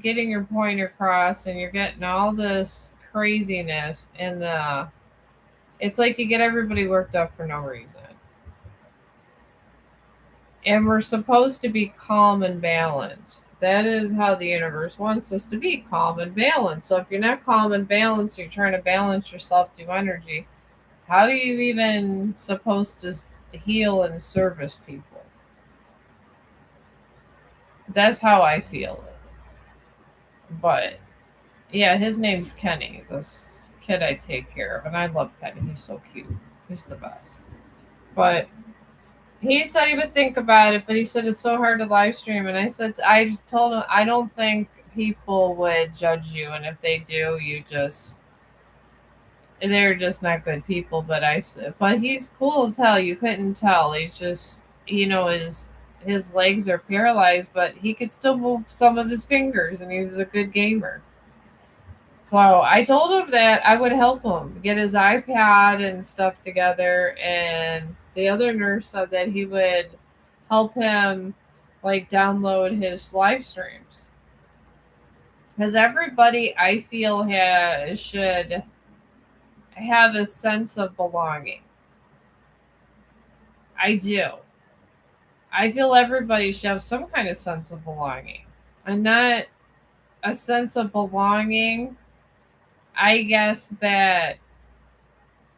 getting your point across, and you're getting all this craziness, and it's like you get everybody worked up for no reason. And we're supposed to be calm and balanced. That is how the universe wants us to be, calm and balanced. So if you're not calm and balanced, you're trying to balance yourself through energy. How are you even supposed to heal and service people? That's how I feel it. But yeah, his name's Kenny, this kid I take care of, and I love Kenny. He's so cute. He's the best. But he said he would think about it, but he said it's so hard to live stream. And I told him I don't think people would judge you, and if they do, they're just not good people. But but he's cool as hell. You couldn't tell. He's just, his legs are paralyzed, but he could still move some of his fingers, and he's a good gamer. So I told him that I would help him get his iPad and stuff together, and the other nurse said that he would help him like download his live streams. Because everybody, I feel, should have a sense of belonging. I do. I feel everybody should have some kind of sense of belonging, and not a sense of belonging. I guess that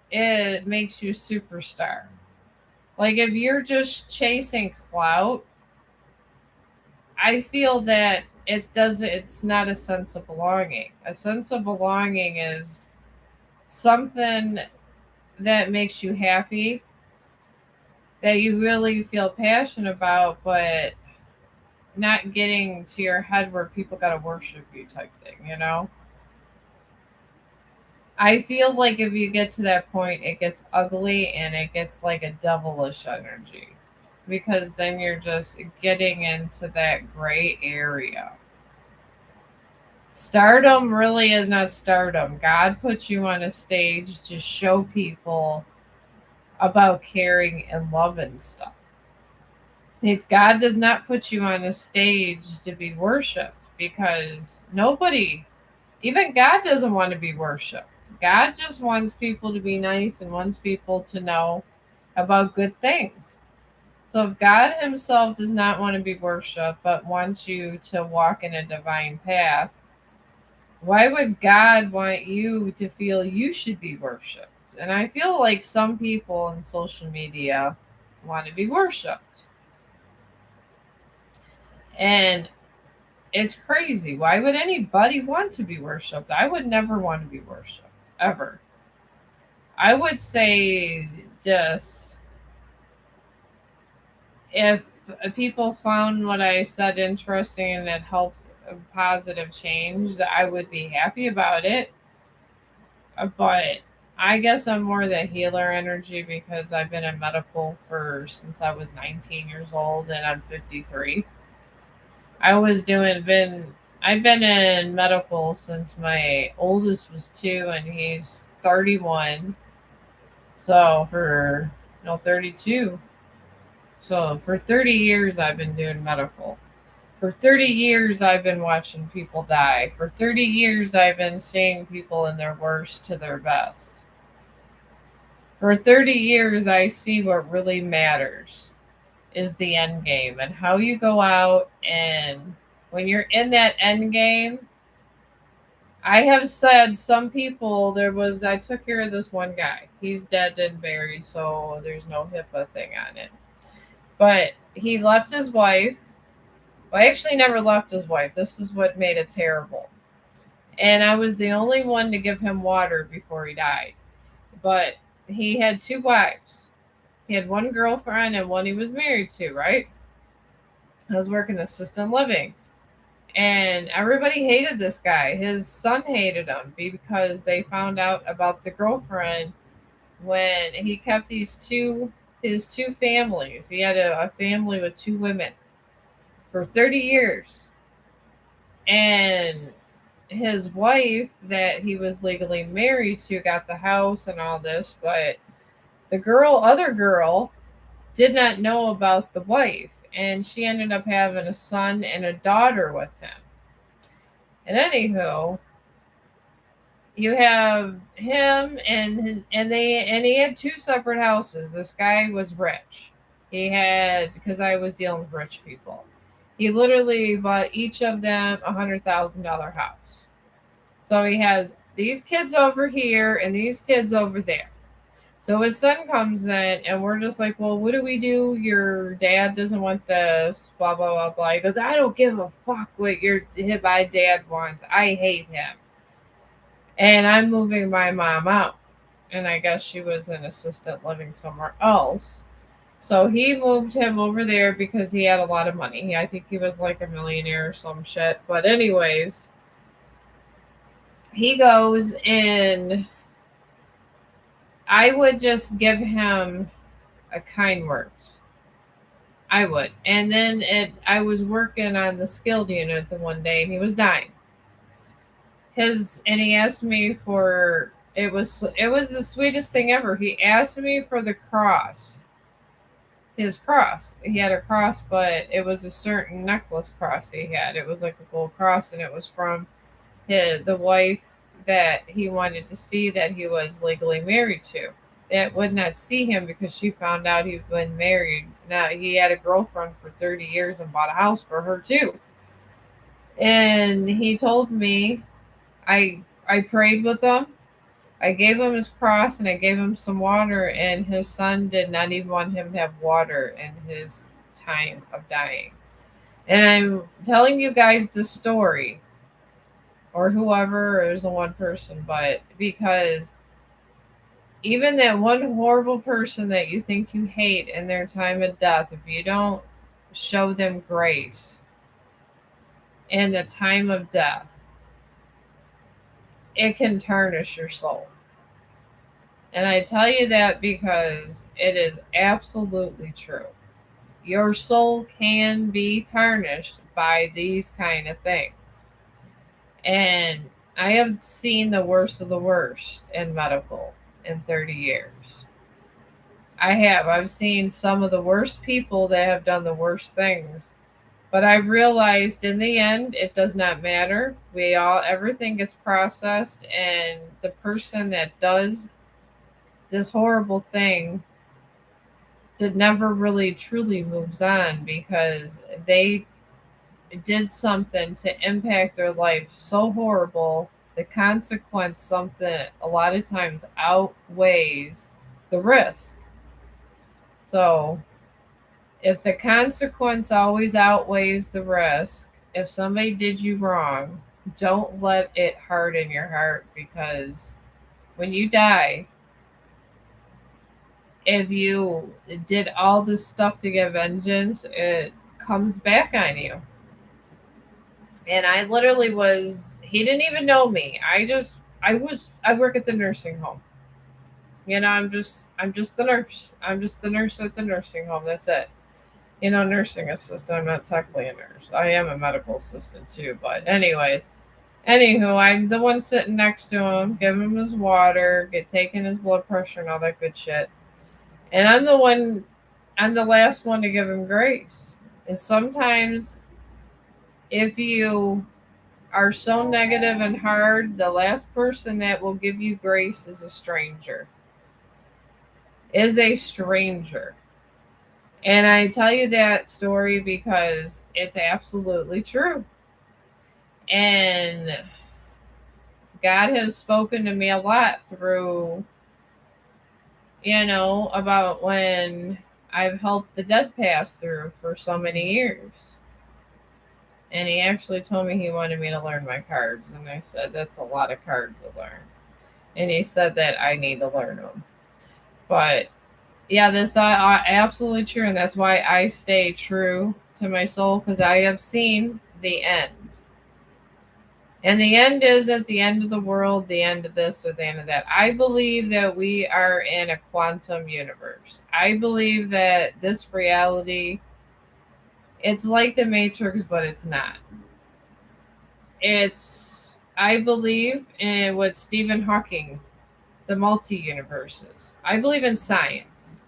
it makes you superstar. Like if you're just chasing clout, I feel that it's not a sense of belonging. A sense of belonging is something that makes you happy, that you really feel passionate about, but not getting to your head where people gotta worship you type thing. I feel like if you get to that point, it gets ugly and it gets like a devilish energy, because then you're just getting into that gray area. Stardom really is not stardom. God puts you on a stage to show people about caring and love and stuff. If God does not put you on a stage to be worshipped, because nobody, even God doesn't want to be worshipped. God just wants people to be nice and wants people to know about good things. So if God himself does not want to be worshipped but wants you to walk in a divine path, why would God want you to feel you should be worshipped? And I feel like some people in social media want to be worshipped. And it's crazy. Why would anybody want to be worshipped? I would never want to be worshipped, ever. I would say just, if people found what I said interesting and it helped a positive change, I would be happy about it. But I guess I'm more the healer energy because I've been in medical for since I was 19 years old and I'm 53. I've been in medical since my oldest was 2 and he's 31. So for 32. So for 30 years I've been doing medical. For 30 years I've been watching people die. For 30 years I've been seeing people in their worst to their best. For 30 years I see what really matters is the end game and how you go out and when you're in that end game, I have said some people I took care of this one guy. He's dead and buried, so there's no HIPAA thing on it. But he left his wife. Well, I actually never left his wife. This is what made it terrible. And I was the only one to give him water before he died. But he had two wives. He had one girlfriend and one he was married to, right? I was working assisted living. And everybody hated this guy. His son hated him because they found out about the girlfriend when he kept his two families. He had a family with two women for 30 years. And his wife that he was legally married to got the house and all this, but other girl, did not know about the wife, and she ended up having a son and a daughter with him. And anywho, you have him and he had two separate houses. This guy was rich. He had, because I was dealing with rich people. He literally bought each of them $100,000 house. So he has these kids over here and these kids over there. So his son comes in, and we're just like, well, what do we do? Your dad doesn't want this, blah, blah, blah, blah. He goes, I don't give a fuck what my dad wants. I hate him. And I'm moving my mom out. And I guess she was in assisted living somewhere else. So he moved him over there because he had a lot of money. I think he was like a millionaire or some shit. But anyways, he goes and I would just give him a kind words. I would. And then I was working on the skilled unit the one day and he was dying. And he asked me for it was the sweetest thing ever. He asked me for the cross. His cross. He had a cross, but it was a certain necklace cross he had. It was like a gold cross, and it was from the wife that he wanted to see that he was legally married to. That would not see him because she found out he'd been married. Now he had a girlfriend for 30 years and bought a house for her too. And he told me, I prayed with him. I gave him his cross and I gave him some water, and his son did not even want him to have water in his time of dying. And I'm telling you guys the story, or whoever, or there's a one person, but because even that one horrible person that you think you hate in their time of death, if you don't show them grace in the time of death, it can tarnish your soul. And I tell you that because it is absolutely true. Your soul can be tarnished by these kind of things. And I have seen the worst of the worst in medical in 30 years. I have. I've seen some of the worst people that have done the worst things. But I've realized in the end, it does not matter. Everything gets processed, and the person that does this horrible thing never really truly moves on because they did something to impact their life so horrible. The consequence, something a lot of times outweighs the risk. So if the consequence always outweighs the risk, if somebody did you wrong, don't let it harden your heart, because when you die, if you did all this stuff to get vengeance, it comes back on you. And I literally he didn't even know me. I work at the nursing home. I'm just the nurse. I'm just the nurse at the nursing home. That's it. Nursing assistant. I'm not technically a nurse. I am a medical assistant too. But anywho, I'm the one sitting next to him, giving him his water, taking his blood pressure and all that good shit. And I'm the last one to give him grace. And sometimes if you are so negative and hard, the last person that will give you grace is a stranger. And I tell you that story because it's absolutely true. And God has spoken to me a lot through, about when I've helped the dead pass through for so many years. And he actually told me he wanted me to learn my cards. And I said, that's a lot of cards to learn. And he said that I need to learn them. But yeah, that's absolutely true. And that's why I stay true to my soul, because I have seen the end. And the end isn't the end of the world, the end of this or the end of that. I believe that we are in a quantum universe. I believe that this reality, it's like the Matrix, but it's not. I believe in what Stephen Hawking, the multi universes. I believe in science.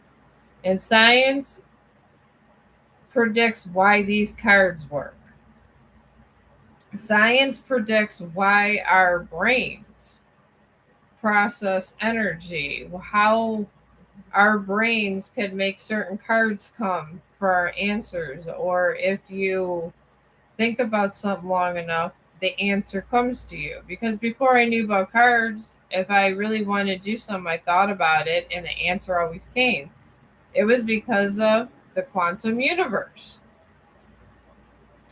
And science predicts why these cards work. Science predicts why our brains process energy, how our brains could make certain cards come for our answers, or if you think about something long enough, the answer comes to you. Because before I knew about cards, if I really wanted to do something, I thought about it and the answer always came. It was because of the quantum universe.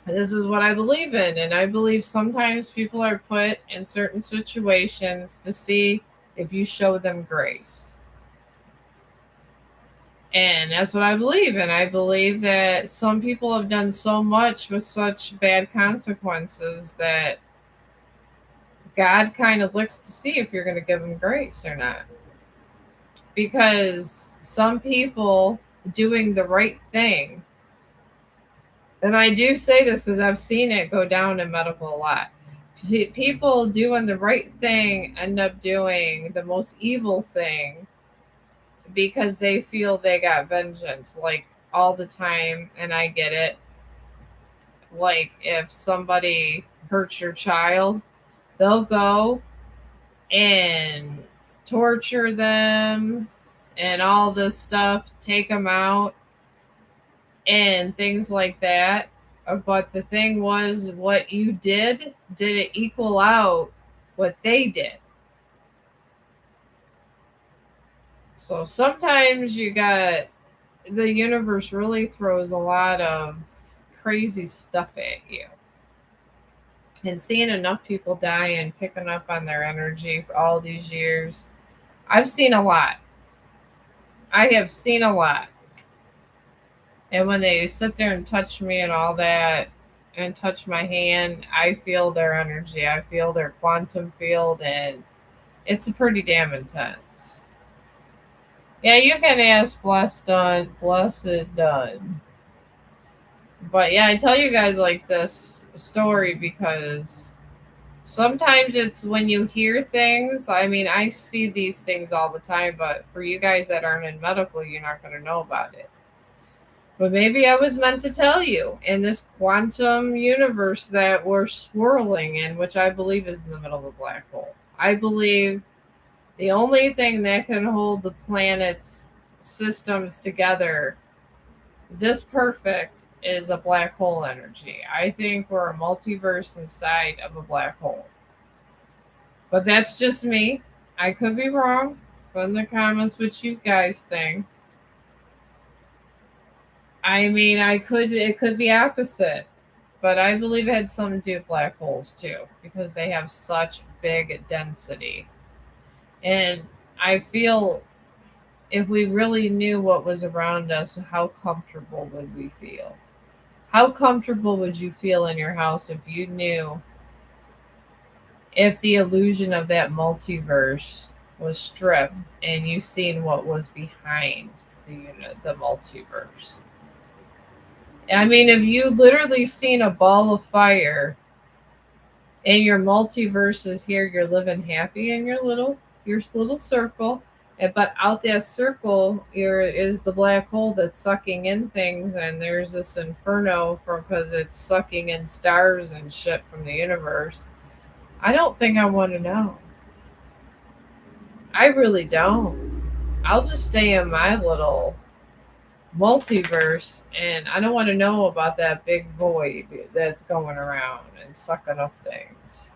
This is what I believe in, and I believe sometimes people are put in certain situations to see if you show them grace. And that's what I believe in. I believe that some people have done so much with such bad consequences that God kind of looks to see if you're going to give them grace or not. Because some people doing the right thing, and I do say this because I've seen it go down in medical a lot. People doing the right thing end up doing the most evil thing because they feel they got vengeance, like all the time. And I get it. Like if somebody hurts your child, they'll go and torture them and all this stuff, take them out and things like that. But the thing was, what you did it equal out what they did? So sometimes you got, the universe really throws a lot of crazy stuff at you. And seeing enough people die and picking up on their energy for all these years, I've seen a lot. I have seen a lot. And when they sit there and touch me and all that and touch my hand, I feel their energy. I feel their quantum field, and it's pretty damn intense. Yeah, you can ask Blessed Done. But yeah, I tell you guys like this story because sometimes it's when you hear things. I mean, I see these things all the time, but for you guys that aren't in medical, you're not going to know about it. But maybe I was meant to tell you in this quantum universe that we're swirling in, which I believe is in the middle of a black hole. I believe the only thing that can hold the planet's systems together this perfect is a black hole energy. I think we're a multiverse inside of a black hole. But that's just me. I could be wrong. Put in the comments what you guys think. I mean, it could be opposite, but I believe it had something to do with black holes too, because they have such big density. And I feel if we really knew what was around us, how comfortable would we feel? How comfortable would you feel in your house if you knew if the illusion of that multiverse was stripped and you seen what was behind the multiverse? I mean, if you literally seen a ball of fire and your multiverse is here, you're living happy in your little circle, but out that circle is the black hole that's sucking in things, and there's this inferno because it's sucking in stars and shit from the universe. I don't think I want to know. I really don't. I'll just stay in my little multiverse, and I don't want to know about that big void that's going around and sucking up things.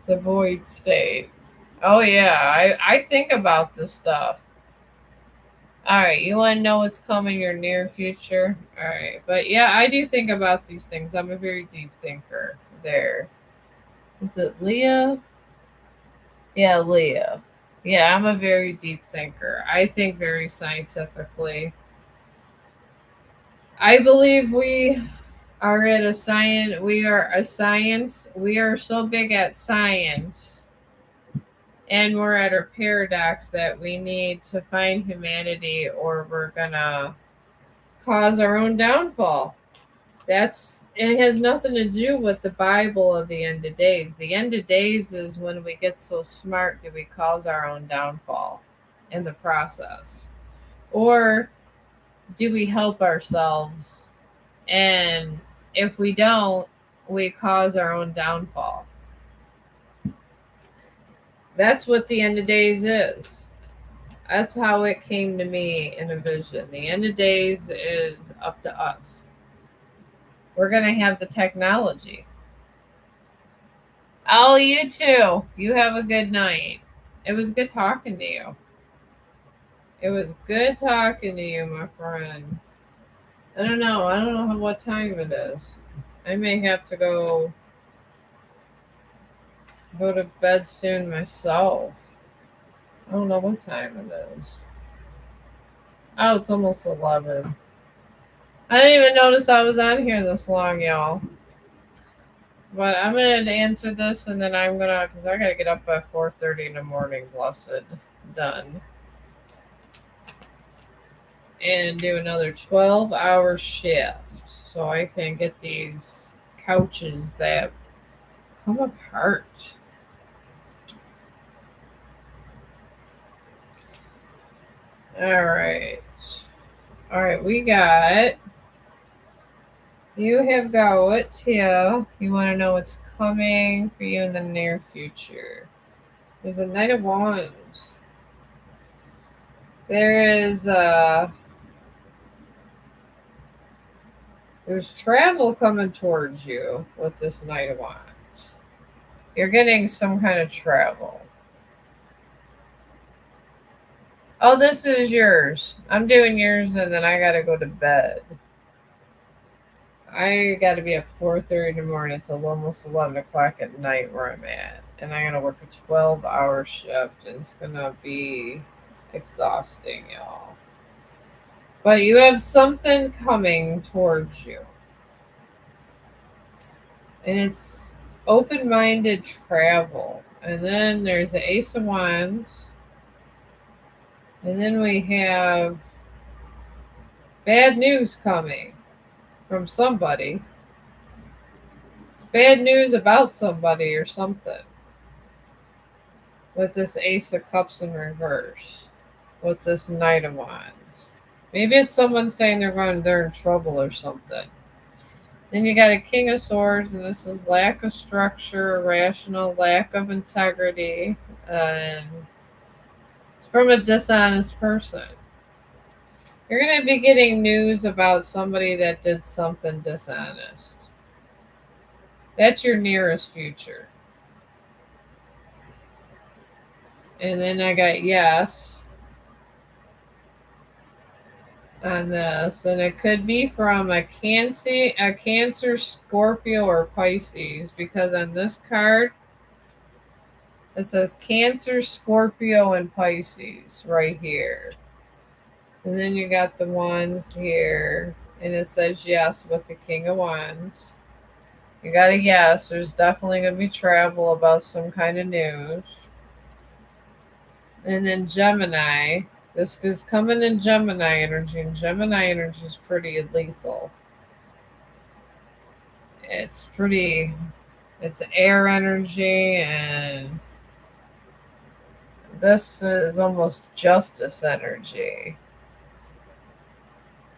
The void state. Oh yeah, I think about this stuff. All right, you want to know what's coming in your near future? All right, but yeah, I do think about these things. I'm a very deep thinker. There. Is it Leah? Yeah, Leah. Yeah, I'm a very deep thinker. I think very scientifically. I believe we are at a science. We are a science. We are so big at science, and we're at a paradox that we need to find humanity, or we're gonna cause our own downfall. That's it has nothing to do with the Bible of the end of days. The end of days is when we get so smart that we cause our own downfall in the process. Or do we help ourselves? And if we don't, we cause our own downfall. That's what the end of days is. That's how it came to me in a vision. The end of days is up to us. We're going to have the technology. Oh, you too. You have a good night. It was good talking to you. It was good talking to you, my friend. I don't know. I don't know what time it is. I may have to go to bed soon myself. I don't know what time it is. Oh, it's almost 11. I didn't even notice I was on here this long, y'all. But I'm gonna answer this, and then I'm gonna, cause I gotta get up at 4:30 in the morning. Blessed, done, and do another 12-hour shift, so I can get these couches that come apart. All right, all right. We got. You have got here. You want to know what's coming for you in the near future. There's a Knight of Wands. There is there's travel coming towards you with this Knight of Wands. You're getting some kind of travel. Oh, this is yours. I'm doing yours, and then I gotta go to bed. I gotta be up 4:30 in the morning. It's almost 11 o'clock at night where I'm at, and I gotta work a 12-hour shift, and it's gonna be exhausting, y'all. But you have something coming towards you, and it's open-minded travel. And then there's the Ace of Wands, and then we have bad news coming from somebody. It's bad news about somebody or something. With this Ace of Cups in reverse, with this Knight of Wands. Maybe it's someone saying they're in trouble or something. Then you got a King of Swords, and this is lack of structure, irrational, lack of integrity, and it's from a dishonest person. You're going to be getting news about somebody that did something dishonest. That's your nearest future. And then I got yes on this, and it could be from a Cancer, Scorpio, or Pisces, because on this card it says Cancer, Scorpio, and Pisces right here. And then you got the wands here, and it says yes with the King of Wands. You got a yes. There's definitely going to be travel about some kind of news. And then Gemini. This is coming in Gemini energy, and Gemini energy is pretty lethal. It's air energy, and this is almost justice energy.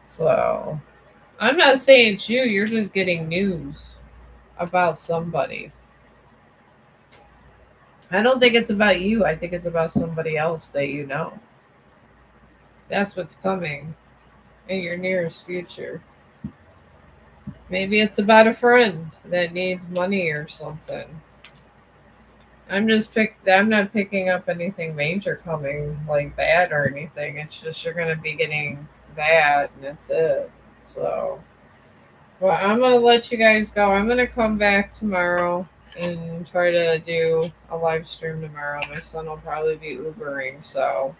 So, I'm not saying it's you, you're just getting news about somebody. I don't think it's about you. I think it's about somebody else that you know. That's what's coming in your nearest future. Maybe it's about a friend that needs money or something. I'm not picking up anything major coming like bad or anything. It's just you're gonna be getting that and that's it. So well, I'm gonna let you guys go. I'm gonna come back tomorrow and try to do a live stream tomorrow. My son will probably be Ubering, so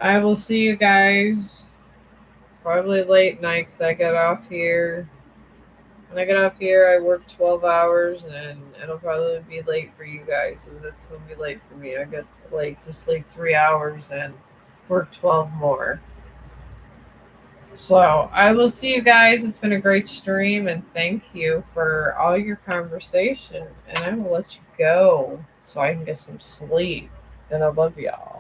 I will see you guys probably late night because I get off here. When I get off here, I work 12 hours, and it'll probably be late for you guys because it's gonna be late for me. I get late to sleep 3 hours and work 12 more. So I will see you guys. It's been a great stream, and thank you for all your conversation. And I will let you go so I can get some sleep. And I love y'all.